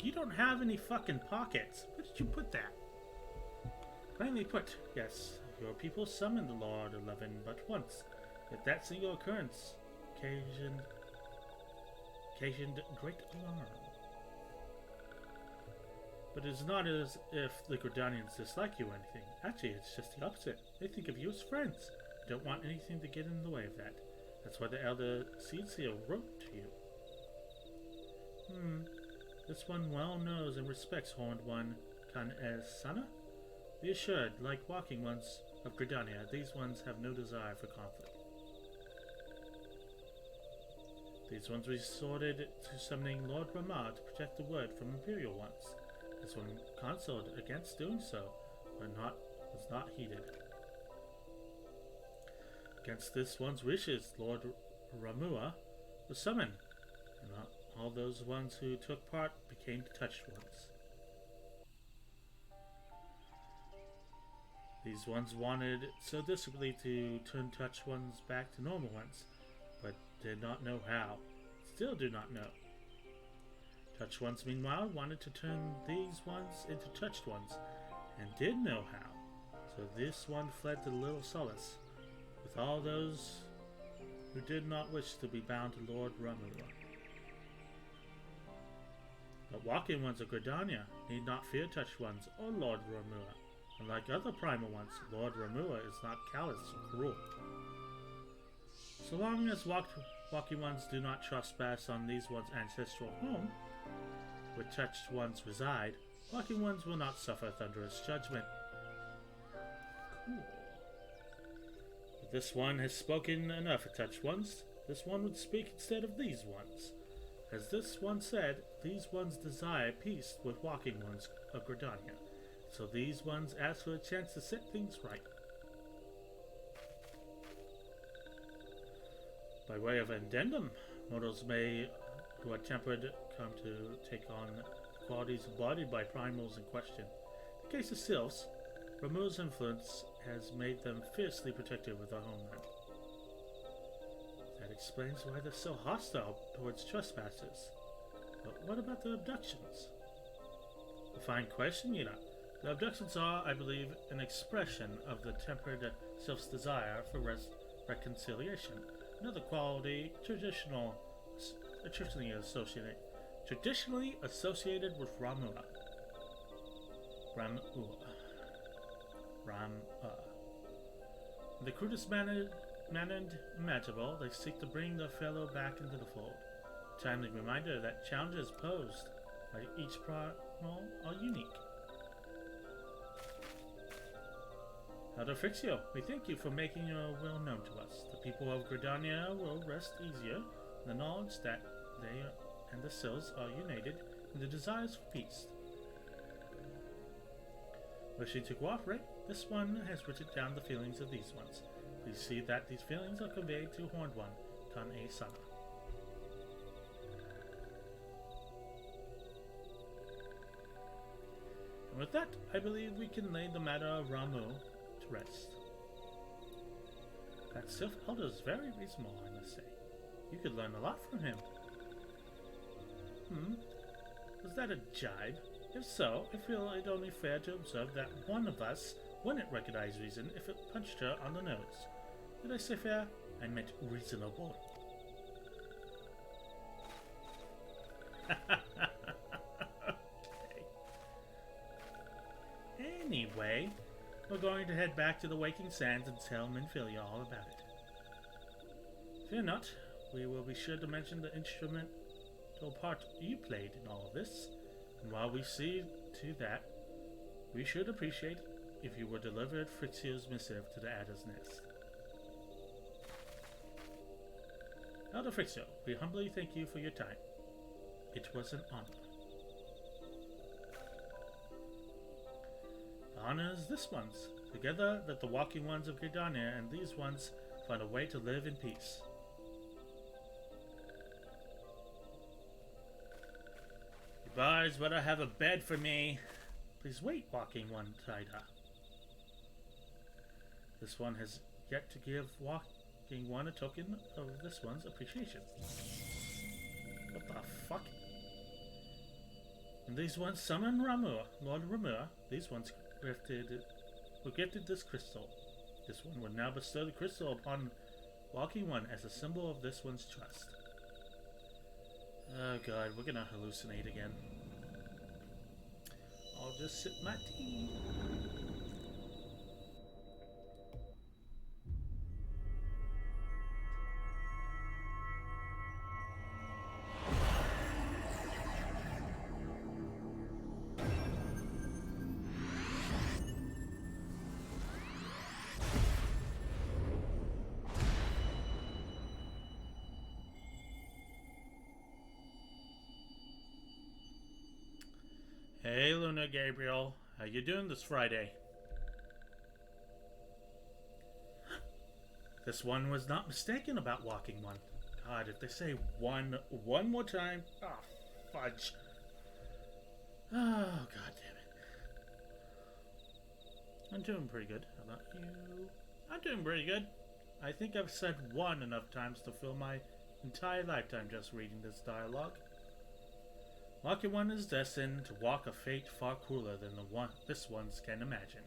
You don't have any fucking pockets. Where did you put that? Plainly put, yes, your people summoned the Lord 11 but once. Yet that single occurrence occasioned great alarm. But it is not as if the Gridanians dislike you or anything. Actually, it's just the opposite. They think of you as friends. They don't want anything to get in the way of that. That's why the Elder Cecia wrote to you. This one well knows and respects Horned One Kan Ez Sana. Be assured, like Walking Ones of Gridania, these ones have no desire for conflict. These ones resorted to summoning Lord Ramah to protect the word from Imperial Ones. This one counseled against doing so, but was not heeded. Against this one's wishes, Lord Ramua was summoned, and all those ones who took part became touched ones. These ones wanted so desperately to turn touched ones back to normal ones, but did not know how. Still do not know. Touched ones, meanwhile, wanted to turn these ones into touched ones, and did know how. So this one fled to Little Solace, with all those who did not wish to be bound to Lord Ramua. But Walking Ones of Gridania need not fear touched ones or Lord Ramua. Unlike other primal ones, Lord Ramua is not callous or cruel. So long as Walking Ones do not trespass on these ones' ancestral home, where touched ones reside, Walking Ones will not suffer thunderous judgment. Cool. If this one has spoken enough of touched ones, this one would speak instead of these ones. As this one said, these ones desire peace with Walking Ones of Gridania, so these ones ask for a chance to set things right. By way of addendum, mortals who are tempered come to take on qualities embodied by primals in question. In the case of sylphs, Ramua's influence has made them fiercely protective of their homeland. That explains why they're so hostile towards trespassers. But what about the abductions? A fine question, Yuna. The objections are, I believe, an expression of the tempered sylph's desire for reconciliation, another quality traditionally associated with Ramua. In the crudest manner imaginable, they seek to bring their fellow back into the fold. A timely reminder that challenges posed by each primal are unique. Elder Frixio, we thank you for making your will known to us. The people of Gridania will rest easier in the knowledge that they and the Sylphs are united in the desires for peace. Wishing to cooperate, this one has written down the feelings of these ones. Please see that these feelings are conveyed to Horned One, Tan-E Sana. And with that, I believe we can lay the matter of Ramu to rest. That Sylph Elder is very reasonable, I must say. You could learn a lot from him. Was that a jibe? If so, I feel it only fair to observe that one of us wouldn't recognize reason if it punched her on the nose. Did I say fair? I meant reasonable. Okay. Anyway, we're going to head back to the Waking Sands and tell Minfilia all about it. Fear not, we will be sure to mention the instrumental part you played in all of this. And while we see to that, we should appreciate if you would deliver Frixio's missive to the Adder's Nest. Elder Frixio, we humbly thank you for your time. It was an honor. The honor is this one's. Together, let the walking ones of Gridania and these ones find a way to live in peace. Bars better have a bed for me. Please wait, walking one, Tida. This one has yet to give walking one a token of this one's appreciation. What the fuck? And these ones summon Ramua, Lord Ramua. These ones were gifted this crystal. This one will now bestow the crystal upon walking one as a symbol of this one's trust. Oh god, we're gonna hallucinate again. I'll just sip my tea. Hey Luna Gabriel, how you doing this Friday? This one was not mistaken about walking one. God, if they say one more time, oh fudge. Oh god damn it. I'm doing pretty good. How about you? I'm doing pretty good. I think I've said one enough times to fill my entire lifetime just reading this dialogue. Walking one is destined to walk a fate far crueler than this one's can imagine.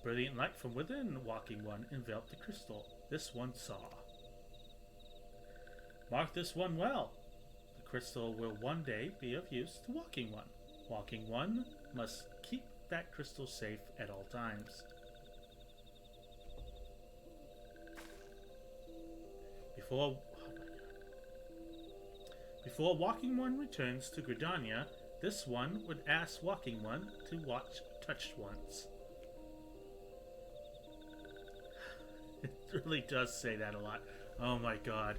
Brilliant light from within walking one enveloped the crystal this one saw. Mark this one well. The crystal will one day be of use to walking one. Walking one must keep that crystal safe at all times. Before walking one returns to Gridania, this one would ask walking one to watch touched ones. It really does say that a lot. Oh my god.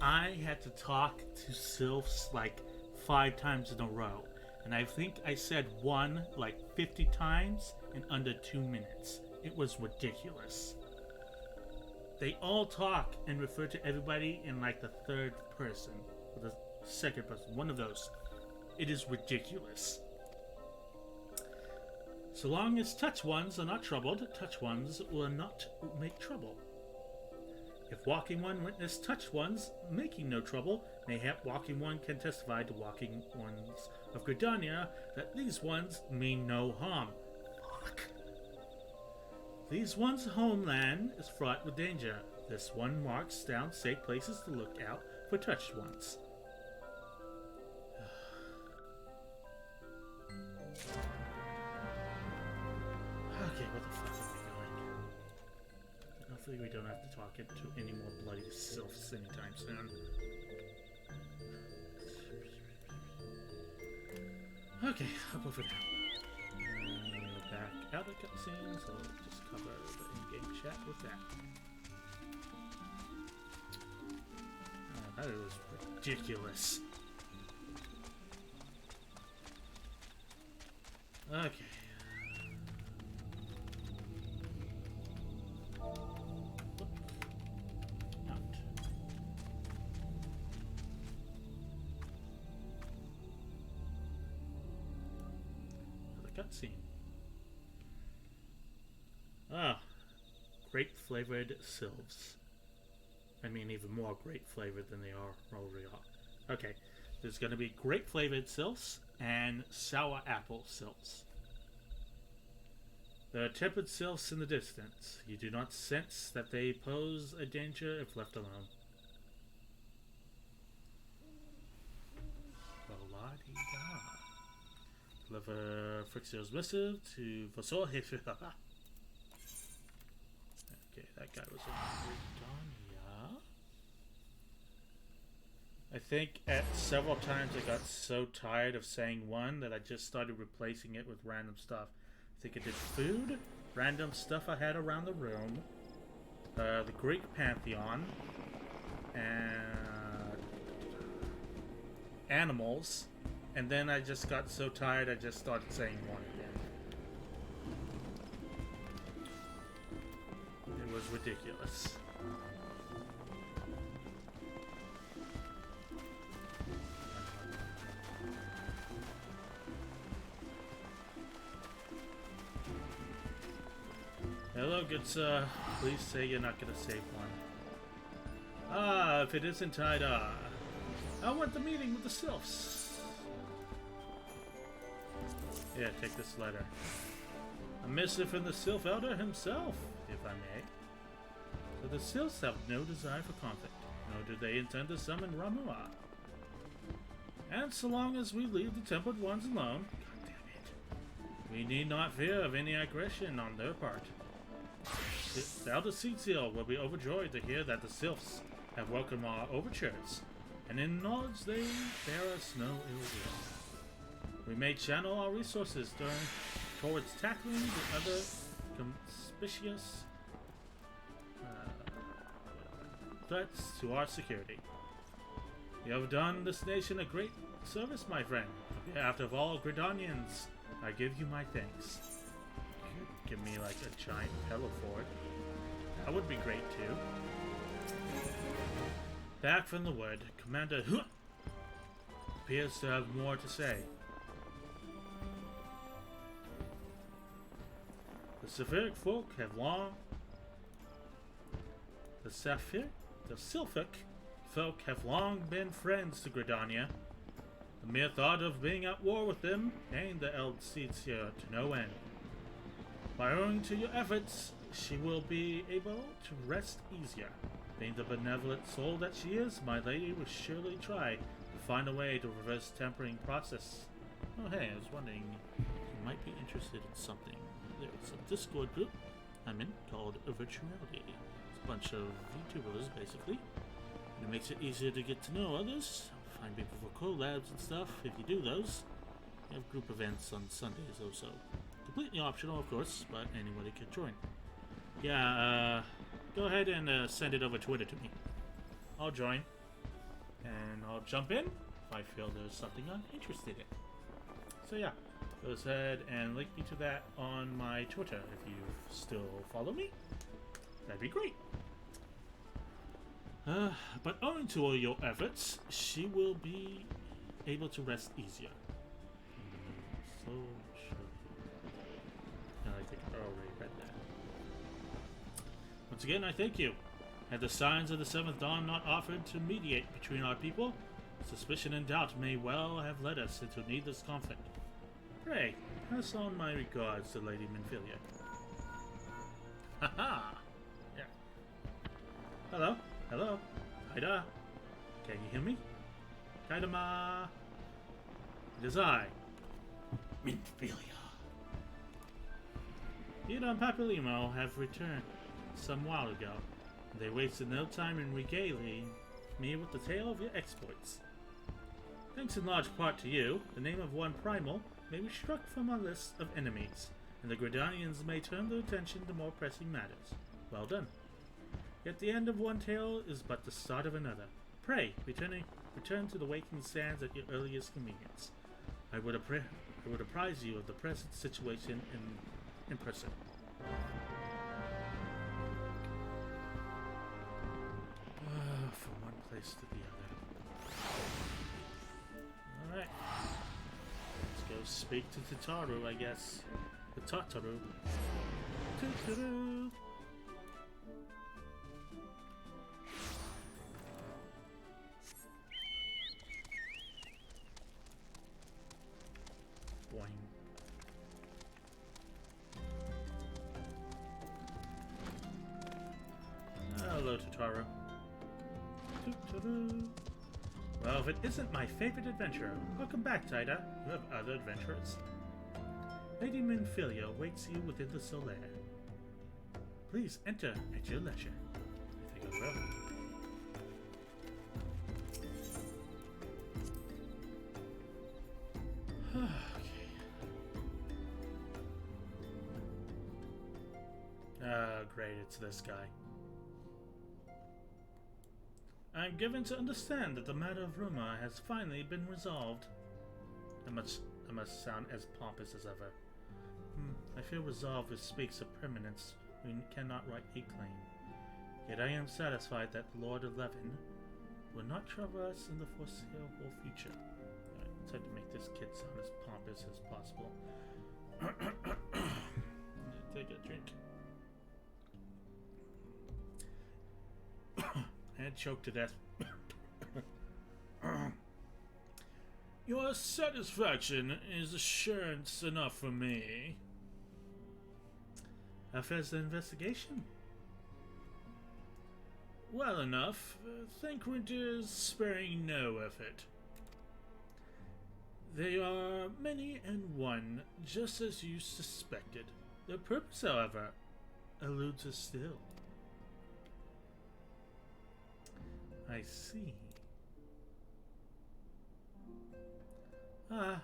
I had to talk to Sylphs like 5 times in a row. And I think I said one like 50 times in under 2 minutes. It was ridiculous. They all talk and refer to everybody in like the third person. Or the second person. One of those. It is ridiculous. So long as touch ones are not troubled, touch ones will not make trouble. If Walking One witnessed touched ones making no trouble, mayhap Walking One can testify to Walking Ones of Gridania that these ones mean no harm. Fuck. These ones' homeland is fraught with danger. This one marks down safe places to look out for touched ones. Okay, what the fuck are we doing? Hopefully we don't have to talk into any more bloody sylphs anytime soon. Okay, I'll go for now. We're back out of cutscene, so we'll just cover the in-game chat with that. That was ridiculous. Okay. Cutscene. Ah, grape flavored sylphs. I mean, even more grape flavored than they are already are. Okay, there's going to be grape flavored sylphs and sour apple sylphs. There are tempered sylphs in the distance. You do not sense that they pose a danger if left alone. La-di-da. Deliver Frixio's missive to Vasor. Okay, that guy was in Gridania. I think at several times I got so tired of saying one that I just started replacing it with random stuff. I think I did food, random stuff I had around the room, the Greek pantheon, and animals. And then I just got so tired I just started saying one again. It was ridiculous. Hello, good sir. Please say you're not gonna save one. Ah, if it isn't tied up. I want the meeting with the sylphs. Yeah, take this letter. A missive from the Sylph Elder himself, if I may. So the Sylphs have no desire for conflict, nor do they intend to summon Ramua. And so long as we leave the Tempered Ones alone, God damn it, we need not fear of any aggression on their part. The Elder Seedseal will be overjoyed to hear that the Sylphs have welcomed our overtures, and in knowledge they bear us no ill will. We may channel our resources towards tackling the other conspicuous threats to our security. You have done this nation a great service, my friend. On behalf of all Gridanians, I give you my thanks. You could give me like a giant pillow fort. That would be great too. Back from the wood, Commander appears to have more to say. The Sylphic folk have long... The Sylphic folk have long been friends to Gridania. The mere thought of being at war with them pained the Elder Seedseal to no end. By owing to your efforts, she will be able to rest easier. Being the benevolent soul that she is, my lady will surely try to find a way to reverse tempering process. Oh hey, I was wondering, you might be interested in something. There's a Discord group I'm in called Virtuality. It's a bunch of VTubers, basically. And it makes it easier to get to know others, find people for collabs and stuff. If you do those, we have group events on Sundays also. Completely optional, of course, but anybody can join. Yeah, go ahead and send it over Twitter to me. I'll join, and I'll jump in if I feel there's something I'm interested in. So yeah. Go ahead and link me to that on my Twitter if you still follow me. That'd be great. But owing to all your efforts, she will be able to rest easier. So sure. I think I already read that. Once again, I thank you. Had the signs of the seventh dawn not offered to mediate between our people, suspicion and doubt may well have led us into needless conflict. Pray, pass on my regards to Lady Minfilia. Haha! Yeah. Hello? Hello? Haida? Can you hear me? Haida-ma! It is I, Minfilia. Ida and Papilimo have returned some while ago. They wasted no time in regaling me with the tale of your exploits. Thanks in large part to you, the name of one primal may be struck from our list of enemies, and the Gridanians may turn their attention to more pressing matters. Well done. Yet the end of one tale is but the start of another. Pray, return to the Waking Sands at your earliest convenience. I would apprise you of the present situation in person. From one place to the other. Alright. Let's go speak to Tataru, I guess. The Tataru. Tataru! Boing. Hello, Tataru. Well, if it isn't my favorite adventurer, welcome back, Taida. You have other adventurers. Lady Minfilia waits you within the Solaire. Please enter at your leisure. I think I will. Ah, great, it's this guy. I'm given to understand that the matter of rumor has finally been resolved. I must sound as pompous as ever. I feel resolve which speaks of permanence we cannot rightly claim. Yet I am satisfied that Lord 11 will not trouble us in the foreseeable future. I tried to make this kid sound as pompous as possible. Take a drink. And choked to death. Your satisfaction is assurance enough for me. How fares the investigation? Well enough. Thancred is sparing no effort. They are many and one, just as you suspected. Their purpose, however, eludes us still. I see. I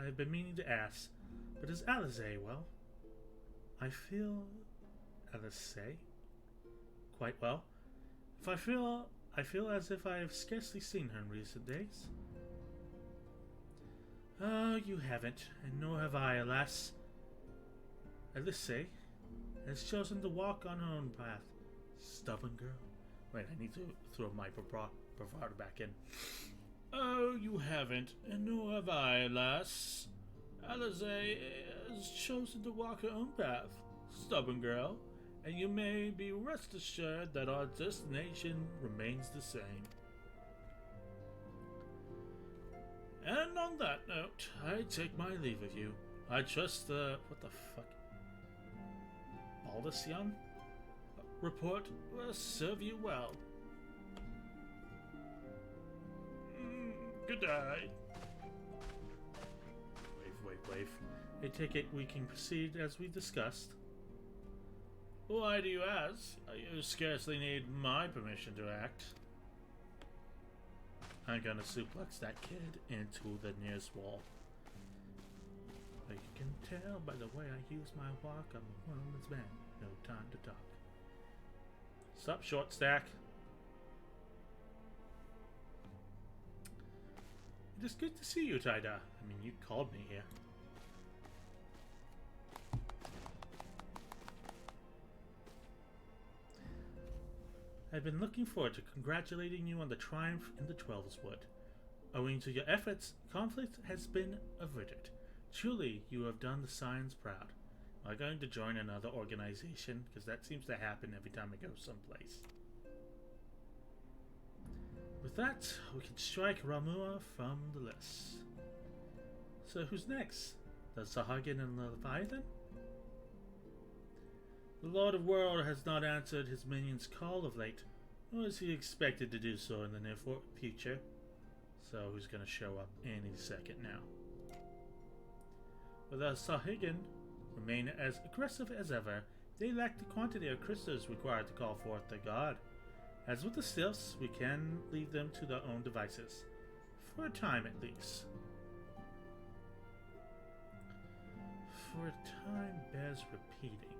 have been meaning to ask, but is Alizé well? I feel... Alizé? Quite well. I feel as if I have scarcely seen her in recent days. Oh, you haven't, and nor have I, alas. Alizé has chosen to walk on her own path. Stubborn girl. Wait, I need to throw my bravado back in. Oh, you haven't, and nor have I, alas. Alizé has chosen to walk her own path. Stubborn girl, and you may be rest assured that our destination remains the same. And on that note, I take my leave of you. I trust the... what the fuck? Baldesion? Report will serve you well. Good day. Wave. I take it we can proceed as we discussed. Why do you ask? You scarcely need my permission to act. I'm gonna suplex that kid into the nearest wall. But you can tell by the way I use my walk, I'm a woman's man. No time to talk. Sup, short stack? It is good to see you, Taida. I mean, you called me here. I've been looking forward to congratulating you on the triumph in the Twelveswood. Owing to your efforts, conflict has been averted. Truly, you have done the Scions proud. Am I going to join another organization? Because that seems to happen every time I go someplace. With that, we can strike Ramua from the list. So who's next? The Sahagin and Leviathan? The Lord of World has not answered his minion's call of late, nor is he expected to do so in the near future. So who's going to show up any second now? But the Sahagin remain as aggressive as ever. They lack the quantity of crystals required to call forth their god. As with the Sylphs, we can leave them to their own devices. For a time at least. For a time bears repeating.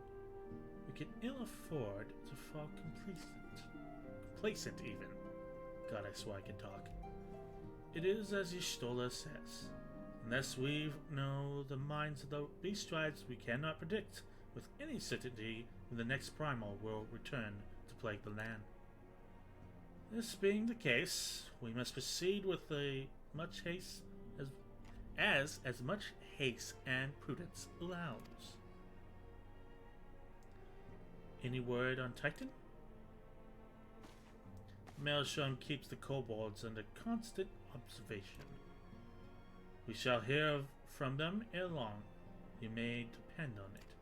We can ill afford to fall complacent even. God, I swear I can talk. It is as Y'shtola says. Unless we know the minds of the beast tribes, we cannot predict with any certainty when the next primal will return to plague the land. This being the case, we must proceed with much haste as much haste and prudence allows. Any word on Titan? Maelstrom keeps the kobolds under constant observation. We shall hear from them ere long. You may depend on it.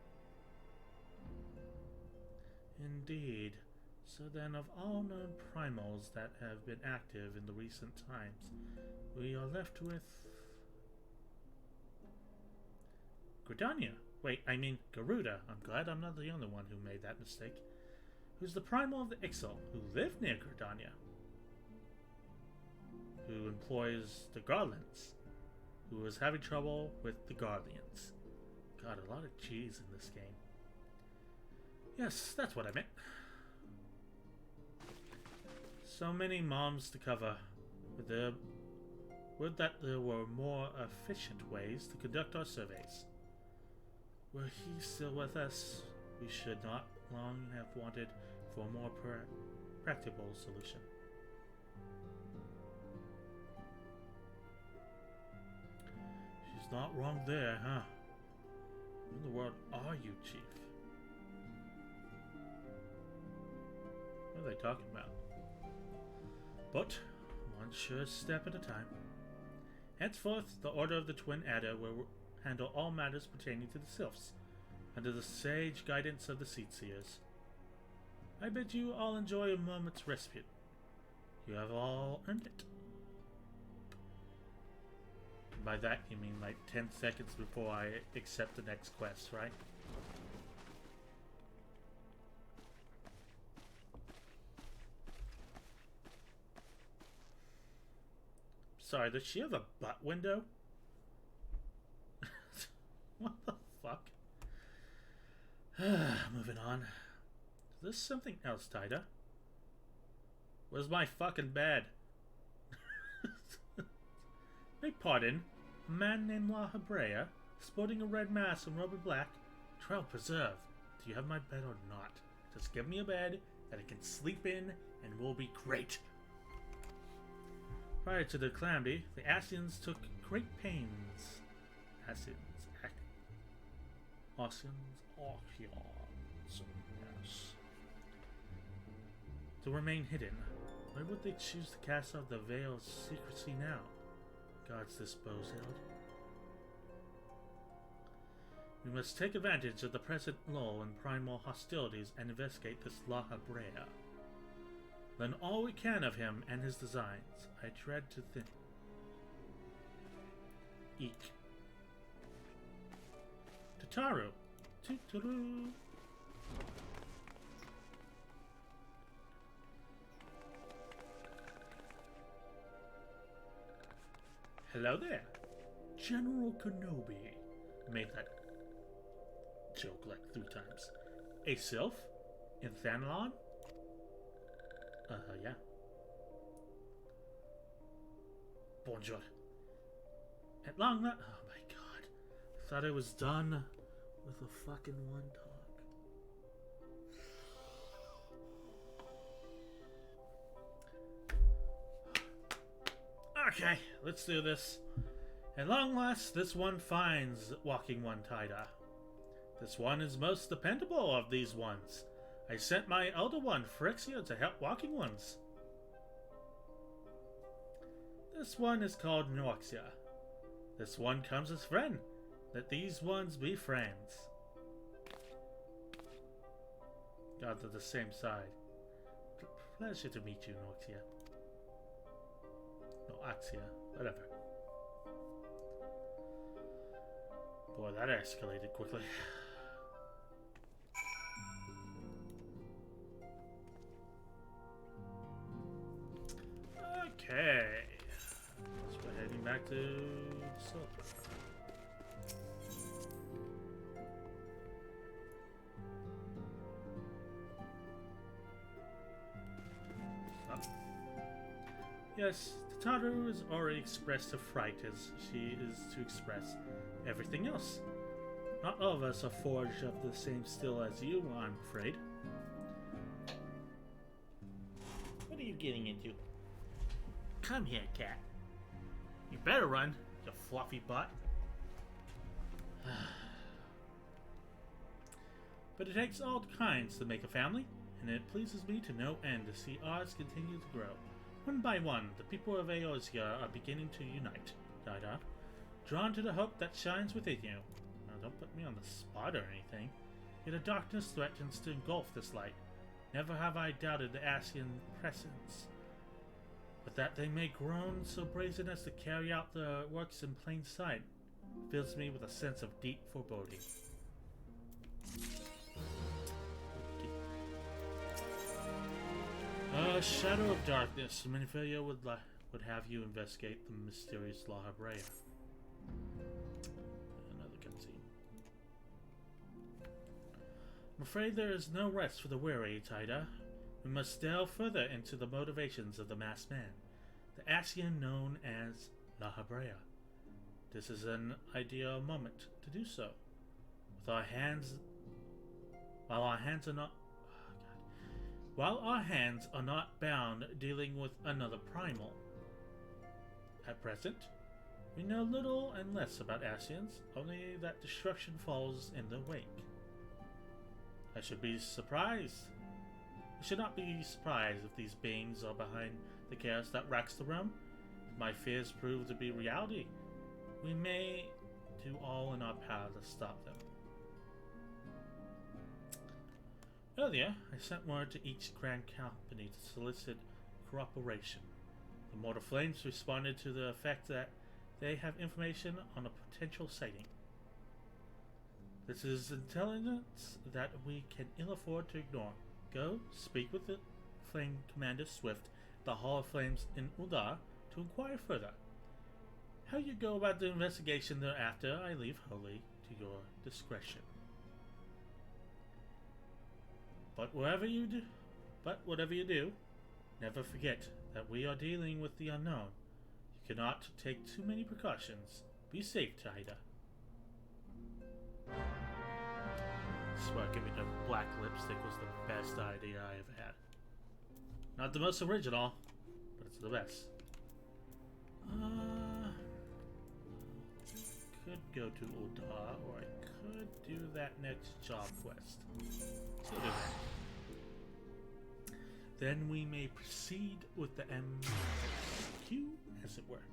Indeed. So then, of all known primals that have been active in the recent times, we are left with Gridania. Wait, I mean Garuda. I'm glad I'm not the only one who made that mistake. Who's the primal of the Ixal, who lived near Gridania, who employs the Garlands, who is having trouble with the Guardians. God, a lot of cheese in this game. Yes, that's what I meant. So many moms to cover. Would that there were more efficient ways to conduct our surveys. Were he still with us, we should not long have wanted for a more practical solution. She's not wrong there, huh? Who in the world are you, Chief? What are they talking about? But one sure step at a time. Henceforth, the Order of the Twin Adder will handle all matters pertaining to the Sylphs, under the sage guidance of the Seedseers. I bid you all enjoy a moment's respite. You have all earned it. By that you mean like 10 seconds before I accept the next quest, right? Sorry, does she have a butt window? What the fuck? Moving on. Is this something else, Tida? Where's my fucking bed? Beg pardon. A man named La Hebrea, sporting a red mask and rubber black. Trail preserve. Do you have my bed or not? Just give me a bed that I can sleep in and we'll be great. Prior to the calamity, the Asians took great pains. Yes. To remain hidden. Why would they choose to cast off the veil of secrecy now? Gods dispose held. We must take advantage of the present lull in primal hostilities and investigate this La Hebrea. Learn all we can of him and his designs. I dread to think. Eek. Tataru. Tootaloo. Hello there. General Kenobi. Made that joke like 3 times. A sylph? In Thanlon? Yeah. Bonjour. At long last. Oh my god. I thought I was done with a fucking one talk. Okay, let's do this. At long last, this one finds Walking One Tida. This one is most dependable of these ones. I sent my elder one, Phyrexia, to help Walking Ones. This one is called Noxia. This one comes as friend. Let these ones be friends. God, they're the same side. Pleasure to meet you, Noxia. No, Axia. Whatever. Boy, that escalated quickly. Okay. So we're heading back to Silver. Yes, Tataru has already expressed her fright as she is to express everything else. Not all of us are forged of the same steel as you, I'm afraid. What are you getting into? Come here, cat. You better run, you fluffy butt. But it takes all kinds to make a family, and it pleases me to no end to see ours continue to grow. One by one, the people of Eorzea are beginning to unite, Dada, drawn to the hope that shines within you. Now, don't put me on the spot or anything. Yet a darkness threatens to engulf this light. Never have I doubted the Ascian presence. But that they may groan so brazen as to carry out their works in plain sight fills me with a sense of deep foreboding. Shadow of Darkness. Minfilia would have you investigate the mysterious La Habrea. Another cutscene. I'm afraid there is no rest for the weary, Taida. We must delve further into the motivations of the masked man, the Ascian known as La Habrea. This is an ideal moment to do so. While our hands are not bound dealing with another primal. At present, we know little and less about Ascians, only that destruction follows in their wake. I should not be surprised if these beings are behind the chaos that racks the realm. If my fears prove to be reality, we may do all in our power to stop them. Earlier, I sent word to each Grand Company to solicit cooperation. The Mortal Flames responded to the effect that they have information on a potential sighting. This is intelligence that we can ill afford to ignore. Go, speak with the Flame Commander Swift at the Hall of Flames in Uldar to inquire further. How you go about the investigation thereafter, I leave wholly to your discretion. But whatever you do, never forget that we are dealing with the unknown. You cannot take too many precautions. Be safe, Taida. I swear, giving the black lipstick was the best idea I ever had. Not the most original, but it's the best. Could go to Uldar, or I could do that next job quest. So do that. Then we may proceed with the MQ, as it were.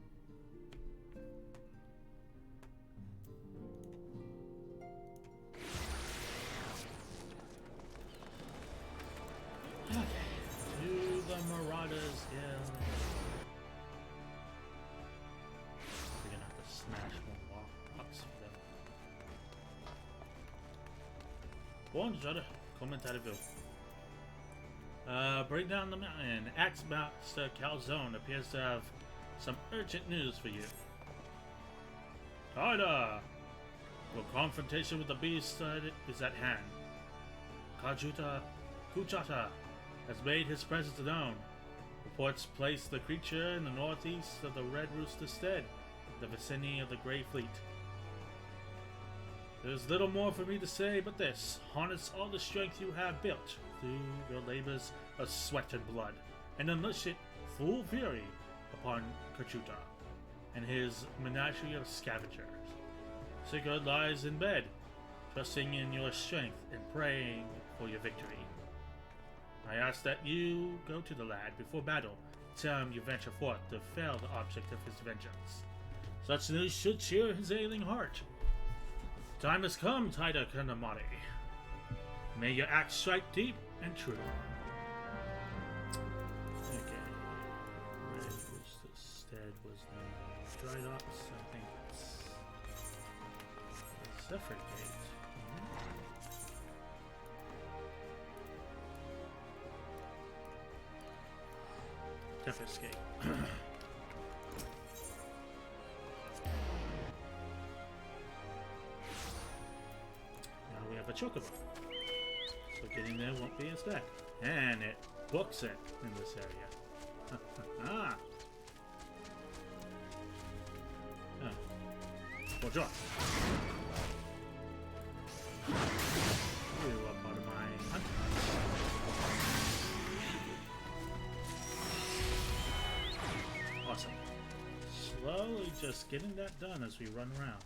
Okay, to the Marauders Guild. We're gonna have to smash more rocks for them. Buongiorno, commentario. Bring down the mountain. Axe Master Calzone appears to have some urgent news for you. Taida! Your confrontation with the beast is at hand. Kuchata has made his presence known. Reports place the creature in the northeast of the Red Rooster Stead, the vicinity of the Grey Fleet. There's little more for me to say but this. Harness all the strength you have built through your labors of sweat and blood, and unleash it full fury upon Kachuta and his menagerie of scavengers. Sigurd lies in bed, trusting in your strength and praying for your victory. I ask that you go to the lad before battle, time you venture forth to fail the object of his vengeance. Such news should cheer his ailing heart. Time has come, Taida Kanamari. May your axe strike deep and true. Okay. Right, which instead was the dried ox, I think it's Zephyr Gate. Zephyr's Gate. Now we have a chocobo. So getting there won't be as bad. And it books it in this area. Ah. Oh. Well, draw. You are part of my hunt. Awesome. Slowly just getting that done as we run around.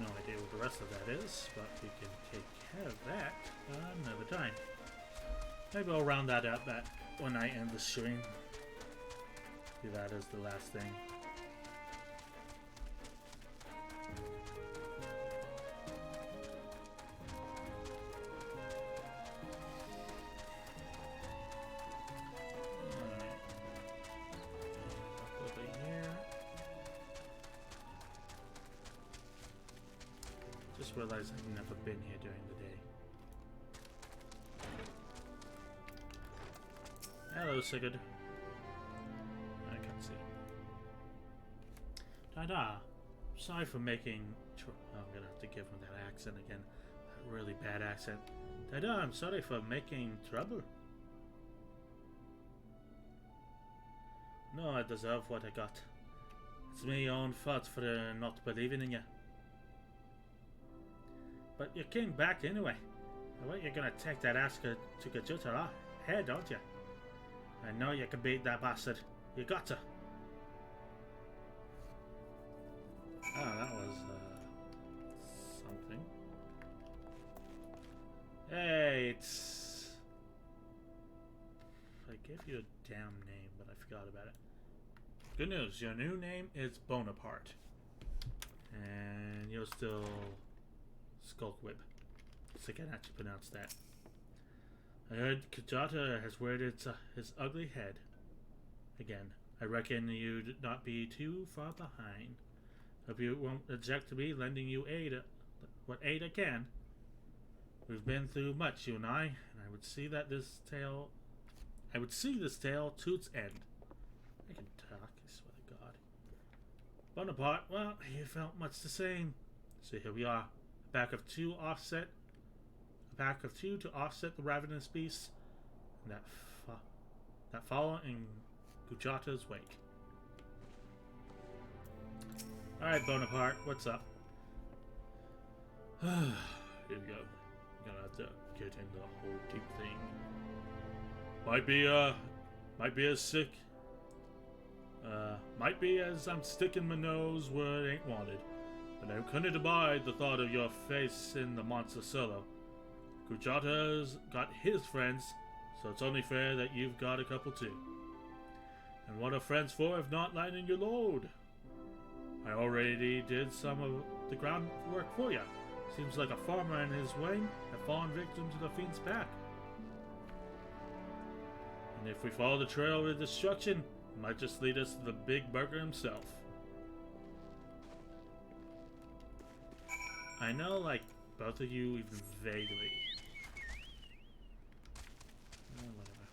No idea what the rest of that is, but we can take care of that another time. Maybe I'll round that up when I end the stream. Do that as the last thing. Just realized I've never been here during the day. Hello, Sigurd. I can't see. Ta-da! Sorry for making... I'm gonna have to give him that accent again. That really bad accent. Ta-da! I'm sorry for making trouble. No, I deserve what I got. It's my own fault for not believing in you. But you came back anyway. I bet you're gonna take that ass to Kajuta head, don't you? I know you can beat that bastard. You got to. Oh, that was something. Hey, it's... I gave you a damn name, but I forgot about it. Good news, your new name is Bonaparte. And you're still... Skulkwib. So I can actually pronounce that. I heard Kajata has reared his ugly head. Again, I reckon you'd not be too far behind. Hope you won't object to me lending you what aid I can. We've been through much, you and I would see this tale to its end. I can talk, I swear to God. Bonaparte, well, you felt much the same. So here we are. A pack of two to offset the ravenous beasts that follow in Gujata's wake. Alright, Bonaparte, what's up? Here we go. I'm gonna have to get in the whole deep thing. Might be as I'm sticking my nose where it ain't wanted. But I couldn't abide the thought of your face in the monster solo. Gujata's got his friends, so it's only fair that you've got a couple too. And what are friends for if not lighting your load? I already did some of the groundwork for you. Seems like a farmer and his wing have fallen victim to the fiend's pack. And if we follow the trail of destruction, it might just lead us to the big burger himself. I know, like, both of you even vaguely. Whatever.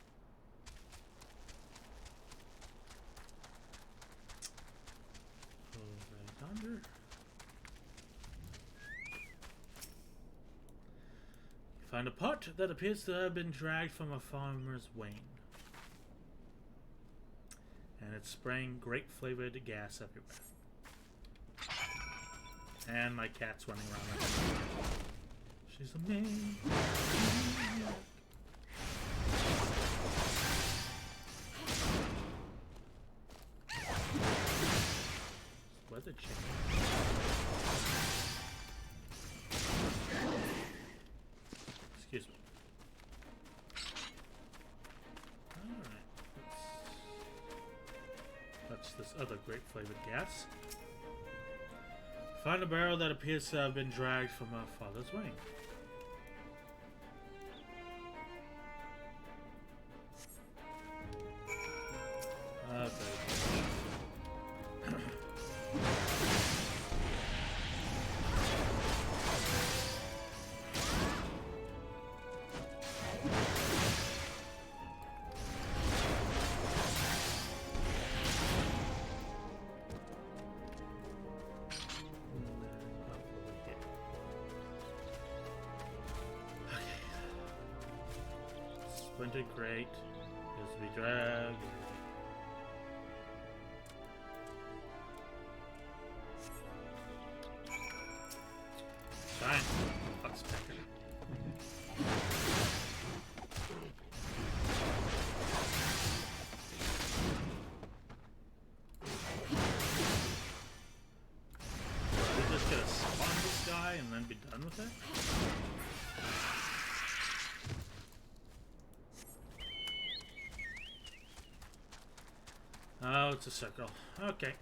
Over yonder. You find a pot that appears to have been dragged from a farmer's wain. And it's spraying grape-flavored gas everywhere. And my cat's running around like a... She's a man. Weather change. Excuse me. other great flavored gas. Find a barrel that appears to have been dragged from our father's wing. Splintered grate is to be dragged. Giant Foxpecker. We're just gonna spawn this guy and then be done with it? Oh, it's a circle. Okay.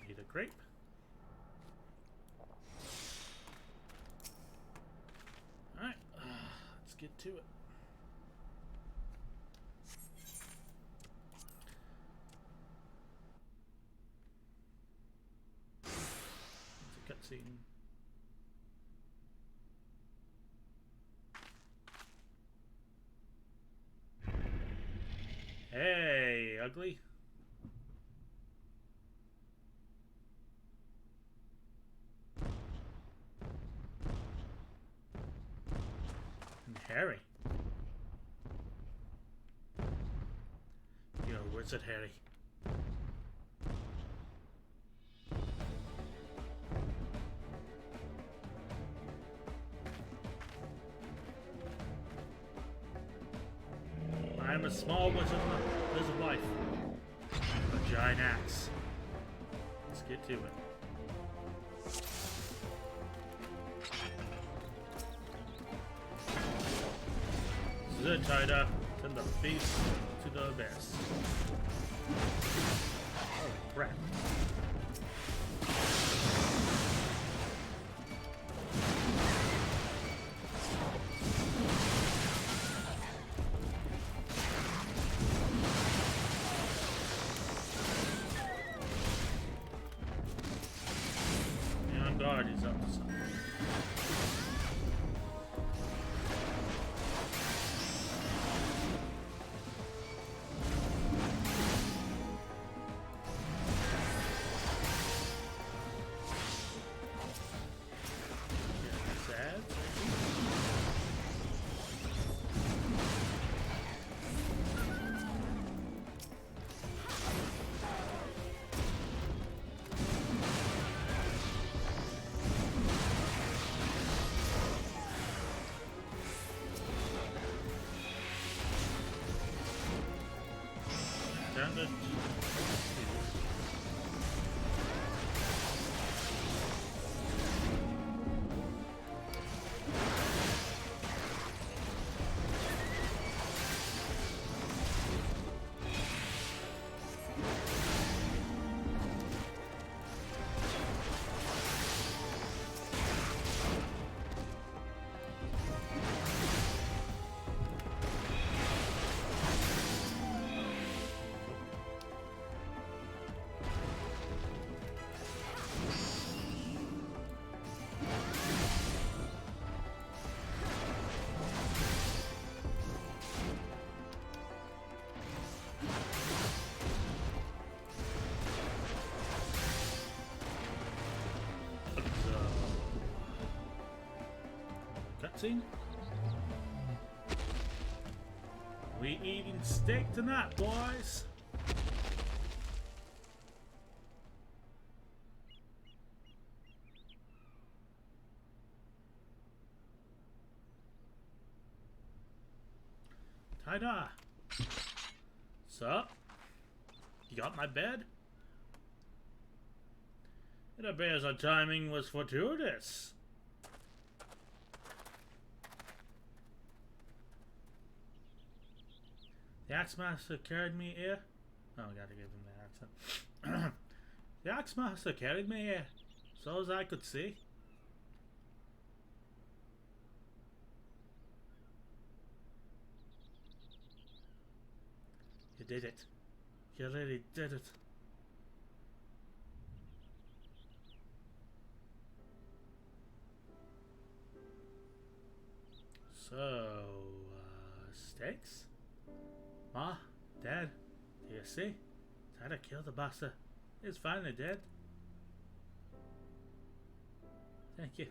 Need a grape. Alright, let's get to it. It's a cutscene. Hey, ugly. And Harry. Yo, where's it, Harry? I'm a small wizard wife. A giant axe. Let's get to it. Zertida, send the beast to the abyss. Oh crap. Guard is up to something. Sad. Damn. Cutscene? We eating steak tonight, boys. Ty-da. Sup? You got my bed? It appears our timing was fortuitous. The Axemaster carried me here Oh, I gotta give him the accent. The Axemaster carried me here, so as I could see. You did it. You really did it. So, steaks? Ma? Dad? Do you see? Tada killed the bastard. He's finally dead. Thank you.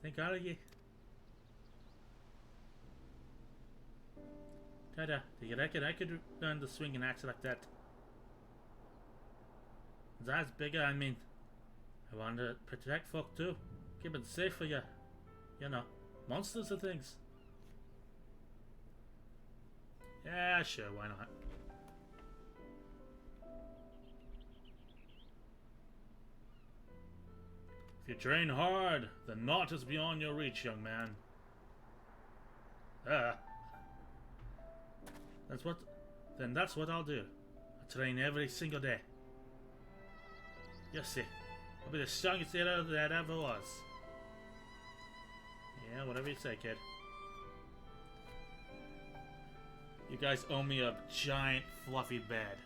Thank all of you. Tada, do you reckon I could learn to swing an axe like that? That's bigger, I mean. I want to protect folk too. Keep it safe for you. You know, monsters and things. Yeah, sure, why not? If you train hard, then naught is beyond your reach, young man. That's what I'll do. I train every single day. You'll see. I'll be the strongest hero that ever was. Yeah, whatever you say, kid. You guys owe me a giant fluffy bed.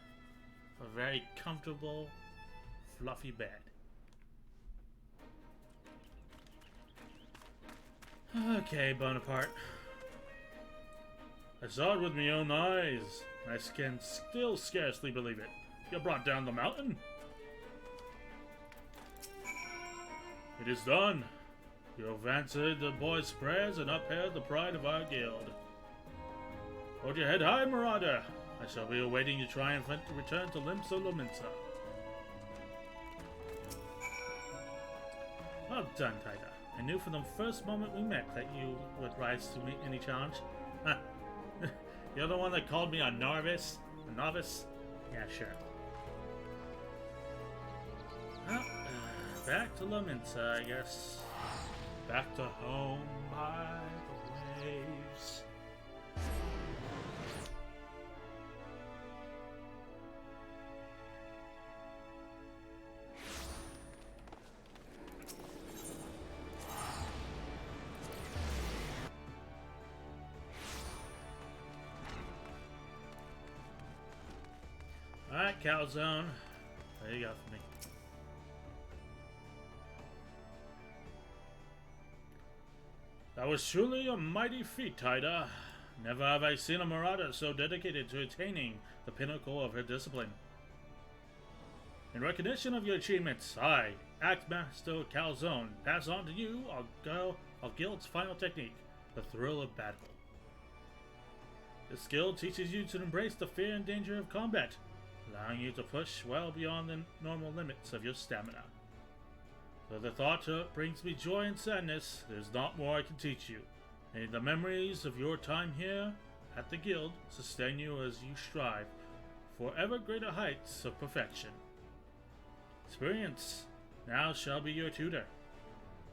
A very comfortable, fluffy bed. Okay, Bonaparte. I saw it with my own eyes. I can still scarcely believe it. You brought down the mountain? It is done. You have answered the boy's prayers and upheld the pride of our guild. Hold your head high, Marauder. I shall be awaiting your triumphant return to Limsa Lominsa. Well done, Taida. I knew from the first moment we met that you would rise to meet any challenge. You're the one that called me a novice? A novice? Yeah, sure. Well, back to Lominsa, I guess. Back to home by the waves. Alright, Calzone. There you go for me. That was truly a mighty feat, Taida. Never have I seen a marauder so dedicated to attaining the pinnacle of her discipline. In recognition of your achievements, I, Axemaster Calzone, pass on to you our guild's final technique, the thrill of battle. This skill teaches you to embrace the fear and danger of combat, allowing you to push well beyond the normal limits of your stamina. Though the thought brings me joy and sadness, there's not more I can teach you. May the memories of your time here at the guild sustain you as you strive for ever greater heights of perfection. Experience now shall be your tutor.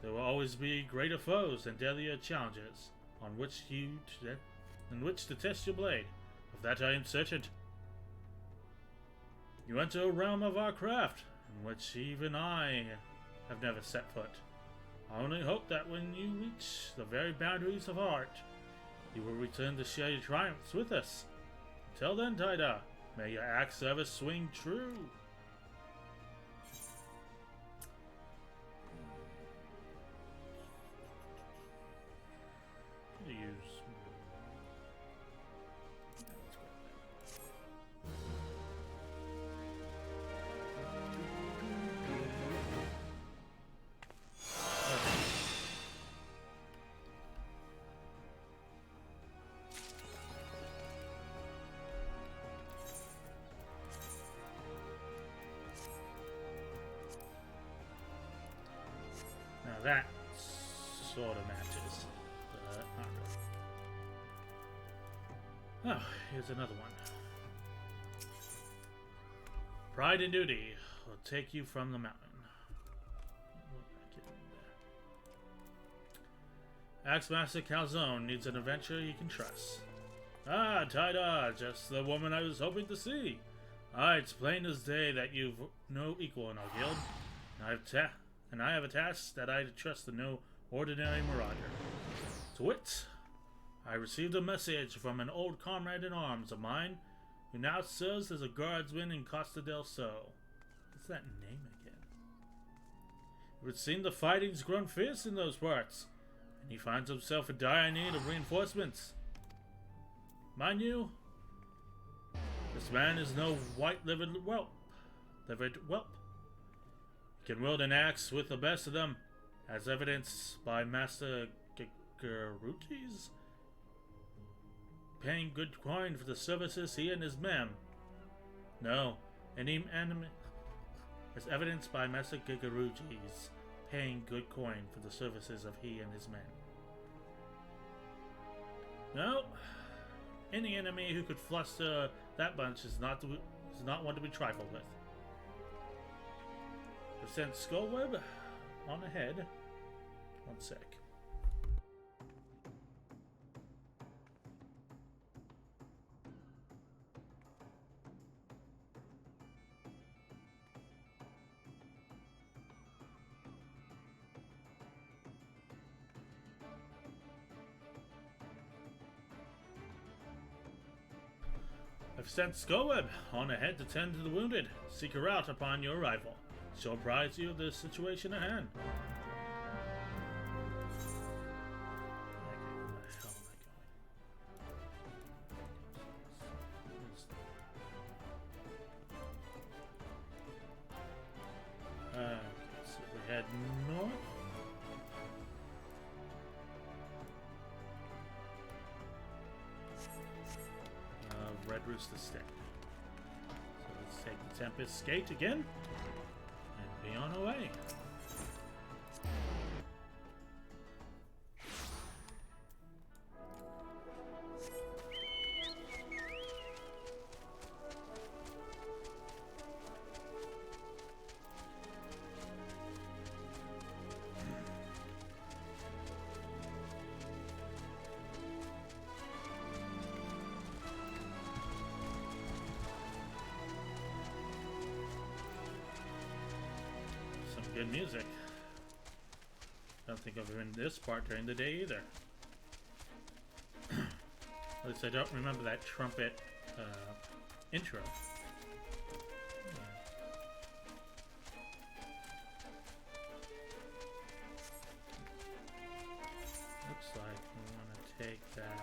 There will always be greater foes and deadlier challenges on which to test your blade. Of that I am certain. You enter a realm of our craft, in which even I have never set foot. I only hope that when you reach the very boundaries of art, you will return to share your triumphs with us. Until then, Taida, may your axe ever swing true. Now that sort of matches, but not really. Oh, here's another one. Pride and duty will take you from the mountain. Axemaster Calzone needs an adventurer he can trust. Ah, Taida, just the woman I was hoping to see. It's plain as day that you've no equal in our guild. And I have a task that I trust to no ordinary marauder. To wit, I received a message from an old comrade in arms of mine, who now serves as a guardsman in Costa del Sol. What's that name again? It would seem the fighting's grown fierce in those parts, and he finds himself in dire need of reinforcements. Mind you, this man is no white-livered whelp. He can wield an axe with the best of them, as evidenced by Master Garutis paying good coin for the services he and his men. No, as evidenced by Master Gigaruji's paying good coin for the services of he and his men. No, any enemy who could fluster that bunch is not one to be trifled with. I've sent Skullweb on ahead. One sec. I've sent Skullweb on ahead to tend to the wounded. Seek her out upon your arrival. She'll apprise you of the situation at hand. So we head north. Red Rooster Stick. So let's take the Tempest Skate again and be on our way. Good music. Don't think I've heard this part during the day either. At least I don't remember that trumpet intro. Looks like we want to take that.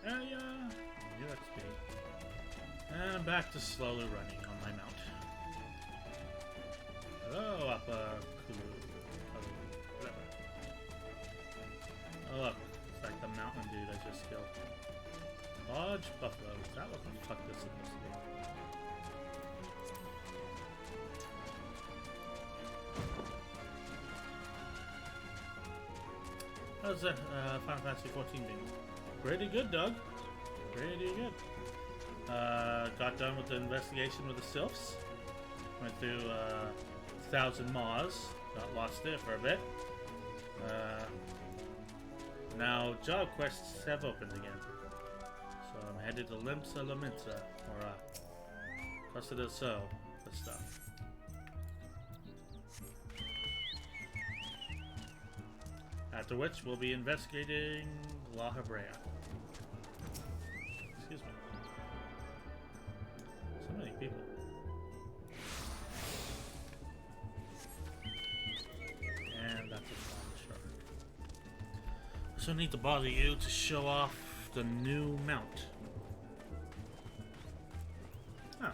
Area, new XP, and I'm back to slowly running on my mount. Hello, whatever. Oh look, it's like the mountain dude I just killed. Lodge Buffalo, is that what the fuck this is supposed to be? How's that Final Fantasy 14 being? Pretty good, Doug. Pretty good. Got done with the investigation with the Sylphs. Went through 1,000 Maws. Got lost there for a bit. Now job quests have opened again. So I'm headed to Limsa Laminsa, or Costa del Sol for stuff. After which we'll be investigating La Habrea. Excuse me. So many people. And that's a bomb shark. So I need to bother you to show off the new mount. Huh.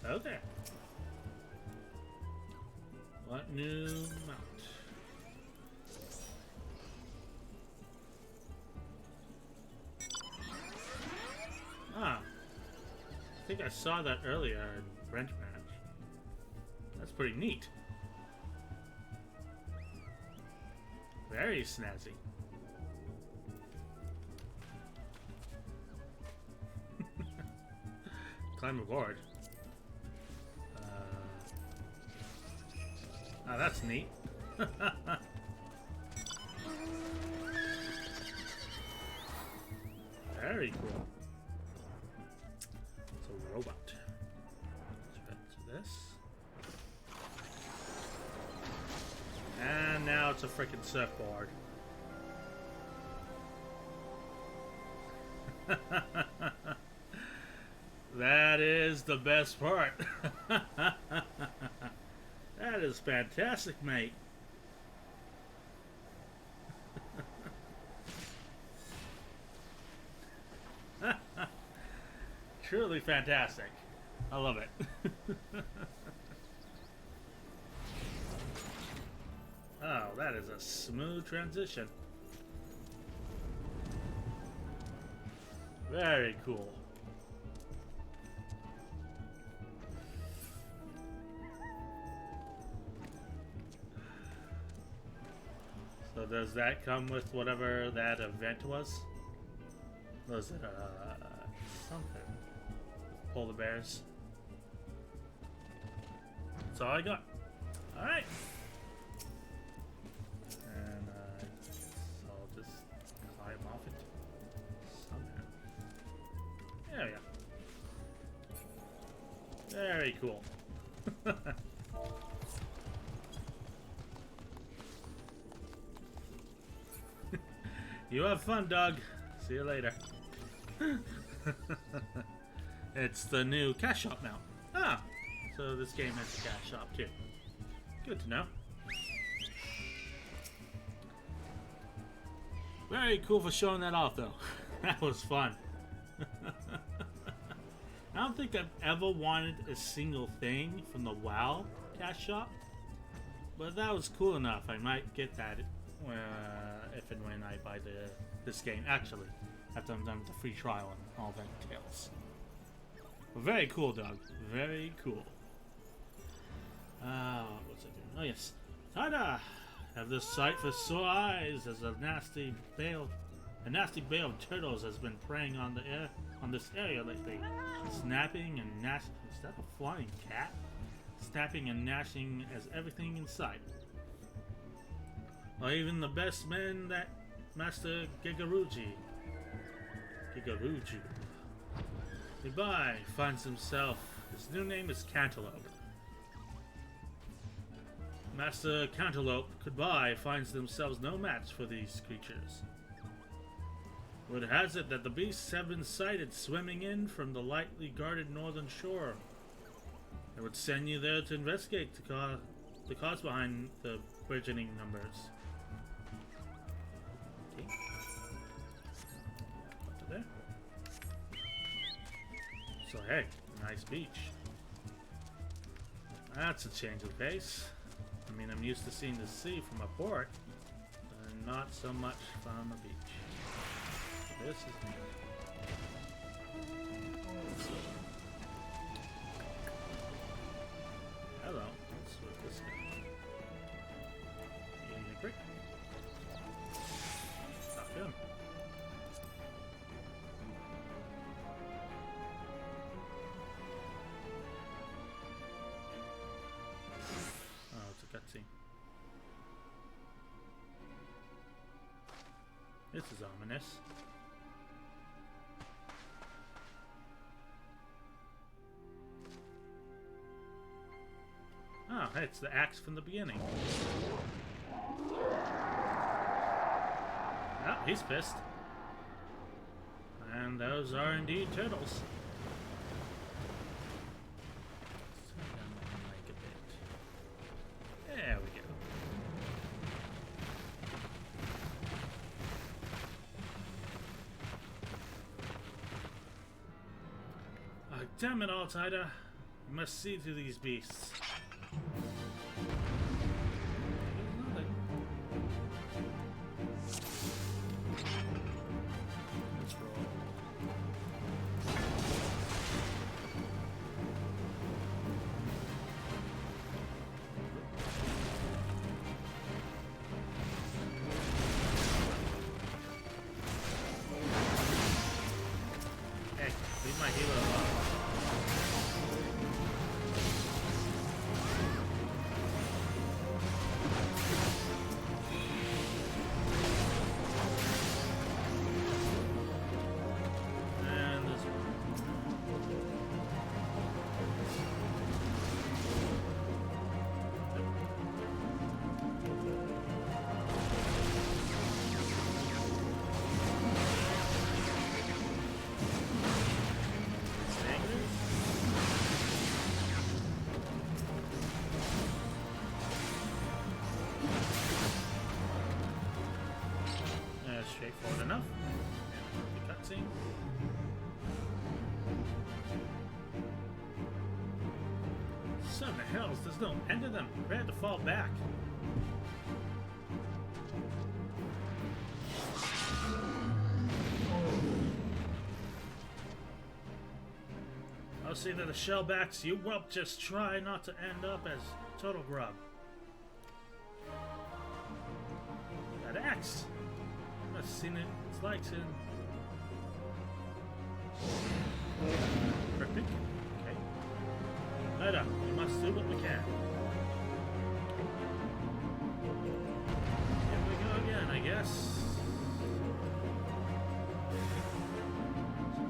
Okay. What new mount? saw that earlier in French match. That's pretty neat. Very snazzy. Climb aboard. Oh, that's neat. Very cool. It's a robot. Let's get to this. And now it's a freaking surfboard. That is the best part. That is fantastic, mate. Truly fantastic. I love it. Oh, that is a smooth transition. Very cool. So does that come with whatever that event was? Was it something? Polar bears. That's all I got. All right. And I'll just climb off it somehow. There we go. Very cool. You have fun, Doug. See you later. It's the new cash shop now. Ah, so this game has a cash shop too. Good to know. Very cool for showing that off, though. That was fun. I don't think I've ever wanted a single thing from the WoW cash shop, but that was cool enough. I might get that if and when I buy this game. Actually, after I'm done with the free trial and all that entails. But very cool, Doug. Very cool. What was I doing? Oh yes, ta-da! Have this sight for sore eyes as a nasty bale of turtles has been preying on this area lately. Snapping and gnashing. Is that a flying cat? Snapping and gnashing as everything in sight. Or even the best men that Master Gigaruju. Goodbye finds himself. His new name is Cantaloupe. Master Cantaloupe, goodbye, finds themselves no match for these creatures. Word has it that the beasts have been sighted swimming in from the lightly guarded northern shore. I would send you there to investigate the cause behind the burgeoning numbers. Okay. Up to there. So hey, nice beach. That's a change of pace. I mean, I'm used to seeing the sea from a port, but not so much from a beach. This is neat. Hello, what's with this guy? Eating a brick. Stop him. Oh, it's a cutscene. This is ominous. Oh, hey, it's the axe from the beginning. Oh, he's pissed. And those are indeed turtles. Turn down the mic a bit. There we go. Oh, damn it all, Tida. You must see through these beasts. So in the hills, there's no end to them. Prepare to fall back. I'll see that the shellbacks, you whelp, just try not to end up as total grub. That axe. I must have seen it. It's like in. Perfect. Okay. Right up. We must do what we can. Here we go again, I guess.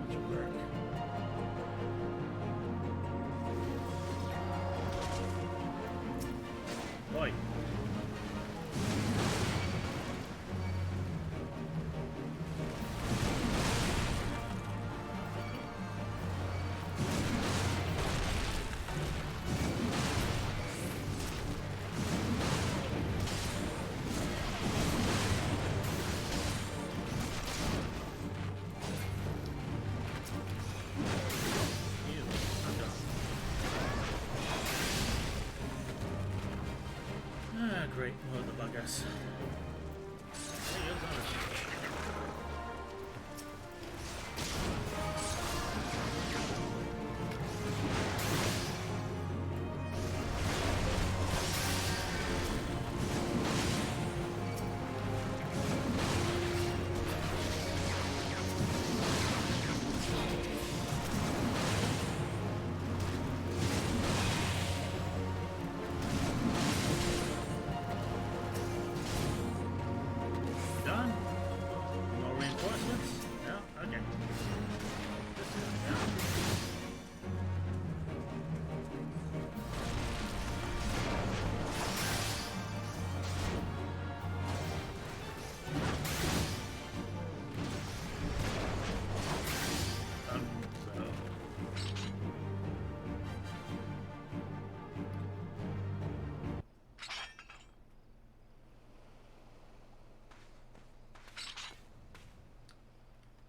So much work. Boy. Great, more of the buggers.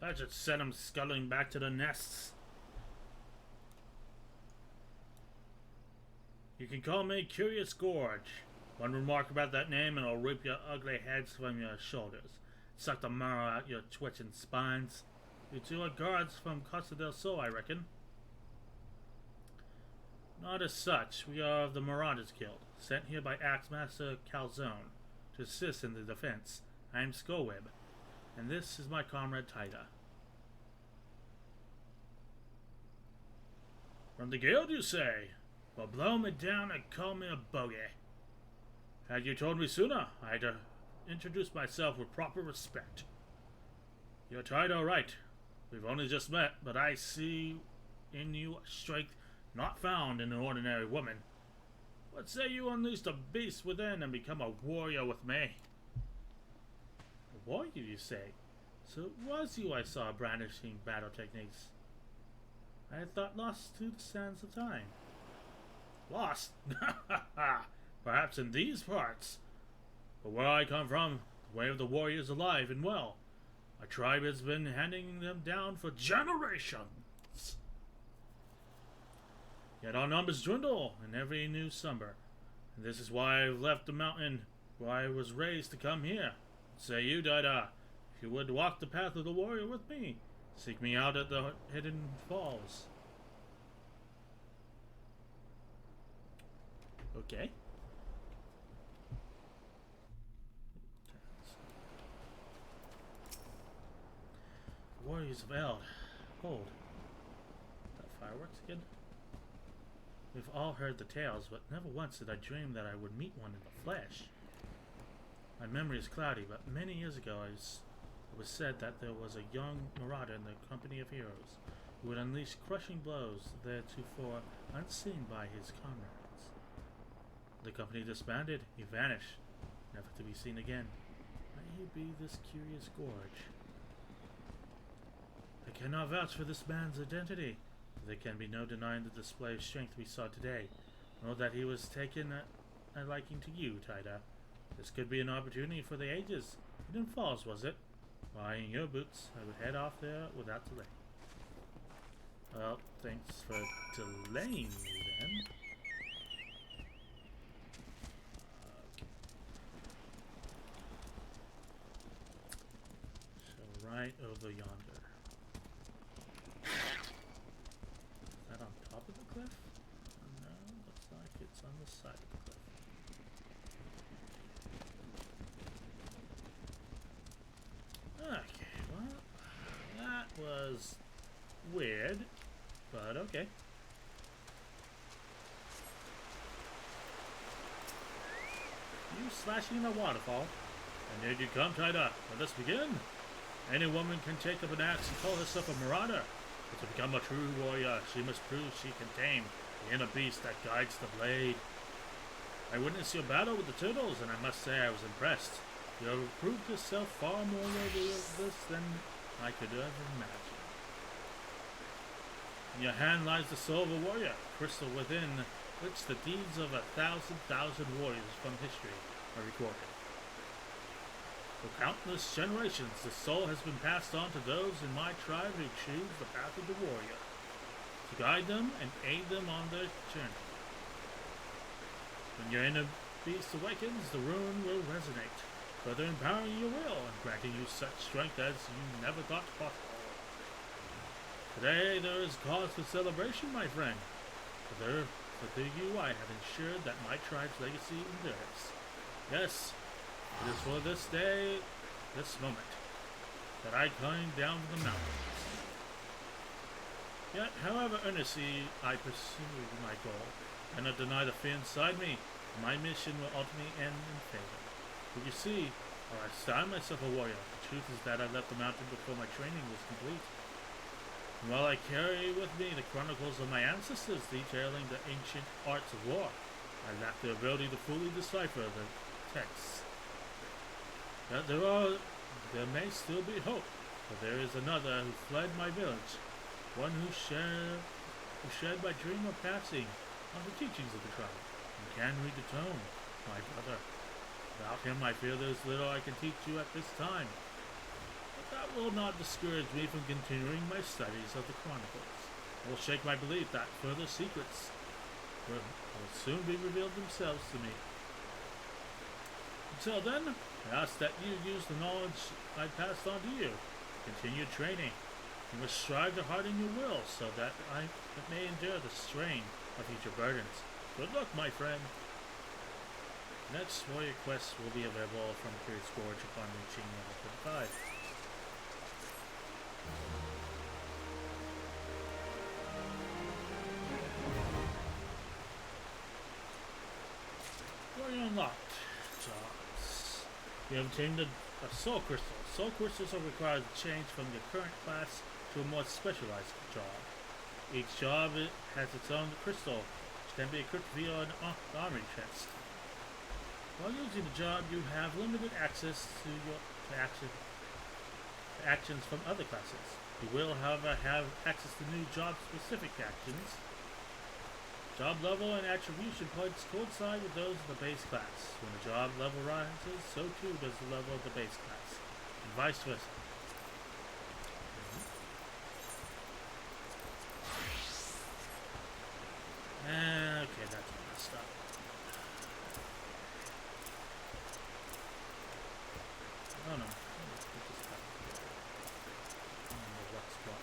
I just sent them scuttling back to the nests. You can call me Curious Gorge. One remark about that name and I'll rip your ugly heads from your shoulders. Suck the marrow out your twitching spines. You two are guards from Costa del Sol, I reckon. Not as such. We are of the Marauders Guild, sent here by Axemaster Calzone to assist in the defense. I am Skullweb, and this is my comrade Tida. From the guild, you say? Well, blow me down and call me a bogey. Had you told me sooner, I'd introduced myself with proper respect. You're Tida, right. We've only just met, but I see in you strength not found in an ordinary woman. What say you unleash the beast within and become a warrior with me? A warrior, you say? So it was you I saw brandishing battle techniques. I had thought lost to the sands of time. Lost? Perhaps in these parts. But where I come from, the way of the warrior is alive and well. Our tribe has been handing them down for generations. Yet our numbers dwindle in every new summer. And this is why I've left the mountain where I was raised to come here. Say you, Dada, if you would walk the path of the warrior with me, seek me out at the hidden falls. Okay. Warriors of Eld. Hold. That fireworks again? We've all heard the tales, but never once did I dream that I would meet one in the flesh. My memory is cloudy, but many years ago it was said that there was a young marauder in the company of heroes who would unleash crushing blows theretofore unseen by his comrades. The company disbanded, he vanished, never to be seen again. May he be this Curious Gorge. I cannot vouch for this man's identity. There can be no denying the display of strength we saw today, nor that he was taken a liking to you, Tida. This could be an opportunity for the ages. Hidden Falls, was it? Why, in your boots, I would head off there without delay. Well, thanks for delaying me then. right over yonder. Is that on top of the cliff? No, looks like it's on the side of the cliff. Okay, well, that was weird, but okay. You slashing in a waterfall? And there you come, Tida. Let us begin. Any woman can take up an axe and call herself a marauder, but to become a true warrior, she must prove she can tame the inner beast that guides the blade. I witnessed your battle with the turtles, and I must say I was impressed. You have proved yourself far more worthy of this than I could ever imagine. In your hand lies the soul of a warrior, crystal within which the deeds of 1,000 warriors from history are recorded. For countless generations, the soul has been passed on to those in my tribe who choose the path of the warrior, to guide them and aid them on their journey. When your inner beast awakens, the rune will resonate, further empowering your will and granting you such strength as you never thought possible. Today there is cause for celebration, my friend. For through you I have ensured that my tribe's legacy endures. Yes, it is for this day, this moment, that I climb down the mountains. Yet, however earnestly I pursue my goal, I cannot deny the fear inside me. My mission will ultimately end in favor. But you see, while I style myself a warrior, the truth is that I left the mountain before my training was complete. And while I carry with me the chronicles of my ancestors detailing the ancient arts of war, I lack the ability to fully decipher the texts. Yet there may still be hope, for there is another who fled my village, one who shared my dream of passing on the teachings of the tribe, and can read the tone, my brother. Without him, I fear there is little I can teach you at this time. But that will not discourage me from continuing my studies of the Chronicles. It will shake my belief that further secrets will soon be revealed themselves to me. Until then, I ask that you use the knowledge I passed on to you. Continue training. You must strive to harden your will so that it may endure the strain of future burdens. Good luck, my friend. Next warrior quest will be available from Curious Gorge upon reaching level 35. Warrior unlocked. Jobs. You have obtained a soul crystal. Soul crystals are required to change from your current class to a more specialized job. Each job has its own crystal, which can be equipped via an armory chest. While using the job, you have limited access to actions from other classes. You will, however, have access to new job-specific actions. Job level and attribution points coincide with those of the base class. When the job level rises, so too does the level of the base class, and vice versa. Okay, that's messed up. Oh no. Let's put this back here. I don't know what's what.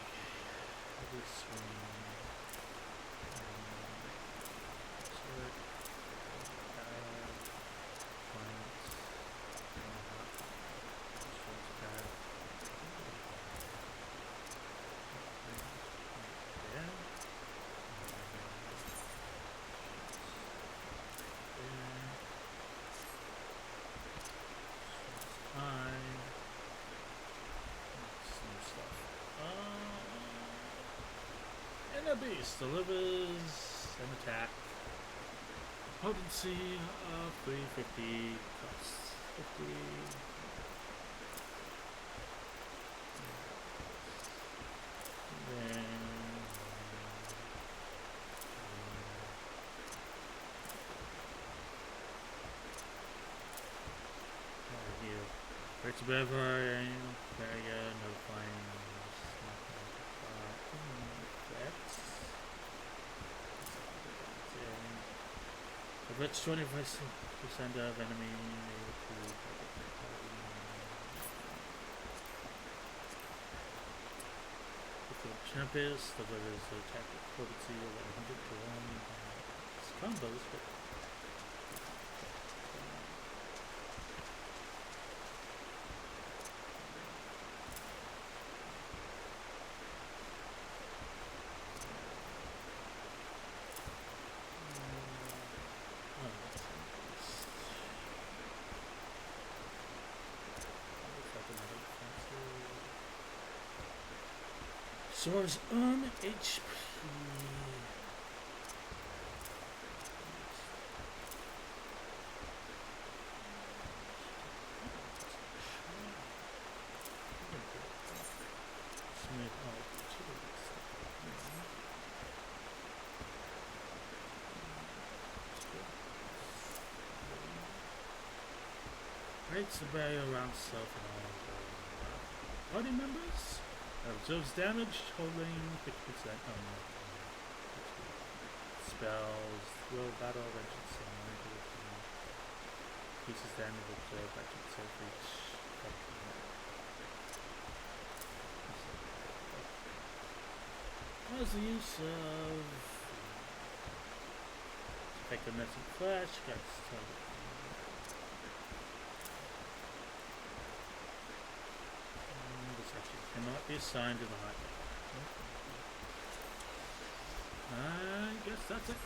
Okay. This one. Insert. Clients. This one's bad. And a beast delivers an attack. Potency of 350 plus 50. Then you breaks a barrier, notifying. Averts 20% of enemy Champions, the weather's attack potency of 100 to 1. It's combos, but soars on HP. Rates the barrier around self and all party members. Absorbs damage, totaling 50% on spells, throw battle, vengeance, and increases damage absorbed by 2% for each. What is the use of effectiveness and flash? Got target. Cannot be assigned to the high. I guess that's it.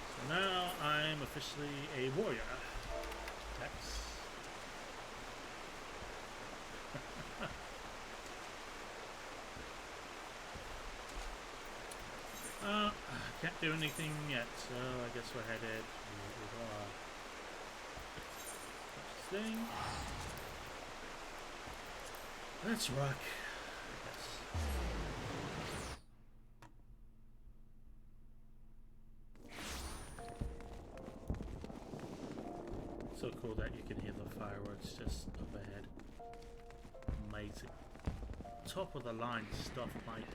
So now I'm officially a warrior. That's can't do anything yet, so I guess we're headed to thing. Let's rock. So cool that you can hear the fireworks just overhead. Amazing. Top of the line stuff, mate.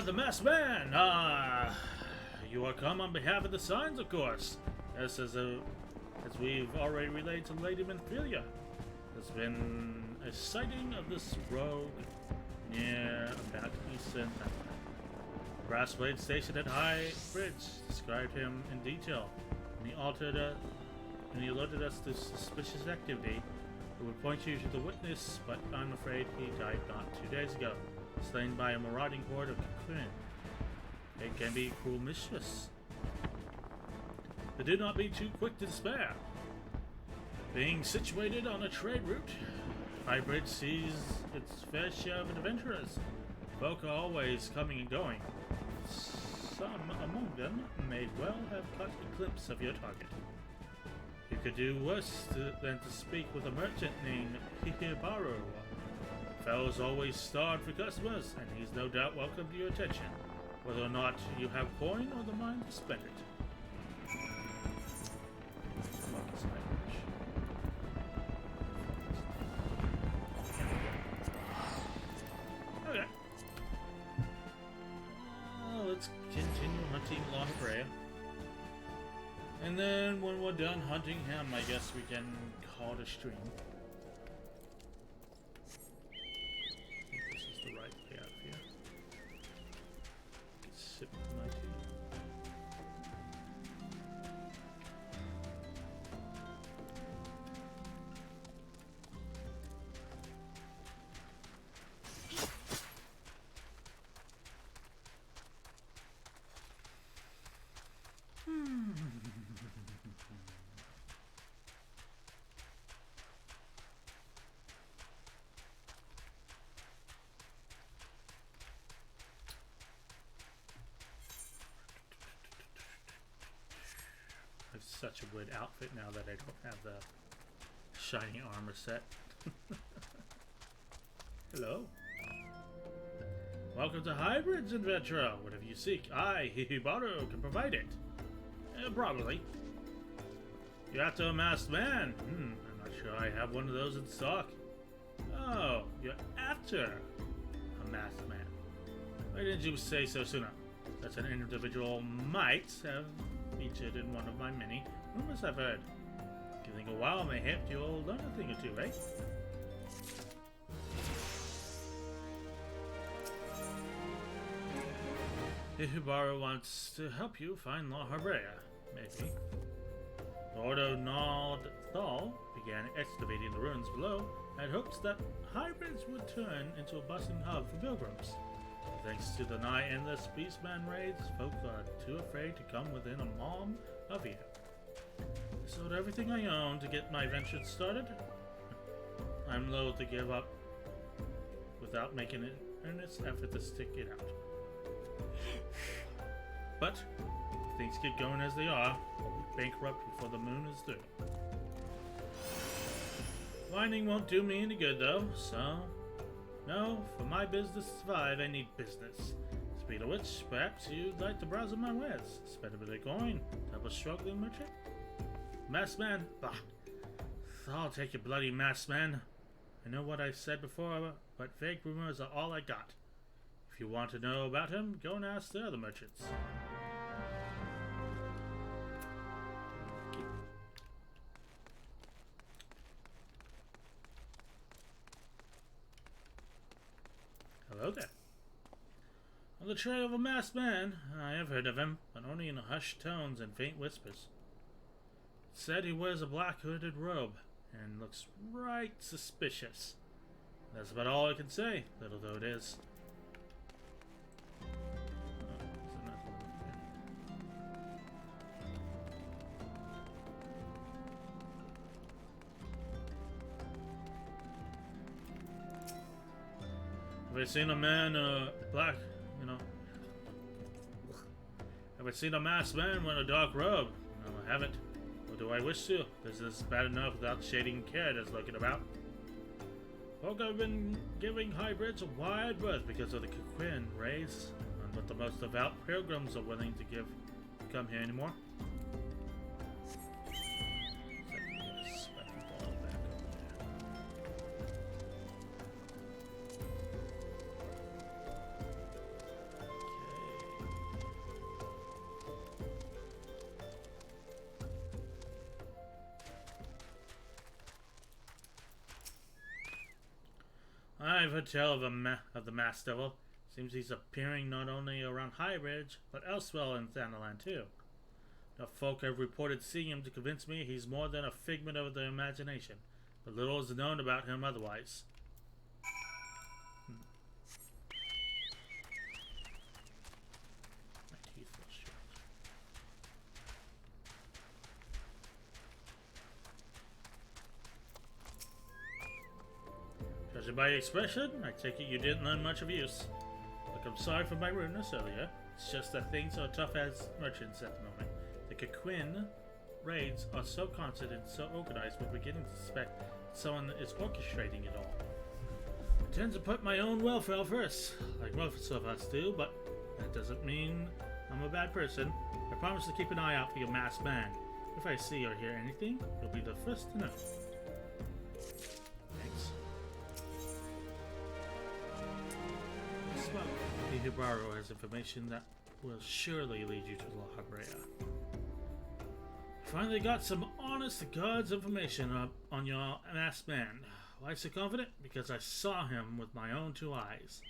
The masked man! You are come on behalf of the signs, of course. As we've already relayed to Lady Menphilia. There's been a sighting of this rogue near about Eastern. Brassblade station at High Bridge described him in detail, and he alerted us to suspicious activity. It would point you to the witness, but I'm afraid he died not 2 days ago. Slain by a marauding horde of Quinn. It can be cruel mistress. But do not be too quick to despair. Being situated on a trade route, Highbridge sees its fair share of adventurers. Folk are always coming and going. Some among them may well have caught a glimpse of your target. You could do worse than to speak with a merchant named Hihibaru. Fellow's always starved for customers, and he's no doubt welcome to your attention, whether or not you have coin or the mind to spend it. Okay. Let's continue hunting La Brea. And then when we're done hunting him, I guess we can call it a stream. Such a good outfit now that I don't have the shiny armor set. Hello. Welcome to Hybrids, adventurer. Whatever you seek, I, Hihibaru, can provide it. Probably. You're after a masked man? I'm not sure I have one of those in stock. Oh, you're after a masked man. Why didn't you say so sooner? Such an individual might have featured in one of my many rumors I've heard. Giving a while may help you'll learn a thing or two, right? Hihibaru wants to help you find La Habrea, maybe. Lord Thal began excavating the ruins below, had hopes that Hybrids would turn into a bustling hub for pilgrims. Thanks to the nigh endless beastman raids, folk are too afraid to come within a mom of you. I sold everything I own to get my venture started. I'm loath to give up without making an earnest effort to stick it out. But if things get going as they are, I'll be bankrupt before the moon is through. Whining won't do me any good though, so no, for my business to survive I need business. Speed of which, perhaps you'd like to browse on my wares. Spend a bit of coin, help a struggling merchant. Masked man? Bah. I'll take your bloody masked man. I know what I said before, but vague rumors are all I got. If you want to know about him, go and ask the other merchants. Hello there. On the trail of a masked man. I have heard of him, but only in hushed tones and faint whispers. It said he wears a black hooded robe and looks right suspicious. That's about all I can say, little though it is. Have I seen a man, black, Have I seen a masked man wearing a dark robe? No, I haven't. Or do I wish to? Business is bad enough without shading characters looking about. Folk have been giving Hybrids a wide berth because of the Quinn race, and what the most devout pilgrims are willing to come here anymore. I've heard tell of the Masked Devil. Seems he's appearing not only around Highbridge, but elsewhere in Thanalan too. Enough folk have reported seeing him to convince me he's more than a figment of their imagination, but little is known about him otherwise. My teeth feel short. Judging by your expression, I take it you didn't learn much of use. Look, I'm sorry for my rudeness earlier. It's just that things are tough as merchants at the moment. The Quinn raids are so constant and so organized, we're beginning to suspect someone is orchestrating it all. I tend to put my own welfare first, like most of us do, but that doesn't mean I'm a bad person. I promise to keep an eye out for your masked man. If I see or hear anything, you'll be the first to know. Hihibaru has information that will surely lead you to La Habrea. Finally got some honest-to-God's information up on your masked man. Why so confident? Because I saw him with my own two eyes.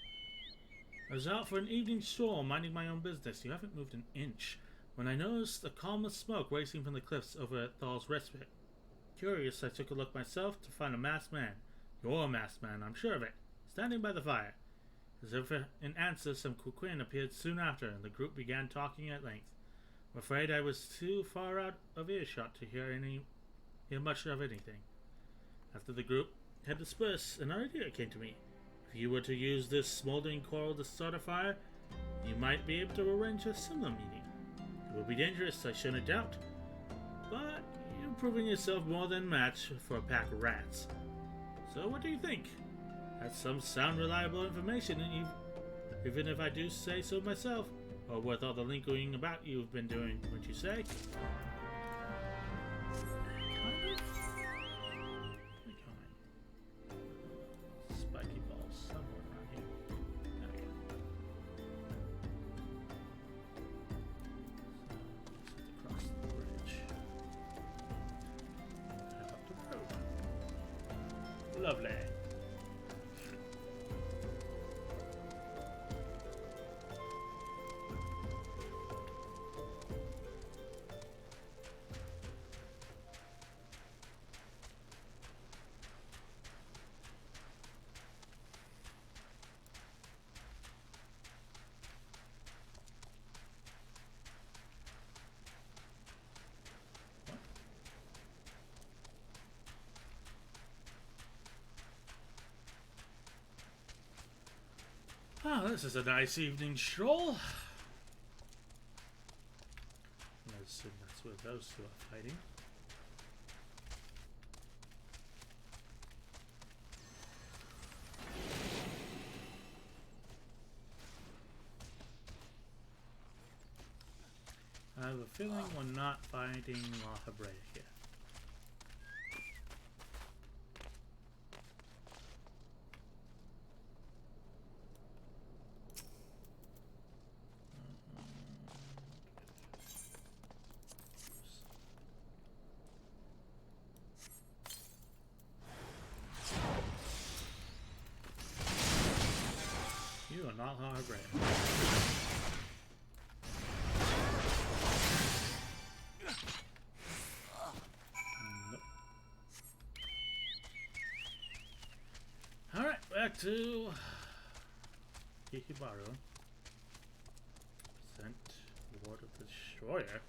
I was out for an evening stroll, minding my own business. You haven't moved an inch when I noticed a column of smoke racing from the cliffs over at Thal's Respite. Curious, I took a look myself to find a masked man. Your masked man, I'm sure of it, standing by the fire. As if in answer, some Quinn appeared soon after, and the group began talking at length. I'm afraid I was too far out of earshot to hear much of anything. After the group had dispersed, an idea came to me. If you were to use this smoldering coral to start a fire, you might be able to arrange a similar meeting. It will be dangerous, I shouldn't doubt, but you've proven yourself more than match for a pack of rats. So what do you think? That's some sound, reliable information even if I do say so myself. Or with all the lingering about you've been doing, wouldn't you say? Spiky balls somewhere around here. There we go. So, let's across the bridge. Head up the road. Lovely. Oh, this is a nice evening stroll. I assume that's where those two are fighting. I have a feeling we're not fighting La Habrea here. You are not La Habrea. Alright, back to Hikibaru. Sent Lord of the Destroyer.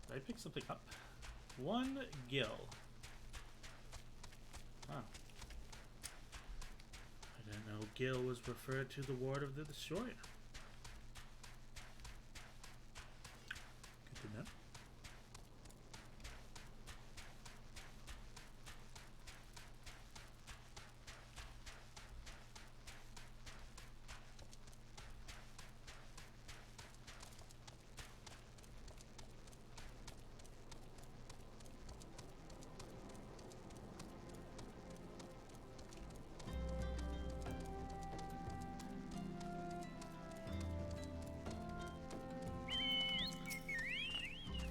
Did I pick something up? 1 gil. Wow. I didn't know gil was referred to the Ward of the Destroyer. Good to know.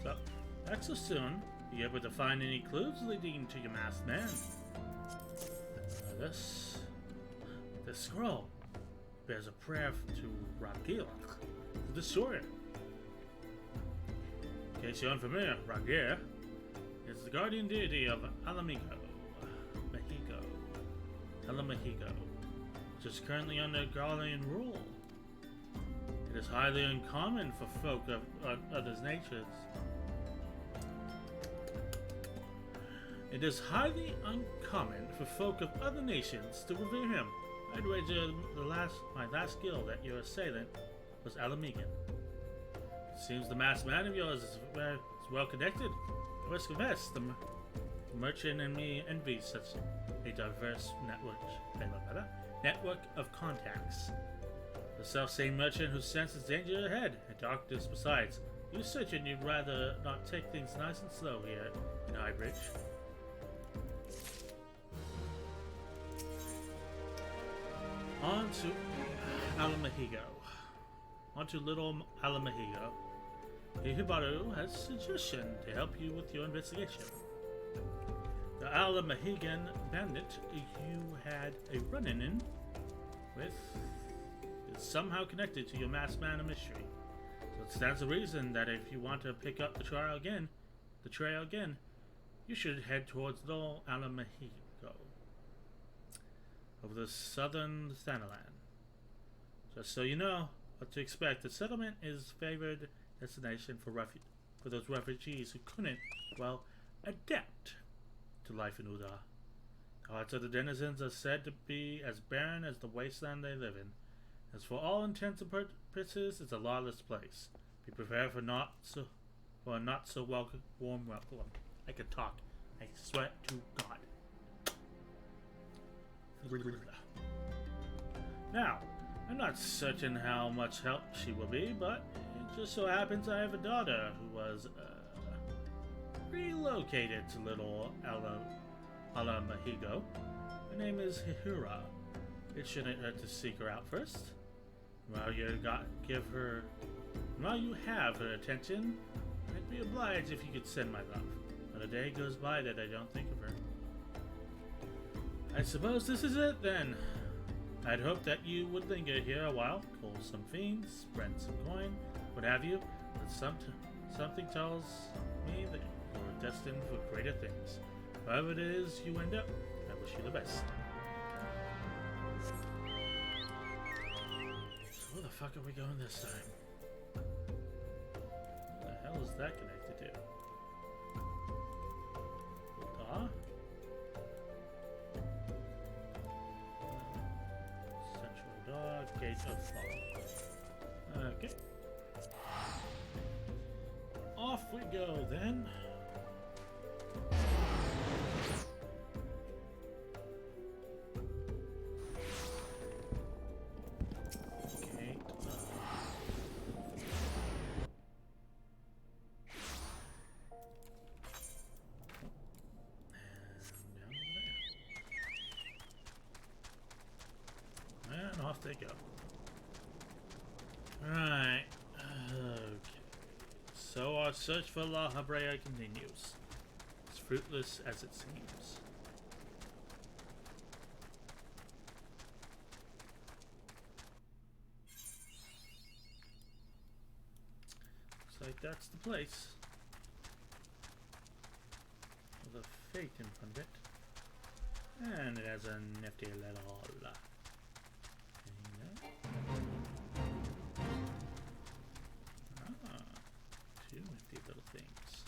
So, back so soon. You able to find any clues leading to your masked man? This scroll bears a prayer to Ragil, the destroyer. In case you're unfamiliar, Ragir is the guardian deity of Alamahigo, which is currently under Garlean rule. It is highly uncommon for folk of other natures. It is highly uncommon for folk of other nations to revere him. I'd wager my last guild that your assailant was Alamigan. It seems the masked man of yours is well connected. I must confess, the merchant and me envy such a diverse network of contacts. The self-same merchant who senses danger ahead and darkness besides. You certain you'd rather not take things nice and slow here in Highbridge? On to Alamahigo. On to little Alamahigo. Hibaru has a suggestion to help you with your investigation. The Alamahigan bandit you had a run-in with is somehow connected to your masked man of mystery. So it stands to reason that if you want to pick up the trail again, you should head towards little Alamahigo, over the southern Thanalan. Just so you know what to expect, the settlement is favored destination for those refugees who couldn't, well, adapt to life in Uda. The hearts of the denizens are said to be as barren as the wasteland they live in. As for all intents and purposes, it's a lawless place. Be prepared for a not so warm welcome. I could talk. I swear to God. Now, I'm not certain how much help she will be, but it just so happens I have a daughter who was relocated to little Ala Mahigo. Her name is Hihura. It shouldn't hurt to seek her out first. While you have her attention, I'd be obliged if you could send my love. Not a day goes by that I don't think of her. I suppose this is it then. I'd hope that you would linger here a while, call some fiends, spread some coin, what have you, but something tells me that you're destined for greater things. However it is you end up, I wish you the best. So where the fuck are we going this time? What the hell is that connected to? Central door, gate of fall. Okay. Off we go then. Off they go. Alright. Okay. So our search for La Habrea continues. As fruitless as it seems. Looks like that's the place. With a fate in front of it. And it has a nifty little... two nifty little things.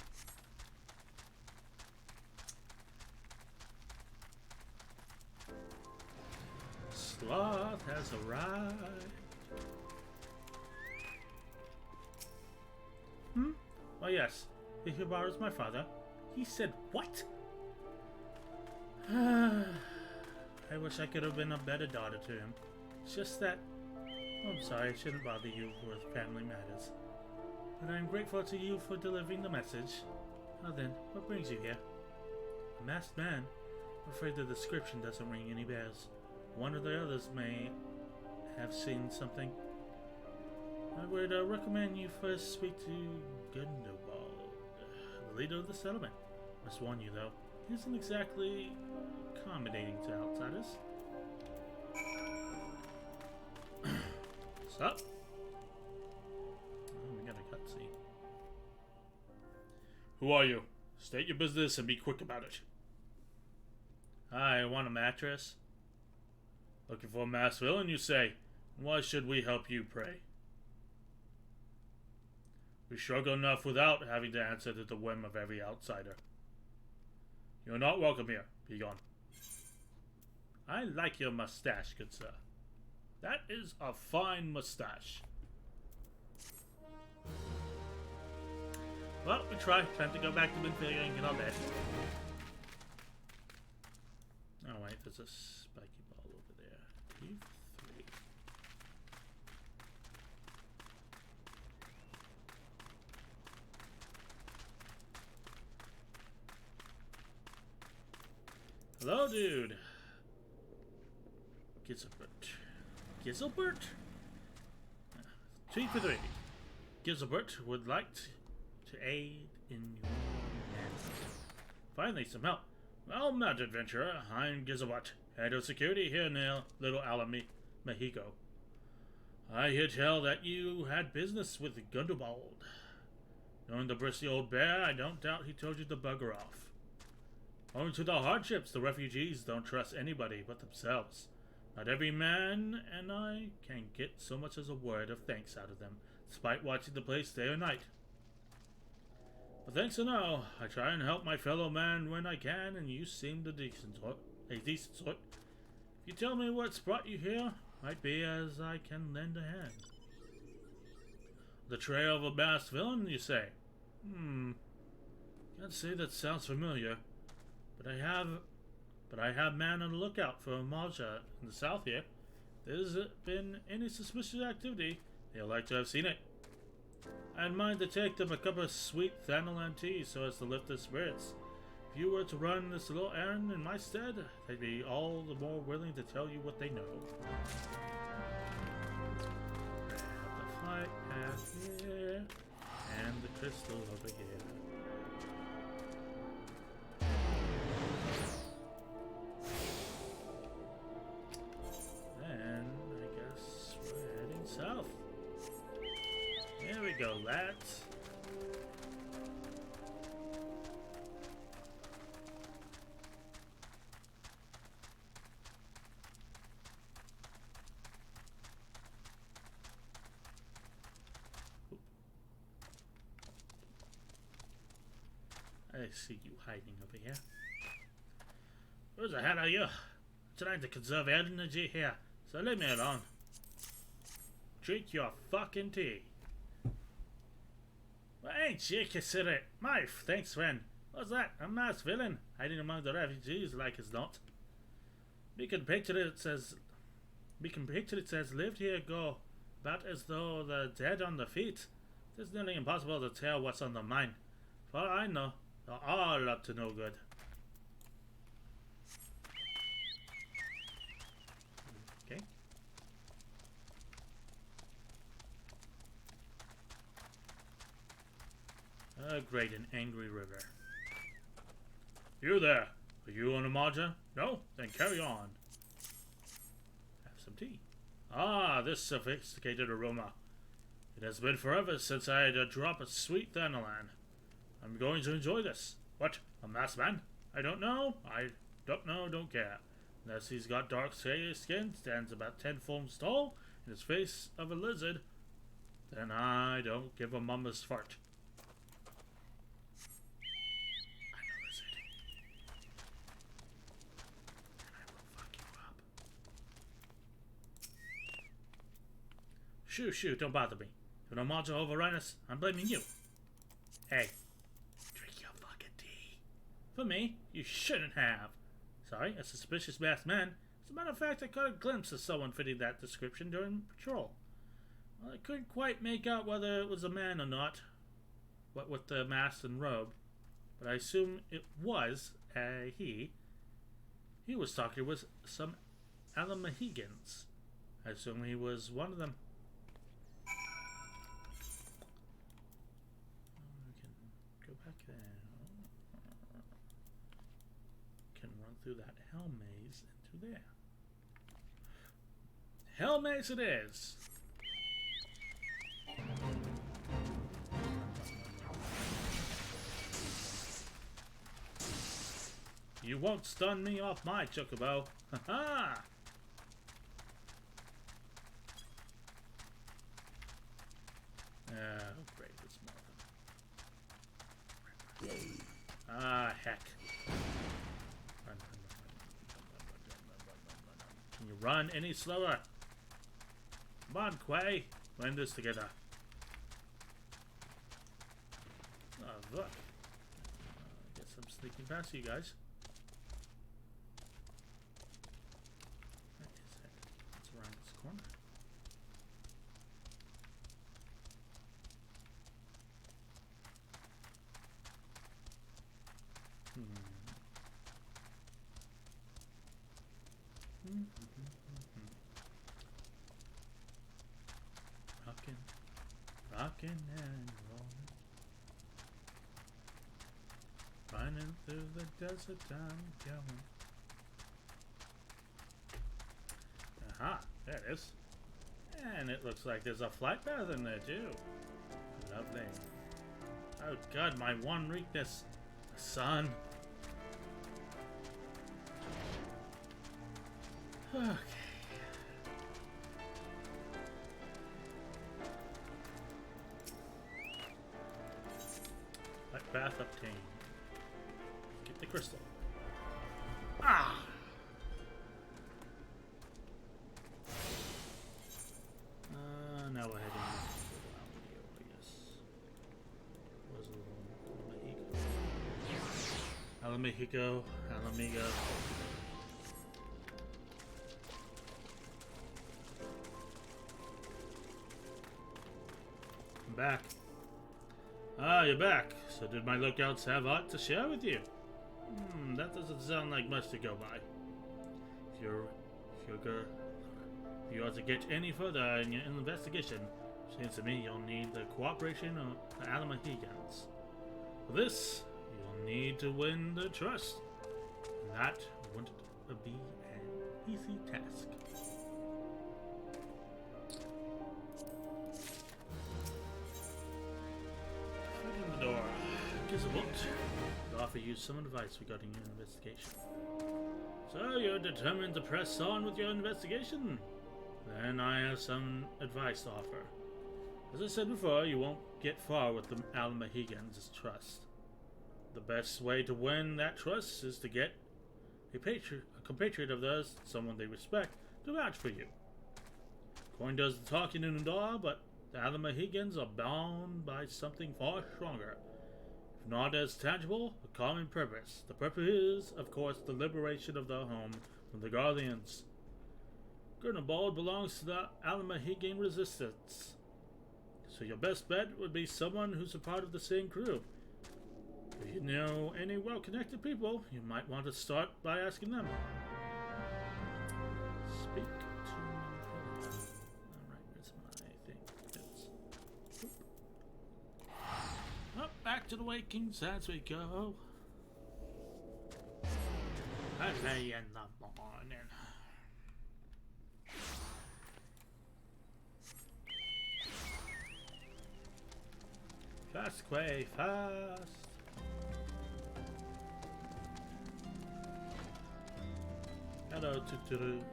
Sloth has arrived. Oh yes, Ihibar is my father. He said what? I wish I could have been a better daughter to him. It's just that... Oh, I'm sorry, I shouldn't bother you with family matters. But I'm grateful to you for delivering the message. Well then, what brings you here? A masked man? I'm afraid the description doesn't ring any bells. One or the others may have seen something. I would recommend you first speak to Gundobald, the leader of the settlement. Must warn you though, he isn't exactly accommodating to outsiders. Sup? Oh, we got a cutscene. Who are you? State your business and be quick about it. I want a mattress. Looking for a masked villain, you say? Why should we help you, pray? We struggle enough without having to answer to the whim of every outsider. You're not welcome here. Be gone. I like your mustache, good sir. That is a fine mustache. Well, we try. Time to go back to Benfica and get our bed. Oh wait, there's a spiky ball over there. Eve 3. Hello, dude. Gizelbert? 3 for 3. Gizelbert would like to aid in your manhunt. Finally, some help. Well met, adventurer. I'm Gizelbert, head of security here near Little Alamy, Mexico. I hear tell that you had business with Gundobald. Knowing the bristly old bear, I don't doubt he told you to bugger off. Owing to the hardships, the refugees don't trust anybody but themselves. Not every man and I can get so much as a word of thanks out of them, despite watching the place day or night. But thanks or no, I try and help my fellow man when I can, and you seem a decent sort. If you tell me what's brought you here, might be as I can lend a hand. The trail of a masked villain, you say? Can't say that sounds familiar, but I have man on the lookout for a Malja in the south here. there's been any suspicious activity, they'll like to have seen it. I'd mind to take them a cup of sweet Thanalan tea so as to lift their spirits. If you were to run this little errand in my stead, they'd be all the more willing to tell you what they know. Grab the flight path here, and the crystal over here. Then, I guess we're heading south. There we go, lads. I see you hiding over here. Who the hell are you? I'm trying to conserve energy here, so leave me alone. Drink your fucking tea. Well, ain't you considerate? My thanks, friend. What's that? A masked villain hiding among the refugees like as not. We can picture it says lived here go about as though the dead on the feet. It's nearly impossible to tell what's on the mind. For all I know, they're all up to no good. Okay. A great and angry river. You there? Are you on a margin? No? Then carry on. Have some tea. Ah, this sophisticated aroma. It has been forever since I had a drop of sweet Thanalan. I'm going to enjoy this. What? A masked man? I don't know. I don't know, don't care. Unless he's got dark skin, stands about 10 forms tall, and his face of a lizard, then I don't give a mama's fart. I'm a lizard. And I will fuck you up. Shoo, shoo, don't bother me. If no module overrun us, I'm blaming you. Hey. For me, you shouldn't have. Sorry, a suspicious masked man. As a matter of fact, I caught a glimpse of someone fitting that description during patrol. Well, I couldn't quite make out whether it was a man or not, what with the mask and robe, but I assume it was a he. He was talking with some Alamahegans. I assume he was one of them. We can go back there. Through that hell maze into there. Hell maze it is. You won't stun me off my chocobo. Ha ha! Oh, great, it's more than. Ah, heck. Can you run any slower? Come on, Quay. We're in this together. Oh, look. I guess I'm sneaking past you guys. Where is it? It's around this corner. Rockin' and rollin', running through the desert, I'm going. Aha, there it is. And it looks like there's a flight path in there too. Lovely. Oh god, my one weakness, the sun. Okay. Path obtained. Get the crystal. Ah! Now we're heading to Almeida, I guess. Was a little Alamigo. back. Ah, you're back. So did my lookouts have aught to share with you? That doesn't sound like much to go by. If you are to get any further in your investigation, it seems to me you'll need the cooperation of the Alamahegans. For this, you'll need to win the trust. And that wouldn't be an easy task. Open the door. Guess I won't. I'll offer you some advice regarding your investigation. So you're determined to press on with your investigation? Then I have some advice to offer. As I said before, you won't get far with the Alamahegans' trust. The best way to win that trust is to get a compatriot of theirs, someone they respect, to vouch for you. Coin does the talking in Undar, but the Alamahegans are bound by something far stronger. If not as tangible, a common purpose. The purpose is, of course, the liberation of their home from the Guardians. Gurnabald belongs to the Alamahegan resistance. So your best bet would be someone who's a part of the same crew. If you know any well-connected people, you might want to start by asking them. Speak to... Alright, where's my thing? Up, back to the Wakings as we go. Early in the morning. Fast, Quay, fast. Hello, Tuturu.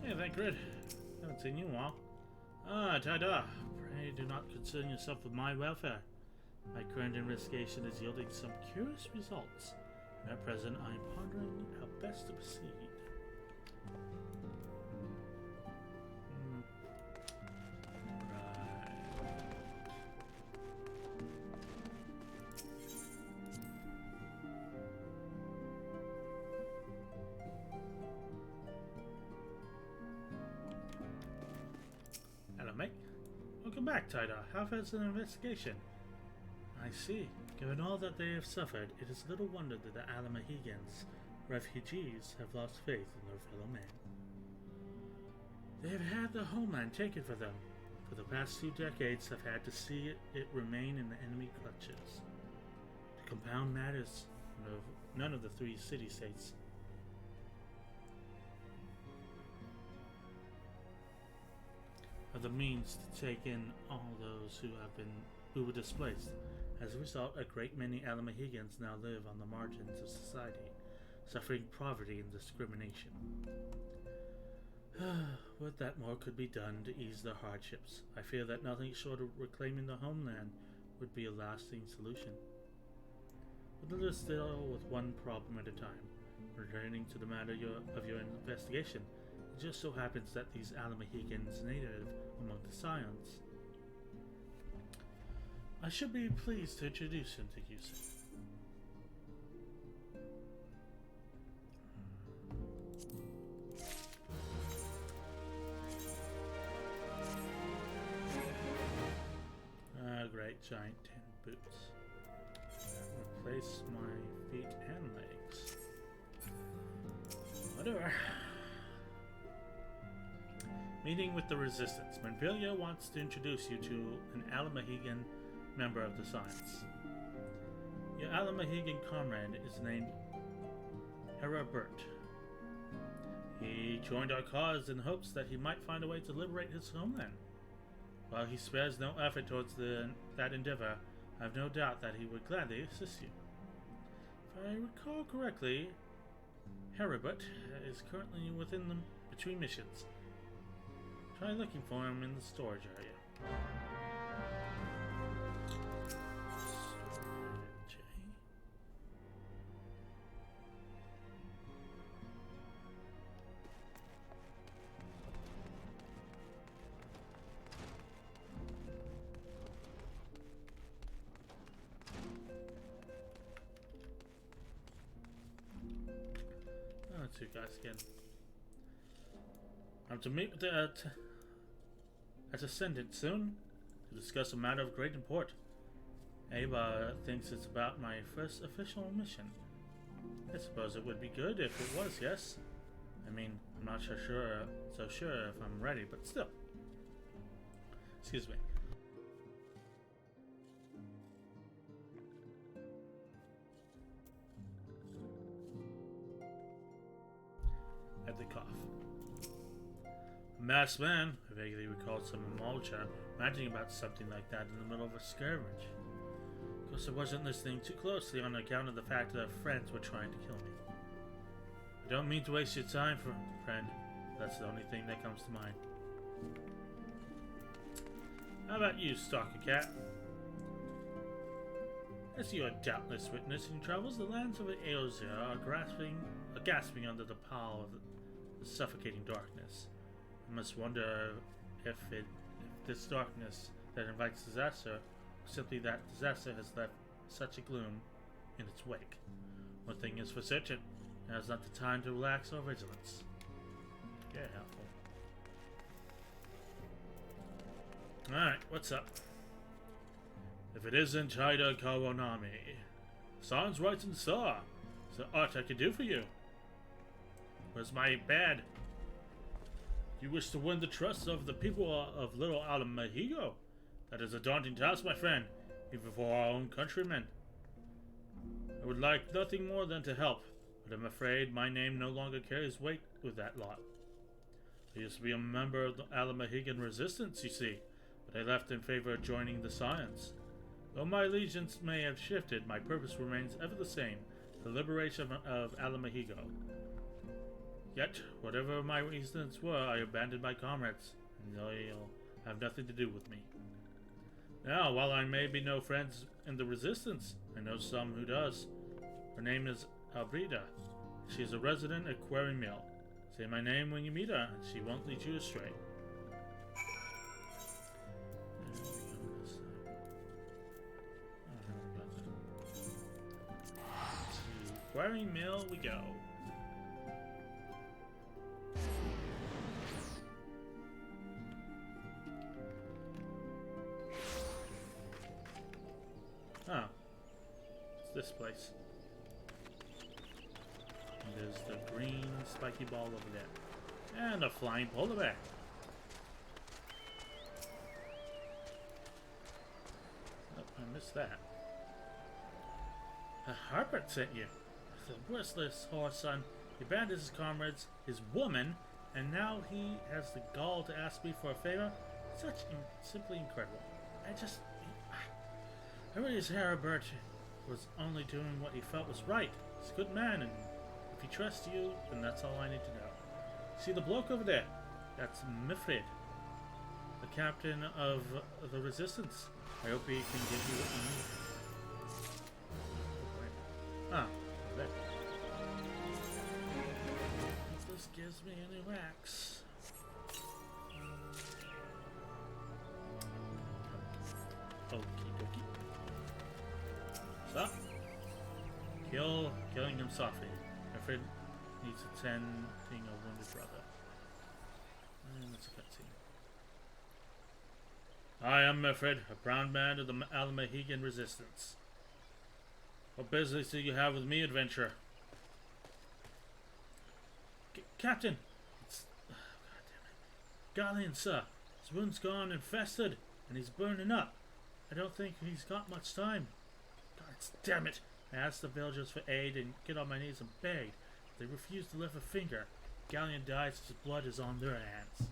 Hey, Vankrid. Haven't seen you in a while. Ah, Tada. Pray do not concern yourself with my welfare. My current investigation is yielding some curious results. At present, I am pondering how best to proceed. Mate. Welcome back, Tidar. How has an investigation? I see. Given all that they have suffered, it is little wonder that the Alamahegans, refugees, have lost faith in their fellow man. They have had their homeland taken for them. For the past 2 decades have had to see it remain in the enemy clutches. To compound matters, none of the 3 city-states are the means to take in all those who were displaced. As a result, a great many Alamahegans now live on the margins of society, suffering poverty and discrimination. Would that more could be done to ease their hardships. I fear that nothing short of reclaiming the homeland would be a lasting solution. But let us deal with one problem at a time. Returning to the matter of your investigation, it just so happens that these Alamahegans native among the Scions. I should be pleased to introduce him to you, sir. Great giant tin boots. Replace my feet and legs. Whatever. Meeting with the Resistance. Manvelia wants to introduce you to an Alamahegan member of the Science. Your Alamahegan comrade is named Herabert. He joined our cause in hopes that he might find a way to liberate his homeland. While he spares no effort towards that endeavor, I have no doubt that he would gladly assist you. If I recall correctly, Herabert is currently between missions. Try looking for him in the storage area. Two guys again. I'm to meet with the Ascendant soon to discuss a matter of great import. Ava thinks it's about my first official mission. I suppose it would be good if it was, yes? I mean, I'm not so sure if I'm ready, but still. Excuse me. At the cough. A masked man, I vaguely recalled some Malcha ranting about something like that in the middle of a skirmish. Of course, I wasn't listening too closely on account of the fact that friends were trying to kill me. I don't mean to waste your time, friend. That's the only thing that comes to mind. How about you, Stalker Cat? As you are doubtless witnessing your travels, the lands of Eorzea are gasping under the power of the suffocating darkness. I must wonder if this darkness that invites disaster, or simply that disaster has left such a gloom in its wake. One thing is for certain, now is not the time to relax our vigilance. Yeah, helpful. Alright, what's up? If it isn't Haida Kawanami, sounds right and saw. Is there aught I can do for you? Where's my bad? You wish to win the trust of the people of Little Alamahigo? That is a daunting task, my friend, even for our own countrymen. I would like nothing more than to help, but I'm afraid my name no longer carries weight with that lot. I used to be a member of the Alamahigan resistance, you see, but I left in favor of joining the Science. Though my allegiance may have shifted, my purpose remains ever the same, the liberation of Alamahigo. Yet, whatever my reasons were, I abandoned my comrades, and they'll have nothing to do with me. Now, while I may be no friends in the resistance, I know some who does. Her name is Albreda. She is a resident at Quarry Mill. Say my name when you meet her, and she won't lead you astray. To Quarry Mill we go. Oh, it's this place. And there's the green spiky ball over there. And a flying polar bear. Oh, I missed that. Harpert sent you. The worthless whoreson. He abandoned his comrades, his woman, and now he has the gall to ask me for a favor? Simply incredible. I realize Harpert was only doing what he felt was right. He's a good man, and if he trusts you, then that's all I need to know. See the bloke over there? That's Mifrid, the captain of the resistance. I hope he can give you what you need. Ah, there. If this gives me any racks. Okie dokie. So, killing him softly. Mifrid needs attending a wounded brother. And that's a cutscene. I am Mifrid, a brown man of the Alamahigan resistance. What business do you have with me, adventurer? Captain! It's... Oh, God damn it. Galleon, sir. His wound's gone infested, and he's burning up. I don't think he's got much time. God damn it! I asked the villagers for aid and get on my knees and begged. They refused to lift a finger. Galleon dies, his blood is on their hands.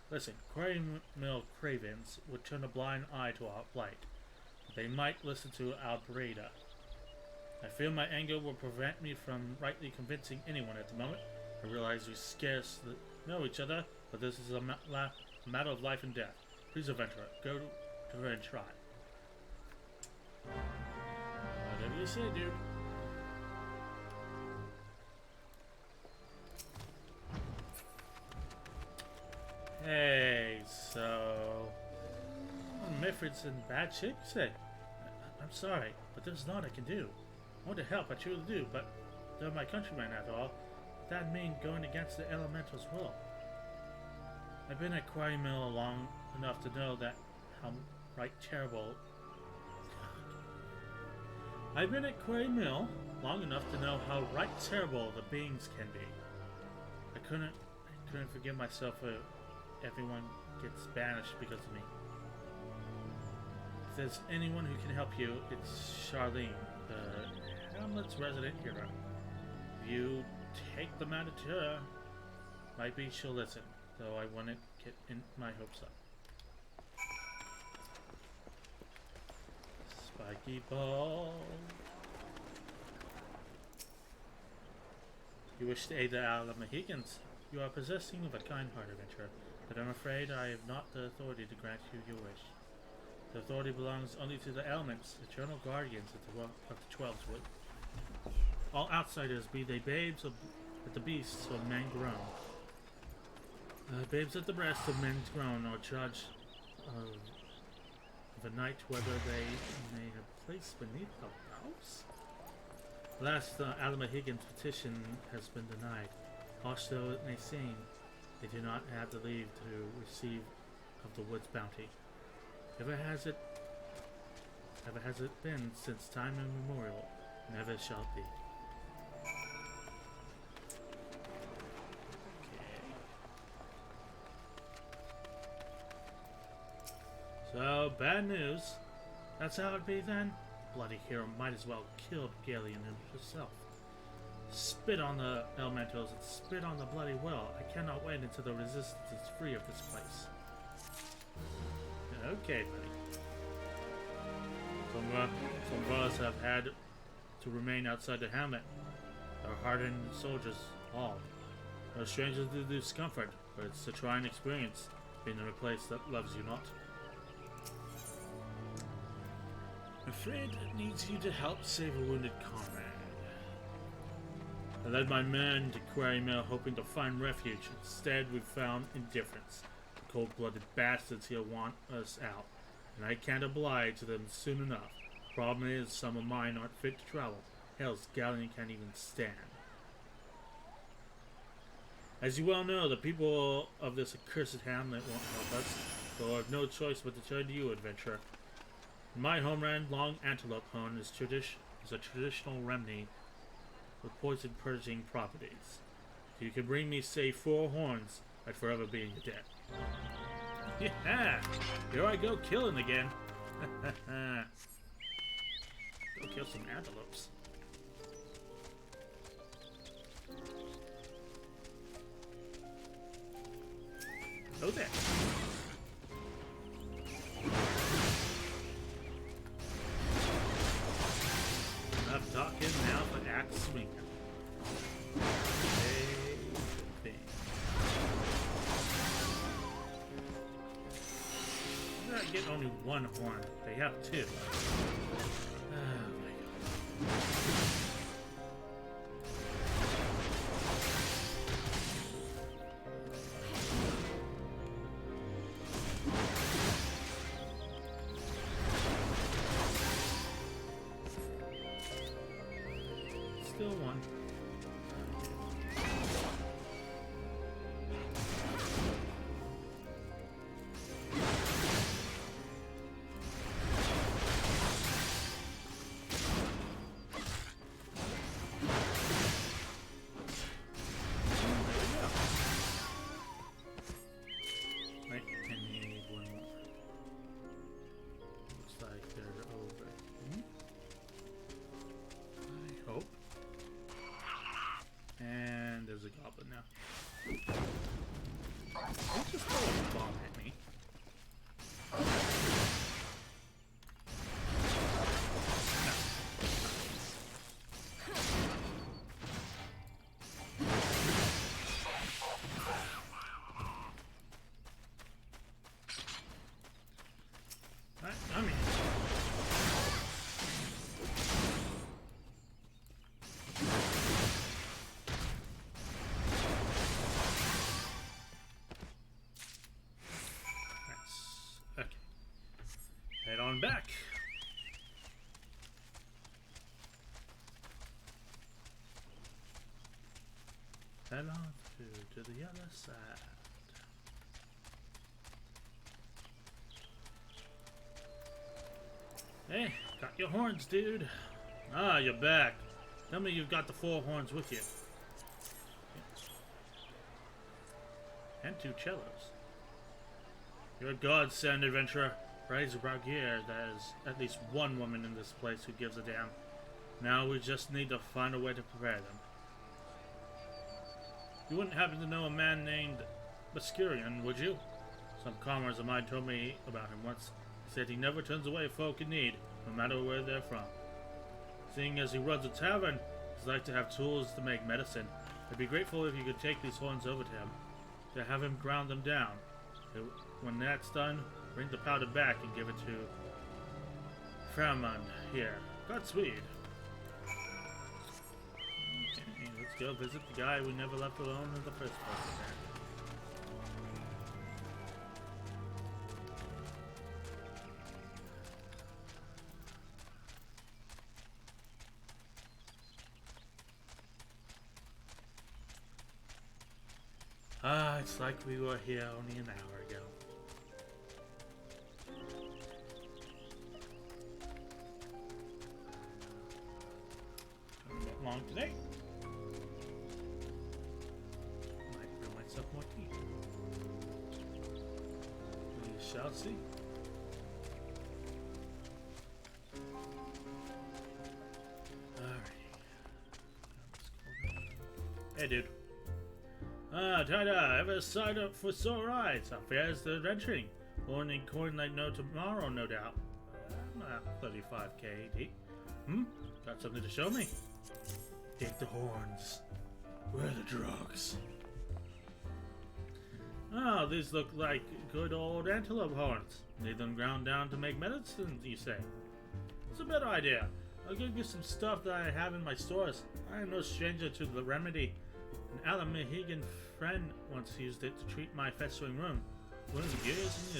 Listen, Quarry Mill cravens would turn a blind eye to our plight. They might listen to Albreda. I fear my anger will prevent me from rightly convincing anyone at the moment. I realize we scarcely know each other, but this is a matter of life and death. Please, adventurer, go to her and try. Whatever you say, dude. Hey, so... Mifrid's in bad shape, you say? I'm sorry, but there's naught I can do. I want to help, I truly do, but they're my countrymen after all. That mean going against the elemental's will. I've been at Quarry Mill long enough to know that how right terrible. I've been at Quarry Mill long enough to know how right terrible the beings can be. I couldn't forgive myself for everyone gets banished because of me. If there's anyone who can help you, it's Charlene, the Hamlet's resident hero. If you take the matter to her, might be she'll listen, though I wouldn't get in my hopes up. Spiky ball. You wish to aid the Alamahegans. You are possessing of a kind heart, adventurer, but I'm afraid I have not the authority to grant you your wish. The authority belongs only to the elements, eternal guardians of the 12's wood. All outsiders, be they babes of the beasts or men grown. Babes at the breast of men grown, or judge of a night whether they may have place beneath the house. Alas, the Alamahegans' petition has been denied. Harsh though it may seem, they do not have the leave to receive of the wood's bounty. Ever has it been since time immemorial, never shall be. So, bad news. That's how it be then? Bloody hero might as well kill Gillian herself. Spit on the elementals and spit on the bloody well. I cannot wait until the resistance is free of this place. Okay, buddy. Some of us have had to remain outside the hamlet. Our hardened soldiers, all. No strangers to the discomfort, but it's a trying experience, being in a place that loves you not. I'm afraid it needs you to help save a wounded comrade. I led my men to Quarry Mill hoping to find refuge. Instead, we found indifference. The cold-blooded bastards here want us out, and I can't oblige them soon enough. Problem is, some of mine aren't fit to travel. Hell's Galleon can't even stand. As you well know, the people of this accursed hamlet won't help us, so I have no choice but to turn to you, adventurer. In my homeland, long antelope horn is a traditional remedy with poison purging properties. If you can bring me, say, 4 horns, I'd forever be in your debt. Yeah! Here I go killing again. Go kill some antelopes. Oh there. Enough talking, now the axe swinging. Hey, I'm not getting only 1 horn. They have 2. Oh my god. Still 1. There's a goblin now. Don't just throw a bomb at me. No. I'm in. Head on back. Head on to the other side. Hey, got your horns, dude. Ah, you're back. Tell me you've got the 4 horns with you. And 2 cellos. You're a godsend, adventurer. Praise Bragier, there's at least one woman in this place who gives a damn. Now we just need to find a way to prepare them. You wouldn't happen to know a man named Bascurian, would you? Some comrades of mine told me about him once. He said he never turns away folk in need, no matter where they're from. Seeing as he runs a tavern, he'd like to have tools to make medicine. I'd be grateful if you could take these horns over to him, to have him ground them down. When that's done, bring the powder back and give it to Fairmont here. Godspeed. Okay, let's go visit the guy we never left alone in the first place. Ah, it's like we were here only an hour ago. Not that long today. Might brew myself more tea. We shall see. Alright. Hey, dude. Ah, Tada, ever signed up for sore eyes? Affairs the adventuring. Morning coin like no tomorrow, no doubt. 35k AD. Got something to show me? Take the horns. Where are the drugs? Oh, these look like good old antelope horns. Need them ground down to make medicine, you say? It's a better idea. I'll give you some stuff that I have in my stores. I am no stranger to the remedy. An Alamahigan friend once used it to treat my festering wound years and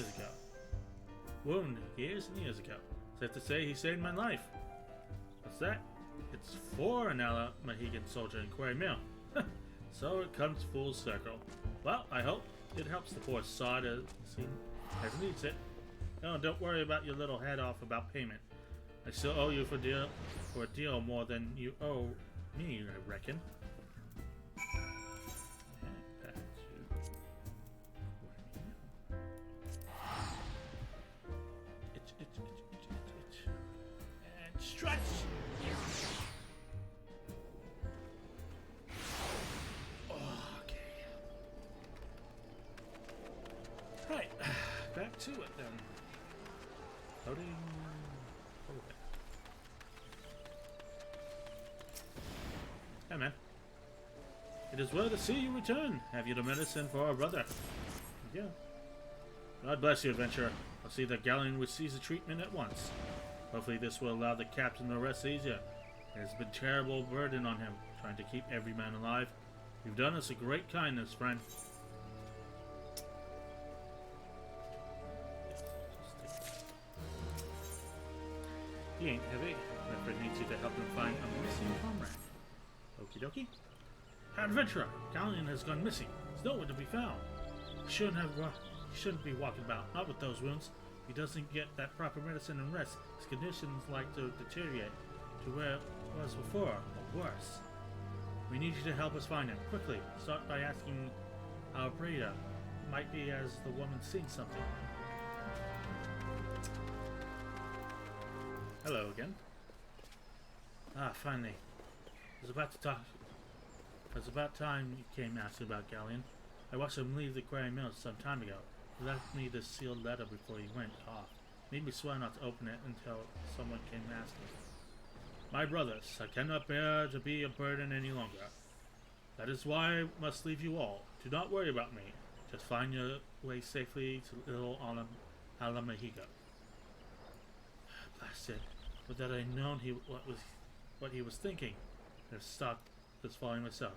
years ago. Safe to say he saved my life. What's that? It's for an Alamahigan soldier in Quarry Mill. So it comes full circle. Well, I hope it helps the poor sod as he needs it. Oh, don't worry about your little head off about payment. I still owe you for a deal more than you owe me, I reckon. And stretch! Okay. Right, back to it then. Loading. Okay. Hey man. It is well to see you return. Have you the medicine for our brother? Yeah. God bless you, adventurer. I'll see that Galleon receives the treatment at once. Hopefully this will allow the captain to rest easier. It has been a terrible burden on him, trying to keep every man alive. You've done us a great kindness, friend. He ain't heavy. My friend needs you to help him find a missing comrade. Okie dokie. Adventurer! Galleon has gone missing. He's nowhere to be found. He shouldn't be walking about, not with those wounds. If he doesn't get that proper medicine and rest, his conditions like to deteriorate to where it was before, or worse. We need you to help us find him, quickly. Start by asking our breeder. It might be as the woman seeing something. Hello again. Ah, finally. I was about time you came asking about Galleon. I watched him leave the Quarry Mill some time ago. He left me this sealed letter before he went off. Made me swear not to open it until someone came asking. My brothers, I cannot bear to be a burden any longer. That is why I must leave you all. Do not worry about me. Just find your way safely to little Alamahiga. Blasted. Would that I had known what he was thinking. I'd have stopped this following myself.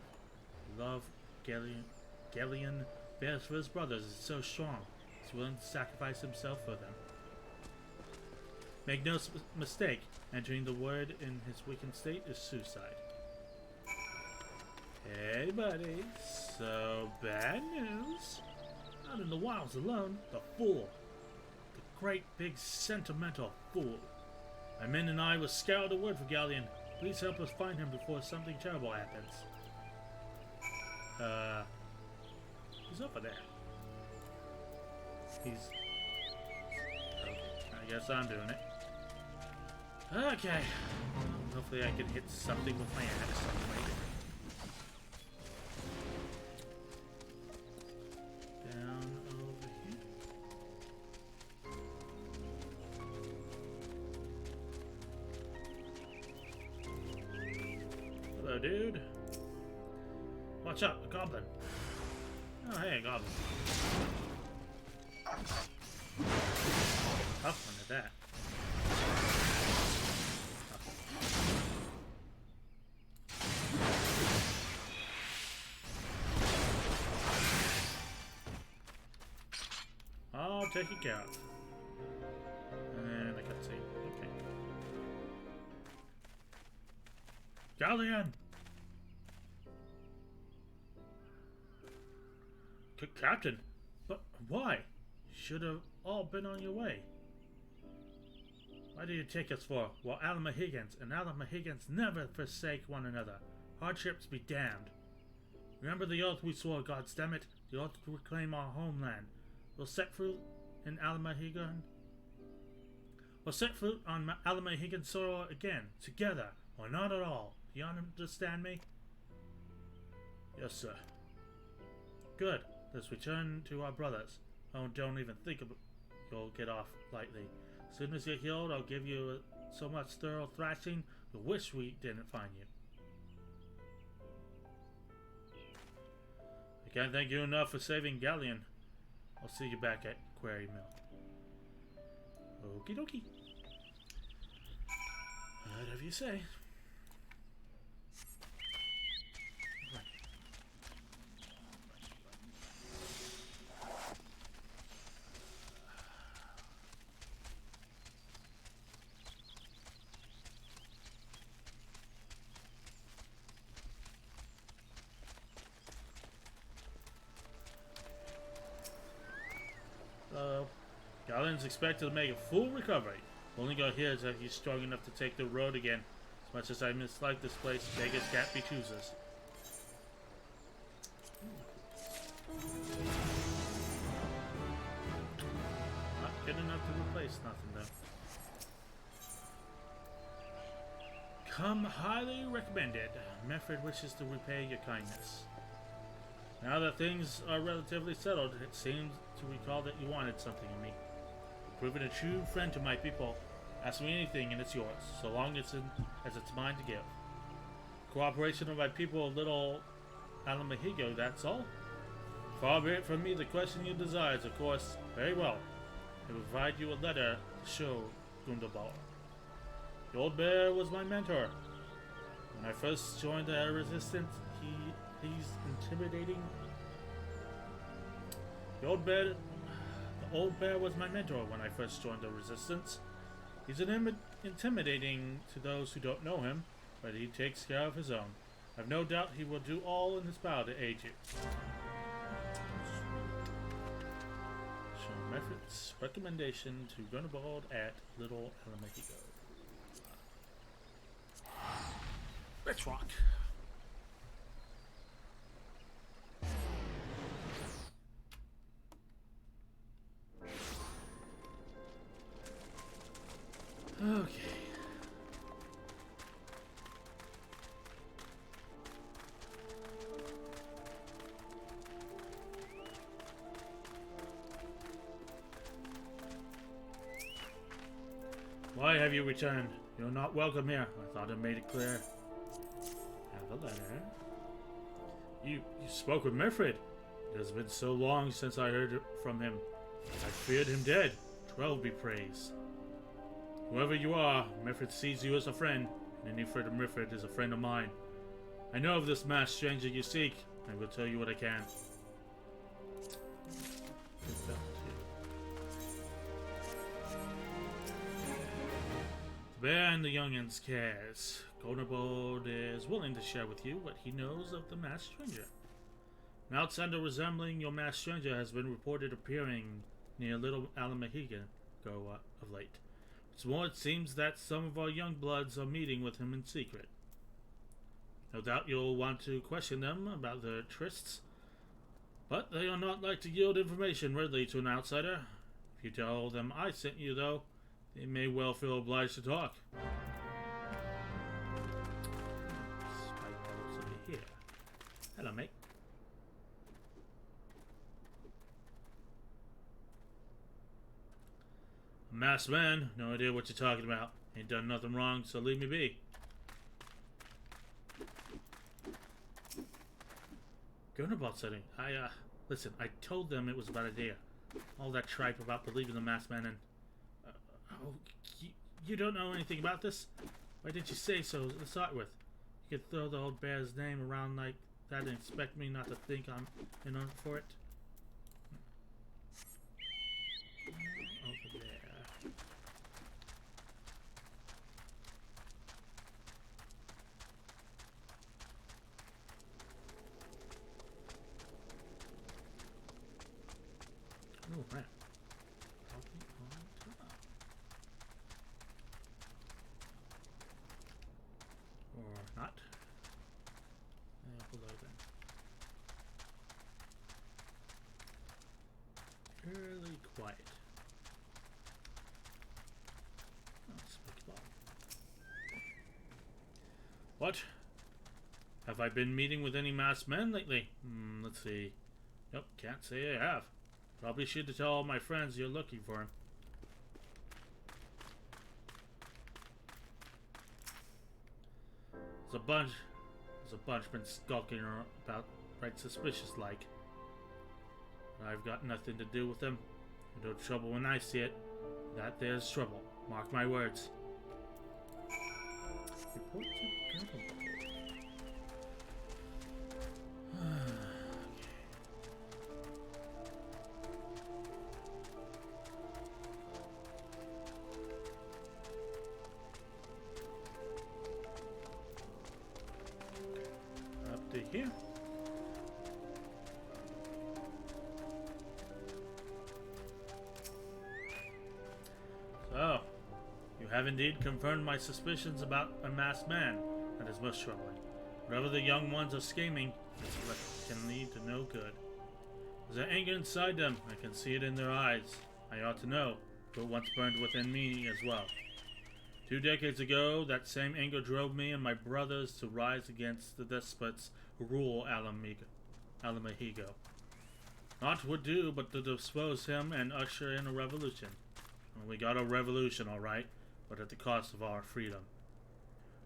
Love Galleon bears for his brothers is so strong. He's willing to sacrifice himself for them. Make no mistake, entering the word in his weakened state is suicide. Hey buddy, so bad news. Out in the wilds alone, the fool. The great big sentimental fool. My men and I will scour the wood for Galleon. Please help us find him before something terrible happens. He's over there. He's... Okay, I guess I'm doing it. Okay. Hopefully I can hit something with my axe anyway. Down over here. Hello, dude. Watch out, a goblin. Oh, hey, a goblin. Tough one at that. I'll take it out. And I can't see. Okay. Galleon! Captain, but why? You should have all been on your way. Why do you take us for? Well, Almahigans and Almahigans never forsake one another. Hardships be damned. Remember the oath we swore, gods damn it, the oath to reclaim our homeland. We'll set fruit in Almahigan. We'll set fruit on Almahigan soil again, together, or not at all. Do you understand me? Yes, sir. Good. Let's return to our brothers. Oh, don't even think you'll get off lightly. As soon as you're healed, I'll give you so much thorough thrashing, you'll wish we didn't find you. I can't thank you enough for saving Galleon. I'll see you back at Quarry Mill. Okie dokie. Whatever you say. Galleon's expected to make a full recovery. Only got here is that he's strong enough to take the road again. As much as I mislike this place, beggars can't be choosers. Not good enough to replace nothing though. Come highly recommended. Meffred wishes to repay your kindness. Now that things are relatively settled, it seems to recall that you wanted something of me. You've proven a true friend to my people. Ask me anything and it's yours, so long as it's mine to give. Cooperation of my people, little Alamahigo, that's all. Far be it from me the question you desire, of course. Very well. I will provide you a letter to show Gundabal. The old bear was my mentor. When I first joined the resistance, he's intimidating. The old bear was my mentor when I first joined the resistance. He's intimidating to those who don't know him, but he takes care of his own. I've no doubt he will do all in his power to aid you. Show Meffred's recommendation to Gunabald at Little Alamahigo. Let's rock. Okay. Why have you returned? You're not welcome here. I thought I made it clear. Have a letter. You spoke with Meffred. It has been so long since I heard from him. I feared him dead. 12 be praised. Whoever you are, Meffred sees you as a friend, and any friend of Meffred is a friend of mine. I know of this masked stranger you seek, and will tell you what I can. The bear and the young'uns cares. Gonabald is willing to share with you what he knows of the masked stranger. An outsider resembling your masked stranger has been reported appearing near Little Alamahiga of late. What's more, it seems that some of our young bloods are meeting with him in secret. No doubt you'll want to question them about their trysts, but they are not like to yield information readily to an outsider. If you tell them I sent you, though, they may well feel obliged to talk. Spike bolts over here. Hello, mate. A masked man? No idea what you're talking about. Ain't done nothing wrong, so leave me be. Gurnabot setting. Listen, I told them it was a bad idea. All that tripe about believing the masked man and... you don't know anything about this? Why didn't you say so to start with? You could throw the old bear's name around like that and expect me not to think I'm in on for it? Over there. Oh, man. Probably on top. Or not. Below then. Fairly quiet. Oh, speak loud. What? Have I been meeting with any masked men lately? Let's see. Yep, can't say I have. Probably should tell all my friends you're looking for him. There's a bunch been skulking about right suspicious like. I've got nothing to do with them. No trouble when I see it. That there's trouble. Mark my words. Report to Gurnabot. Here. So, you have indeed confirmed my suspicions about a masked man. That is most troubling. Whatever the young ones are scheming, it can lead to no good. There's an anger inside them. I can see it in their eyes. I ought to know, but it once burned within me as well. 2 decades ago, that same anger drove me and my brothers to rise against the despots who rule Alamahigo. Naught would do but to dispose him and usher in a revolution. And we got a revolution, all right, but at the cost of our freedom.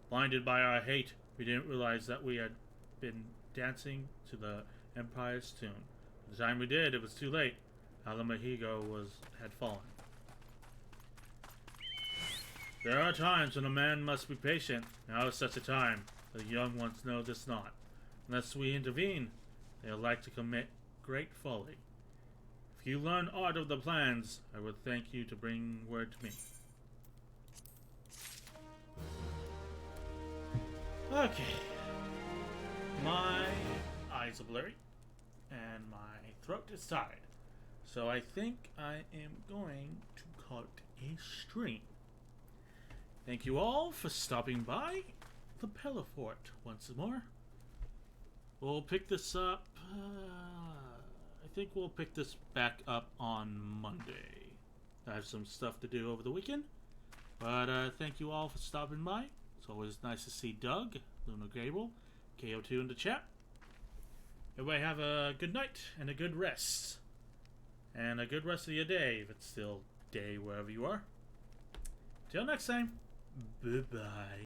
Blinded by our hate, we didn't realize that we had been dancing to the Empire's tune. By the time we did, it was too late. Alamahigo had fallen. There are times when a man must be patient. Now is such a time. The young ones know this not. Unless we intervene, they'll like to commit great folly. If you learn aught of the plans, I would thank you to bring word to me. Okay. My eyes are blurry, and my throat is tired. So I think I am going to cut a stream. Thank you all for stopping by the Pillowsloth once more. We'll pick this up, I think we'll pick this back up on Monday. I have some stuff to do over the weekend, but thank you all for stopping by. It's always nice to see Doug, Luna Gable, KO2 in the chat. Everybody have a good night and a good rest. And a good rest of your day, if it's still day wherever you are. Till next time. Bye-bye.